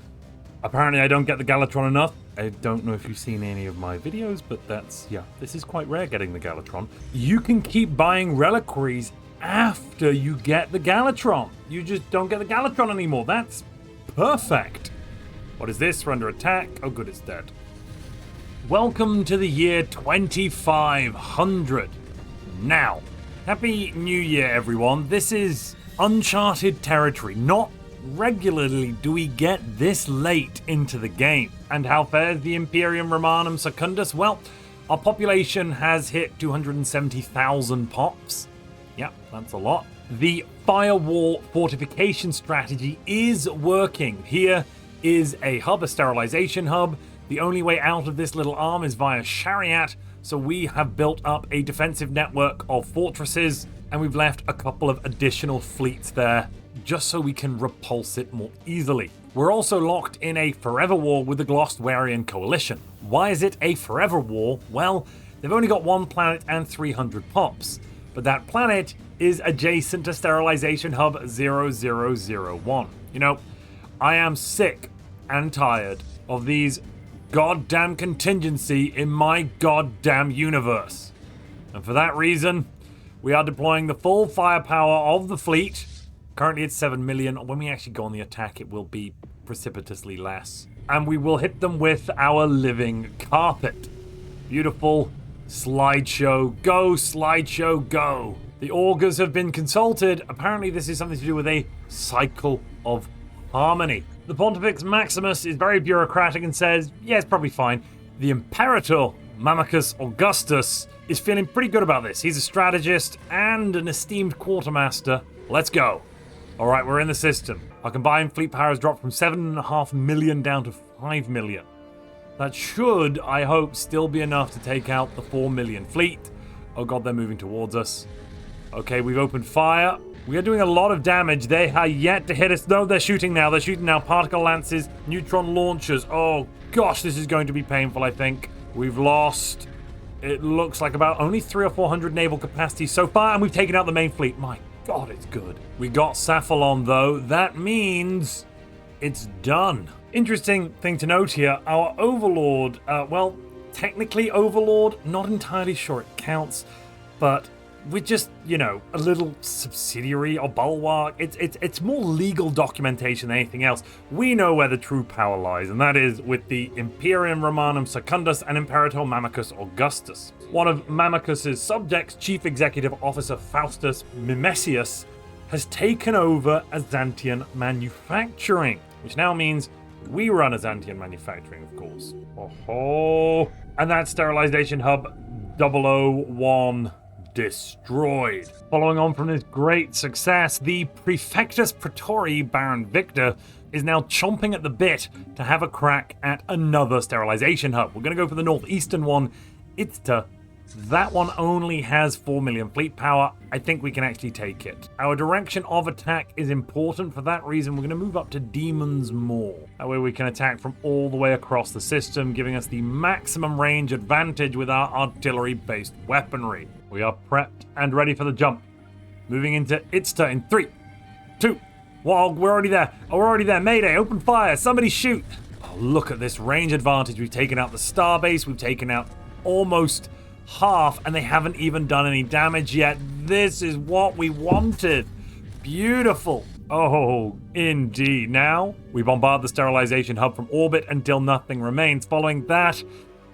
Apparently I don't get the Galatron enough. I don't know if you've seen any of my videos, but this is quite rare getting the Galatron. You can keep buying reliquaries after you get the Galatron. You just don't get the Galatron anymore. That's perfect. What is this? We're under attack. Oh good, it's dead. Welcome to the year 2500. Now, Happy New Year, everyone. This is uncharted territory. Not regularly do we get this late into the game. And how fares the Imperium Romanum Secundus? Well, our population has hit 270,000 pops. Yep, that's a lot. The firewall fortification strategy is working. Here is a hub, a sterilization hub. The only way out of this little arm is via Chariot, so we have built up a defensive network of fortresses, and we've left a couple of additional fleets there, just so we can repulse it more easily. We're also locked in a forever war with the Glosswarian Coalition. Why is it a forever war? Well, they've only got 1 planet and 300 pops, but that planet is adjacent to Sterilization Hub 0001. You know, I am sick and tired of these goddamn contingency in my goddamn universe. And for that reason, we are deploying the full firepower of the fleet. Currently it's 7 million. When we actually go on the attack, it will be precipitously less. And we will hit them with our living carpet. Beautiful slideshow. Go, slideshow, go. The augurs have been consulted. Apparently this is something to do with a cycle of harmony. The Pontifex Maximus is very bureaucratic and says, yeah, it's probably fine. The Imperator Augustus is feeling pretty good about this. He's a strategist and an esteemed quartermaster. Let's go. All right, we're in the system. Our combined fleet power has dropped from 7.5 million down to 5 million. That should, I hope, still be enough to take out the 4 million fleet. Oh god, they're moving towards us. Okay, we've opened fire. We are doing a lot of damage. They are yet to hit us. No, they're shooting now. They're shooting now. Particle lances, neutron launchers. Oh gosh, this is going to be painful, I think. We've lost, it looks like about only 300 or 400 naval capacity so far, and we've taken out the main fleet. My god, it's good. We got Cephalon, though. That means it's done. Interesting thing to note here, our Overlord, well, technically Overlord, not entirely sure it counts, but we're just, you know, a little subsidiary or bulwark. It's more legal documentation than anything else. We know where the true power lies, and that is with the Imperium Romanum Secundus and Imperator Augustus. One of Mammachus's subjects, Chief Executive Officer Faustus Mimesius, has taken over Azantian manufacturing, which now means we run Azantian manufacturing, of course. Oh, and that sterilization hub 001 destroyed. Following on from this great success, the Prefectus Praetorii Baron Victor is now chomping at the bit to have a crack at another sterilization hub. We're going to go for the northeastern one. That one only has 4 million fleet power. I think we can actually take it. Our direction of attack is important. For that reason, we're going to move up to Demon's Maw. That way we can attack from all the way across the system, giving us the maximum range advantage with our artillery-based weaponry. We are prepped and ready for the jump. Moving into Itzta in 3, 2, 1. We're already there. Oh, we're already there. Mayday, open fire. Somebody shoot. Oh, look at this range advantage. We've taken out the starbase. We've taken out almost half, and they haven't even done any damage yet. This is what we wanted. Beautiful. Oh, indeed. Now, we bombard the sterilization hub from orbit until nothing remains. Following that,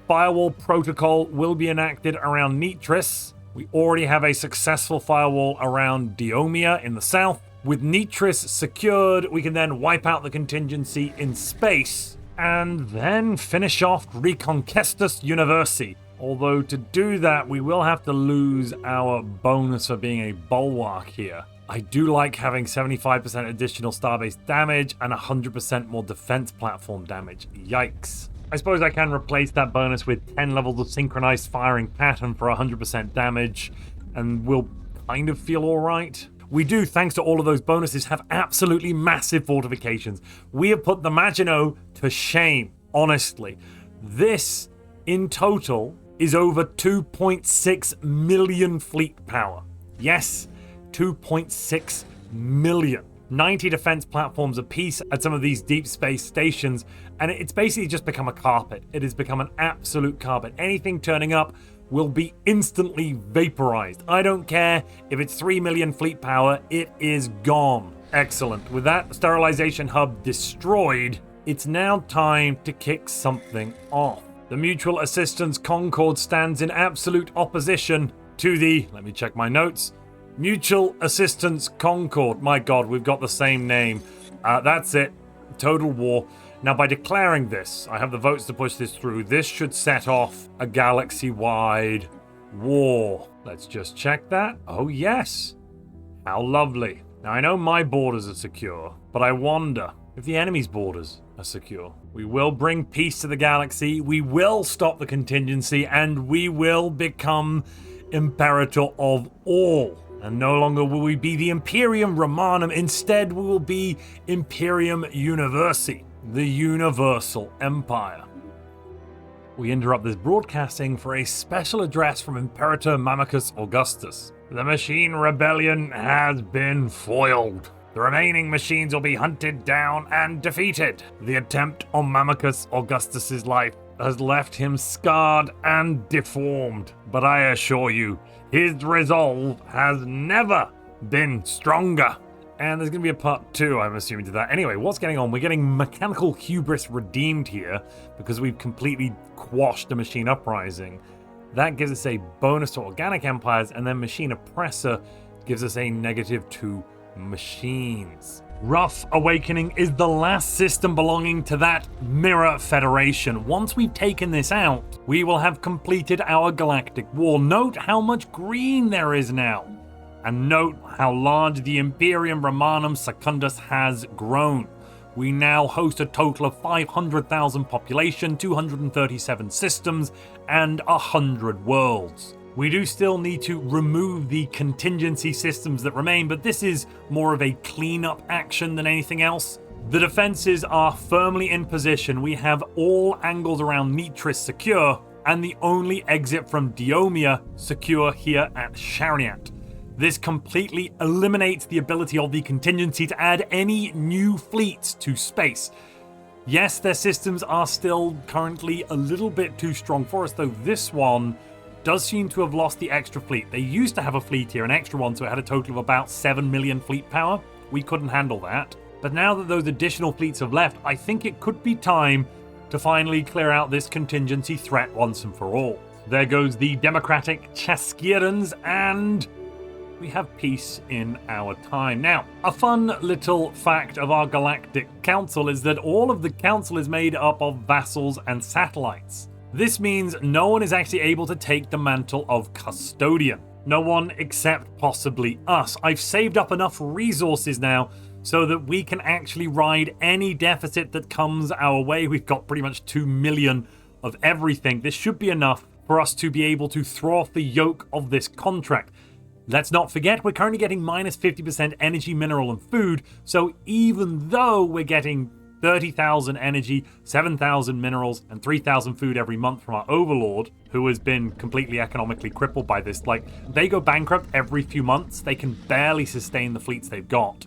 firewall protocol will be enacted around Nitris. We already have a successful firewall around Diomia in the south. With Nitris secured, we can then wipe out the contingency in space and then finish off Reconquestus Universi. Although to do that, we will have to lose our bonus for being a bulwark here. I do like having 75% additional starbase damage and 100% more defense platform damage. Yikes. I suppose I can replace that bonus with 10 levels of synchronized firing pattern for 100% damage, and we'll kind of feel alright. We do, thanks to all of those bonuses, have absolutely massive fortifications. We have put the Maginot to shame, honestly. This, in total, is over 2.6 million fleet power. Yes, 2.6 million. 90 defense platforms apiece at some of these deep space stations, and it's basically just become a carpet. It has become an absolute carpet. Anything turning up will be instantly vaporized. I don't care if it's 3 million fleet power, it is gone. Excellent. With that sterilization hub destroyed, it's now time to kick something off. The Mutual Assistance Concord stands in absolute opposition to the, let me check my notes, Mutual Assistance Concord. My god, we've got the same name. That's it. Total war. Now, by declaring this, I have the votes to push this through. This should set off a galaxy-wide war. Let's just check that. Oh, yes. How lovely. Now, I know my borders are secure, but I wonder if the enemy's borders are secure. We will bring peace to the galaxy, we will stop the contingency, and we will become Imperator of all. And no longer will we be the Imperium Romanum, instead we will be Imperium Universi, the Universal Empire. We interrupt this broadcasting for a special address from Imperator Mammachus Augustus. The machine rebellion has been foiled. The remaining machines will be hunted down and defeated. The attempt on Mammachus Augustus's life has left him scarred and deformed, but I assure you, his resolve has never been stronger. And there's going to be a part 2, I'm assuming, to that. Anyway, what's going on? We're getting mechanical hubris redeemed here because we've completely quashed the machine uprising. That gives us a bonus to organic empires, and then machine oppressor gives us a -2 machines. Rough Awakening is the last system belonging to that Mirror Federation. Once we've taken this out, we will have completed our Galactic War. Note how much green there is now. And note how large the Imperium Romanum Secundus has grown. We now host a total of 500,000 population, 237 systems, and 100 worlds. We do still need to remove the contingency systems that remain, but this is more of a cleanup action than anything else. The defenses are firmly in position. We have all angles around Nitris secure, and the only exit from Diomia secure here at Shariat. This completely eliminates the ability of the contingency to add any new fleets to space. Yes, their systems are still currently a little bit too strong for us, though this one does seem to have lost the extra fleet. They used to have a fleet here, an extra one, so it had a total of about 7 million fleet power. We couldn't handle that. But now that those additional fleets have left, I think it could be time to finally clear out this contingency threat once and for all. There goes the democratic Chaskirans, and we have peace in our time. Now, a fun little fact of our Galactic Council is that all of the council is made up of vassals and satellites. This means no one is actually able to take the mantle of custodian. No one except possibly us. I've saved up enough resources now so that we can actually ride any deficit that comes our way. We've got pretty much 2 million of everything. This should be enough for us to be able to throw off the yoke of this contract. Let's not forget, we're currently getting minus 50% energy, mineral, and food. So even though we're getting 30,000 energy, 7,000 minerals, and 3,000 food every month from our overlord, who has been completely economically crippled by this. Like, they go bankrupt every few months. They can barely sustain the fleets they've got.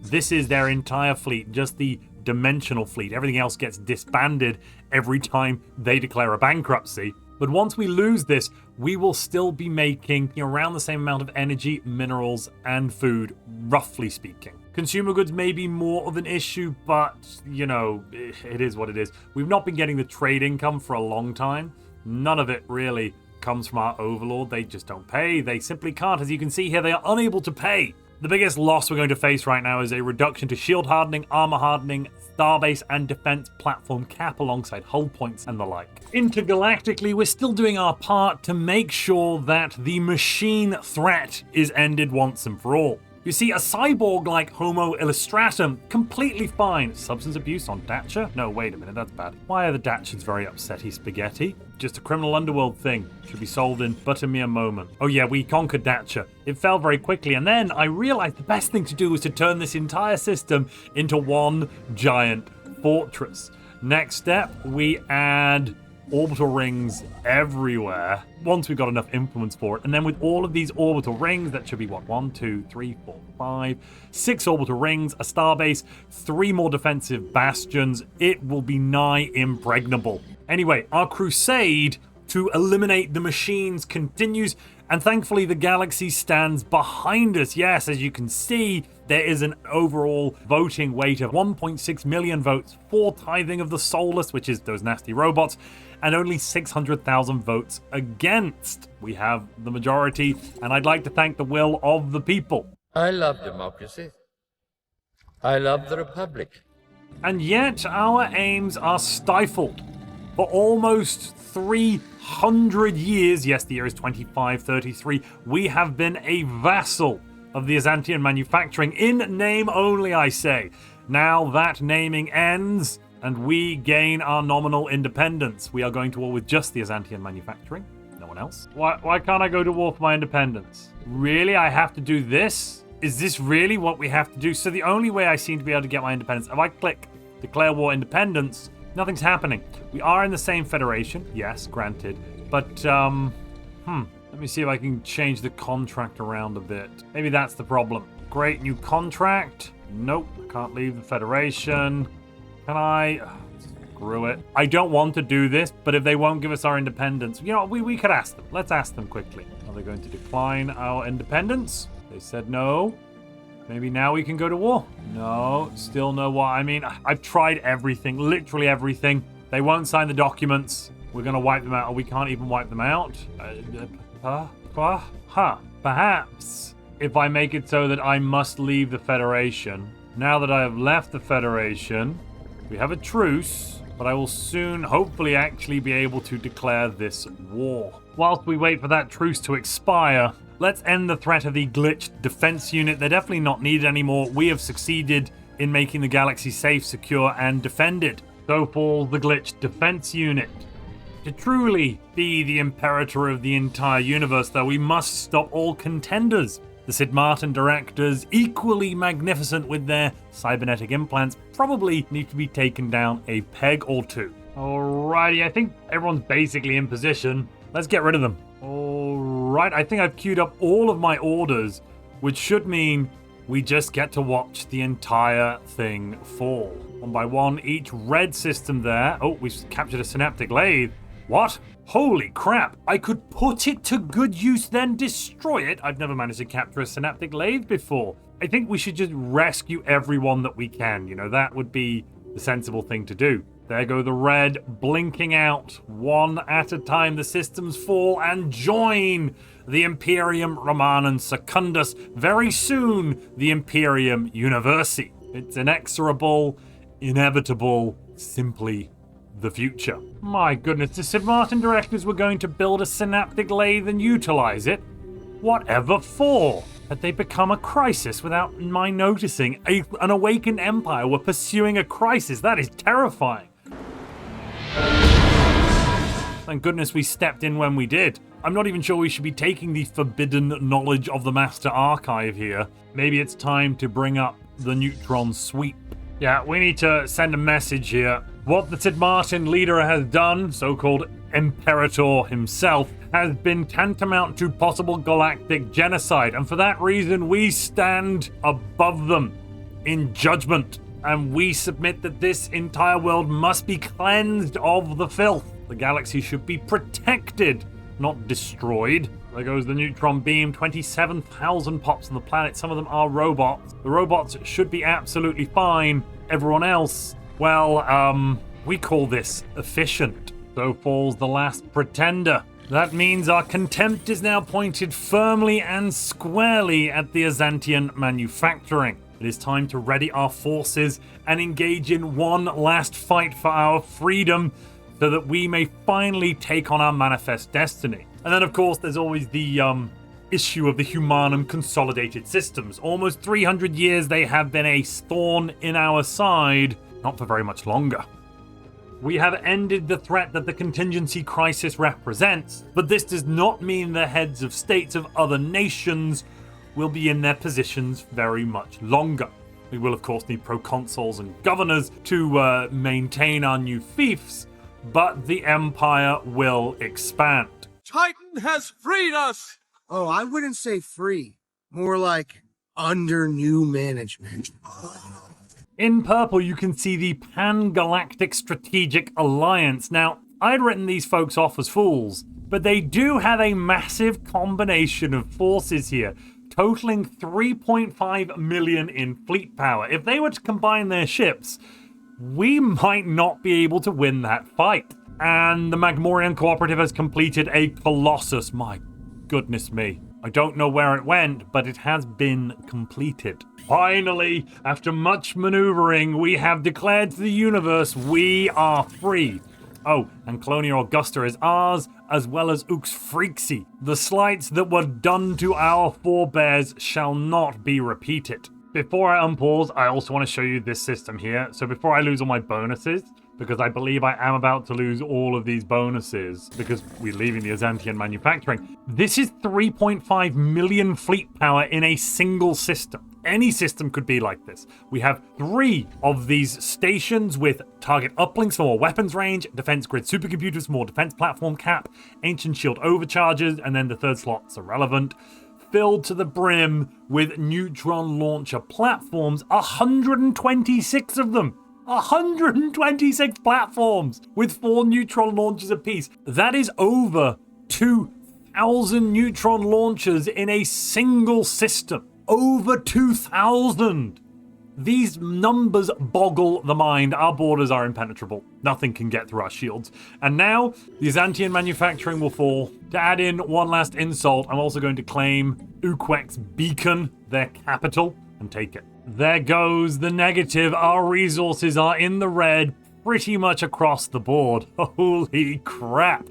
This is their entire fleet, just the dimensional fleet. Everything else gets disbanded every time they declare a bankruptcy. But once we lose this, we will still be making around the same amount of energy, minerals, and food, roughly speaking. Consumer goods may be more of an issue, but, you know, it is what it is. We've not been getting the trade income for a long time. None of it really comes from our overlord. They just don't pay. They simply can't. As you can see here, they are unable to pay. The biggest loss we're going to face right now is a reduction to shield hardening, armor hardening, starbase, and defense platform cap alongside hull points and the like. Intergalactically, we're still doing our part to make sure that the machine threat is ended once and for all. You see, a cyborg like Homo Illustratum, completely fine. Substance abuse on Dacia? No, wait a minute, that's bad. Why are the Dacians very upsetty spaghetti? Just a criminal underworld thing. Should be solved in but a mere moment. Oh yeah, we conquered Dacia. It fell very quickly, and then I realized the best thing to do was to turn this entire system into one giant fortress. Next step, we add orbital rings everywhere once we've got enough implements for it. And then with all of these orbital rings, that should be what, 1, 2, 3, 4, 5, 6 orbital rings, a starbase, 3 more defensive bastions, it will be nigh impregnable. Anyway, our crusade to eliminate the machines continues, and thankfully the galaxy stands behind us. Yes, as you can see, there is an overall voting weight of 1.6 million votes for tithing of the soulless, which is those nasty robots, and only 600,000 votes against. We have the majority, and I'd like to thank the will of the people. I love democracy. I love the Republic. And yet our aims are stifled. For almost 300 years, yes, the year is 2533, we have been a vassal of the Azantian manufacturing, in name only, I say. Now that naming ends, and we gain our nominal independence. We are going to war with just the Azantian manufacturing, no one else. Why can't I go to war for my independence? Really, I have to do this? Is this really what we have to do? So the only way I seem to be able to get my independence, if I click declare war independence, nothing's happening. We are in the same federation, yes, granted, but let me see if I can change the contract around a bit. Maybe that's the problem. Great, new contract. Nope, I can't leave the federation. Can I? Screw it. I don't want to do this, but if they won't give us our independence, you know, we could ask them. Let's ask them quickly. Are they going to decline our independence? They said no. Maybe now we can go to war. No, still no war. I mean, I've tried everything, literally everything. They won't sign the documents. We're going to wipe them out, or we can't even wipe them out. Perhaps if I make it so that I must leave the Federation. Now that I have left the Federation, we have a truce, but I will soon, hopefully, actually be able to declare this war. Whilst we wait for that truce to expire, let's end the threat of the glitched defense unit. They're definitely not needed anymore. We have succeeded in making the galaxy safe, secure, and defended. So falls the glitch defense unit. To truly be the Imperator of the entire universe, though, we must stop all contenders. The Sid Martin directors, equally magnificent with their cybernetic implants, probably need to be taken down a peg or two. Alrighty, I think everyone's basically in position. Let's get rid of them. Alright, I think I've queued up all of my orders, which should mean we just get to watch the entire thing fall. One by one, each red system there. Oh, we've captured a synaptic lathe. What? Holy crap, I could put it to good use, then destroy it. I've never managed to capture a synaptic lathe before. I think we should just rescue everyone that we can. You know, that would be the sensible thing to do. There go the red, blinking out. One at a time, the systems fall and join the Imperium Romanum Secundus. Very soon, the Imperium Universi. It's inexorable, inevitable, simply the future. My goodness, the Sid Martin directors were going to build a synaptic lathe and utilize it. Whatever for? Had they become a crisis without my noticing? An awakened empire were pursuing a crisis. That is terrifying. Thank goodness we stepped in when we did. I'm not even sure we should be taking the forbidden knowledge of the Master Archive here. Maybe it's time to bring up the neutron sweep. Yeah, we need to send a message here. What the Sid Martin leader has done, so-called Imperator himself, has been tantamount to possible galactic genocide, and for that reason we stand above them in judgment, and we submit that this entire world must be cleansed of the filth. The galaxy should be protected, not destroyed. There goes the neutron beam, 27,000 pops on the planet. Some of them are robots. The robots should be absolutely fine. Everyone else, well, we call this efficient. So falls the last pretender. That means our contempt is now pointed firmly and squarely at the Azantian manufacturing. It is time to ready our forces and engage in one last fight for our freedom so that we may finally take on our manifest destiny. And then, of course, there's always the issue of the Humanum Consolidated Systems. Almost 300 years they have been a thorn in our side, not for very much longer. We have ended the threat that the contingency crisis represents, but this does not mean the heads of states of other nations will be in their positions very much longer. We will, of course, need proconsuls and governors to maintain our new fiefs, but the empire will expand. Titan has freed us! Oh, I wouldn't say free. More like under new management. In purple, you can see the Pan-Galactic Strategic Alliance. Now, I'd written these folks off as fools, but they do have a massive combination of forces here, totaling 3.5 million in fleet power. If they were to combine their ships, we might not be able to win that fight. And the Magmorian Cooperative has completed a Colossus. My goodness me. I don't know where it went, but it has been completed. Finally, after much maneuvering, we have declared to the universe we are free. Oh, and Colonia Augusta is ours, as well as Ux Freaksy. The slights that were done to our forebears shall not be repeated. Before I unpause, I also want to show you this system here. So before I lose all my bonuses, because I believe I am about to lose all of these bonuses because we're leaving the Azantian manufacturing. This is 3.5 million fleet power in a single system. Any system could be like this. We have 3 of these stations with target uplinks for more weapons range, defense grid supercomputers for more defense platform cap, ancient shield overcharges, and then the third slot's irrelevant. Filled to the brim with neutron launcher platforms, 126 of them. 126 platforms with 4 neutron launchers apiece. That is over 2,000 neutron launchers in a single system. Over 2,000. These numbers boggle the mind. Our borders are impenetrable. Nothing can get through our shields. And now, the Azantian manufacturing will fall. To add in one last insult, I'm also going to claim Uquex Beacon, their capital, and take it. There goes the negative. Our resources are in the red pretty much across the board. Holy crap.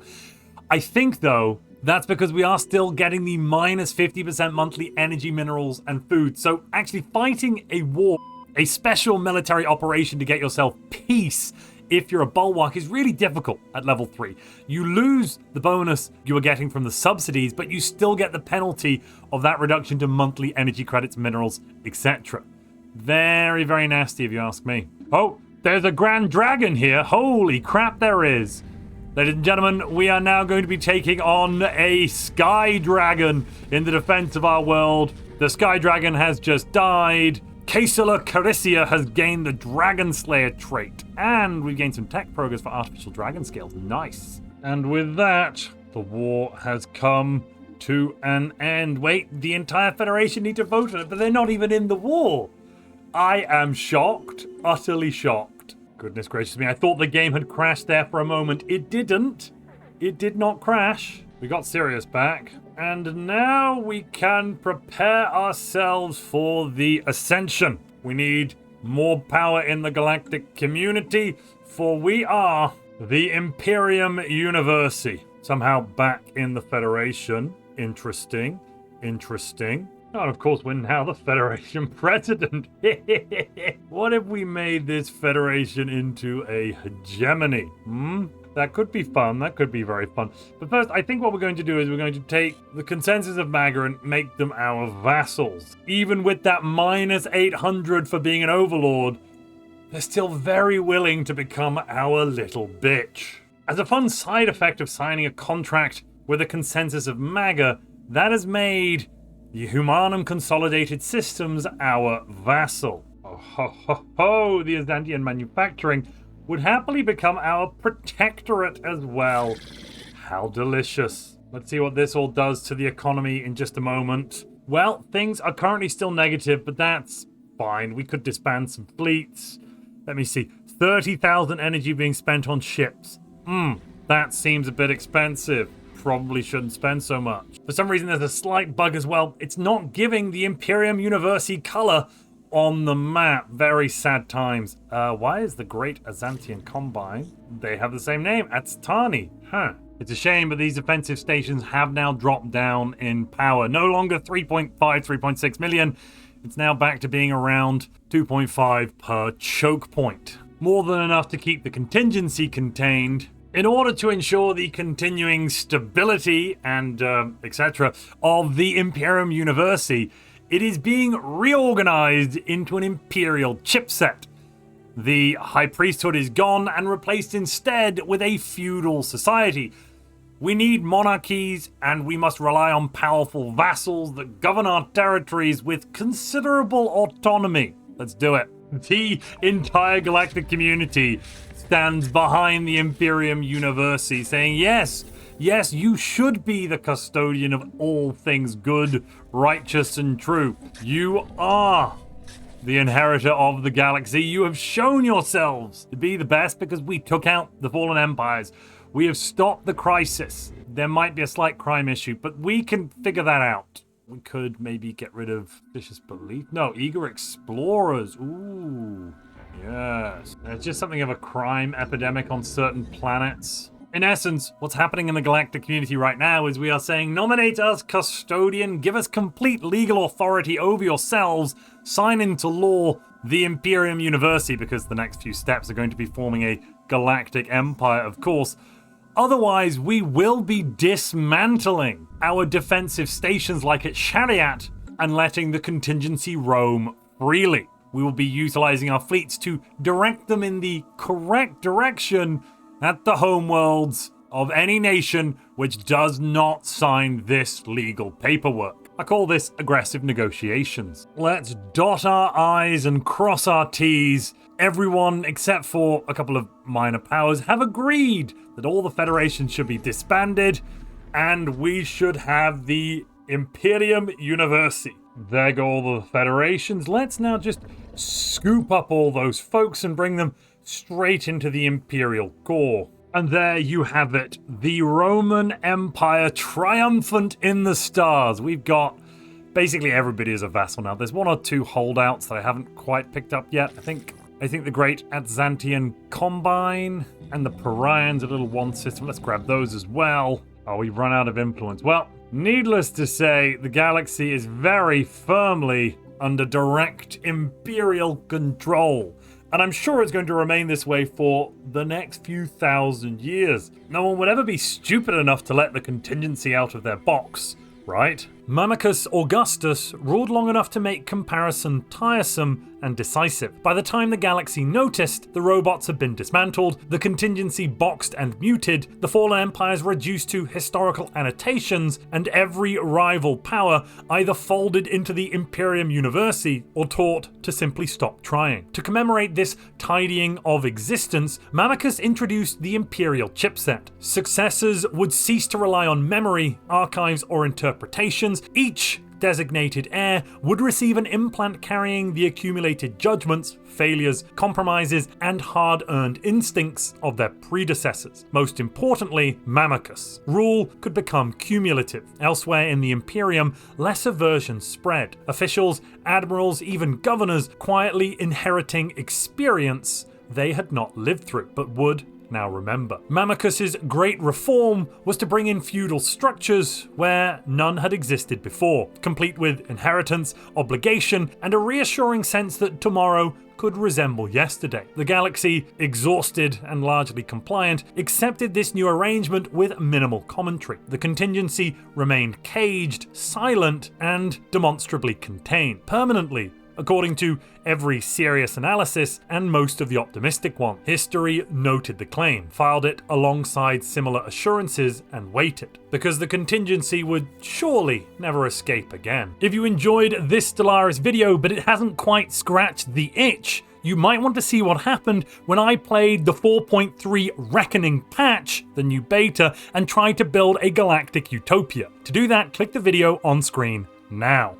I think, though, that's because we are still getting the minus 50% monthly energy, minerals, and food. So actually fighting a war, A special military operation to get yourself peace if you're a bulwark is really difficult at level 3. You lose the bonus you were getting from the subsidies, but you still get the penalty of that reduction to monthly energy credits, minerals, etc. Very, very nasty if you ask me. Oh, there's a Grand Dragon here. Holy crap, there is. Ladies and gentlemen, we are now going to be taking on a Sky Dragon in the defense of our world. The Sky Dragon has just died. Caesula Caricia has gained the Dragon Slayer trait, and we've gained some tech progress for artificial dragon scales. Nice. And with that, the war has come to an end. Wait, the entire Federation need to vote on it, but they're not even in the war. I am shocked, utterly shocked. Goodness gracious me, I thought the game had crashed there for a moment. It didn't. It did not crash. We got Sirius back. And now we can prepare ourselves for the Ascension. We need more power in the galactic community, for we are the Imperium Universi. Somehow back in the Federation. Interesting. Interesting. And of course, we're now the Federation president. What if we made this Federation into a hegemony? That could be fun. That could be very fun. But first, I think what we're going to do is we're going to take the consensus of Maga and make them our vassals. Even with that minus 800 for being an overlord, they're still very willing to become our little bitch. As a fun side effect of signing a contract with the consensus of Maga, that has made the Humanum Consolidated Systems our vassal. Oh ho ho ho, the Azantian manufacturing would happily become our protectorate as well. How delicious. Let's see what this all does to the economy in just a moment. Well, things are currently still negative, but that's fine. We could disband some fleets. Let me see. 30,000 energy being spent on ships. That seems a bit expensive. Probably shouldn't spend so much. For some reason, there's a slight bug as well. It's not giving the Imperium Universi color on the map. Very sad times. Why is the Great Azantian Combine? They have the same name, Atstani. It's a shame, but these defensive stations have now dropped down in power. No longer 3.5, 3.6 million. It's now back to being around 2.5 per choke point. More than enough to keep the contingency contained. In order to ensure the continuing stability and etc. of the Imperium Universi, it is being reorganized into an imperial chipset. The high priesthood is gone and replaced instead with a feudal society. We need monarchies, and we must rely on powerful vassals that govern our territories with considerable autonomy. Let's do it. The entire galactic community stands behind the Imperium Universi, saying yes, yes, you should be the custodian of all things good, righteous, and true. You are the inheritor of the galaxy. You have shown yourselves to be the best because we took out the fallen empires. We have stopped the crisis. There might be a slight crime issue, but we can figure that out. We could maybe get rid of vicious belief. No, eager explorers. Ooh, yes. There's just something of a crime epidemic on certain planets. In essence, what's happening in the galactic community right now is we are saying, nominate us custodian, give us complete legal authority over yourselves, sign into law the Imperium Universi, because the next few steps are going to be forming a galactic empire, of course. Otherwise, we will be dismantling our defensive stations like at Shariat and letting the contingency roam freely. We will be utilizing our fleets to direct them in the correct direction at the homeworlds of any nation which does not sign this legal paperwork. I call this aggressive negotiations. Let's dot our I's and cross our T's. Everyone, except for a couple of minor powers, have agreed that all the federations should be disbanded and we should have the Imperium Universi. There go all the federations. Let's now just scoop up all those folks and bring them straight into the Imperial core. And there you have it, the Roman Empire triumphant in the stars. We've got basically everybody as a vassal now. There's one or two holdouts that I haven't quite picked up yet. I think the Great Azantian Combine and the Parians, a little one system. Let's grab those as well. Oh, we've run out of influence. Well, needless to say, the galaxy is very firmly under direct Imperial control. And I'm sure it's going to remain this way for the next few thousand years. No one would ever be stupid enough to let the contingency out of their box, right? Mammicus Augustus ruled long enough to make comparison tiresome and decisive. By the time the galaxy noticed, the robots had been dismantled, the contingency boxed and muted, the fallen empires reduced to historical annotations, and every rival power either folded into the Imperium Universi or taught to simply stop trying. To commemorate this tidying of existence, Mammicus introduced the Imperial chipset. Successors would cease to rely on memory, archives, or interpretations. Each designated heir would receive an implant carrying the accumulated judgments, failures, compromises, and hard-earned instincts of their predecessors. Most importantly, Mammicus. Rule could become cumulative. Elsewhere in the Imperium, lesser versions spread. Officials, admirals, even governors quietly inheriting experience they had not lived through, but would now remember. Mammicus's great reform was to bring in feudal structures where none had existed before, complete with inheritance, obligation, and a reassuring sense that tomorrow could resemble yesterday. The galaxy, exhausted and largely compliant, accepted this new arrangement with minimal commentary. The contingency remained caged, silent, and demonstrably contained, permanently, according to every serious analysis and most of the optimistic one. History noted the claim, filed it alongside similar assurances, and waited, because the contingency would surely never escape again. If you enjoyed this Stellaris video but it hasn't quite scratched the itch, you might want to see what happened when I played the 4.3 Reckoning patch, the new beta, and tried to build a galactic utopia. To do that, click the video on screen now.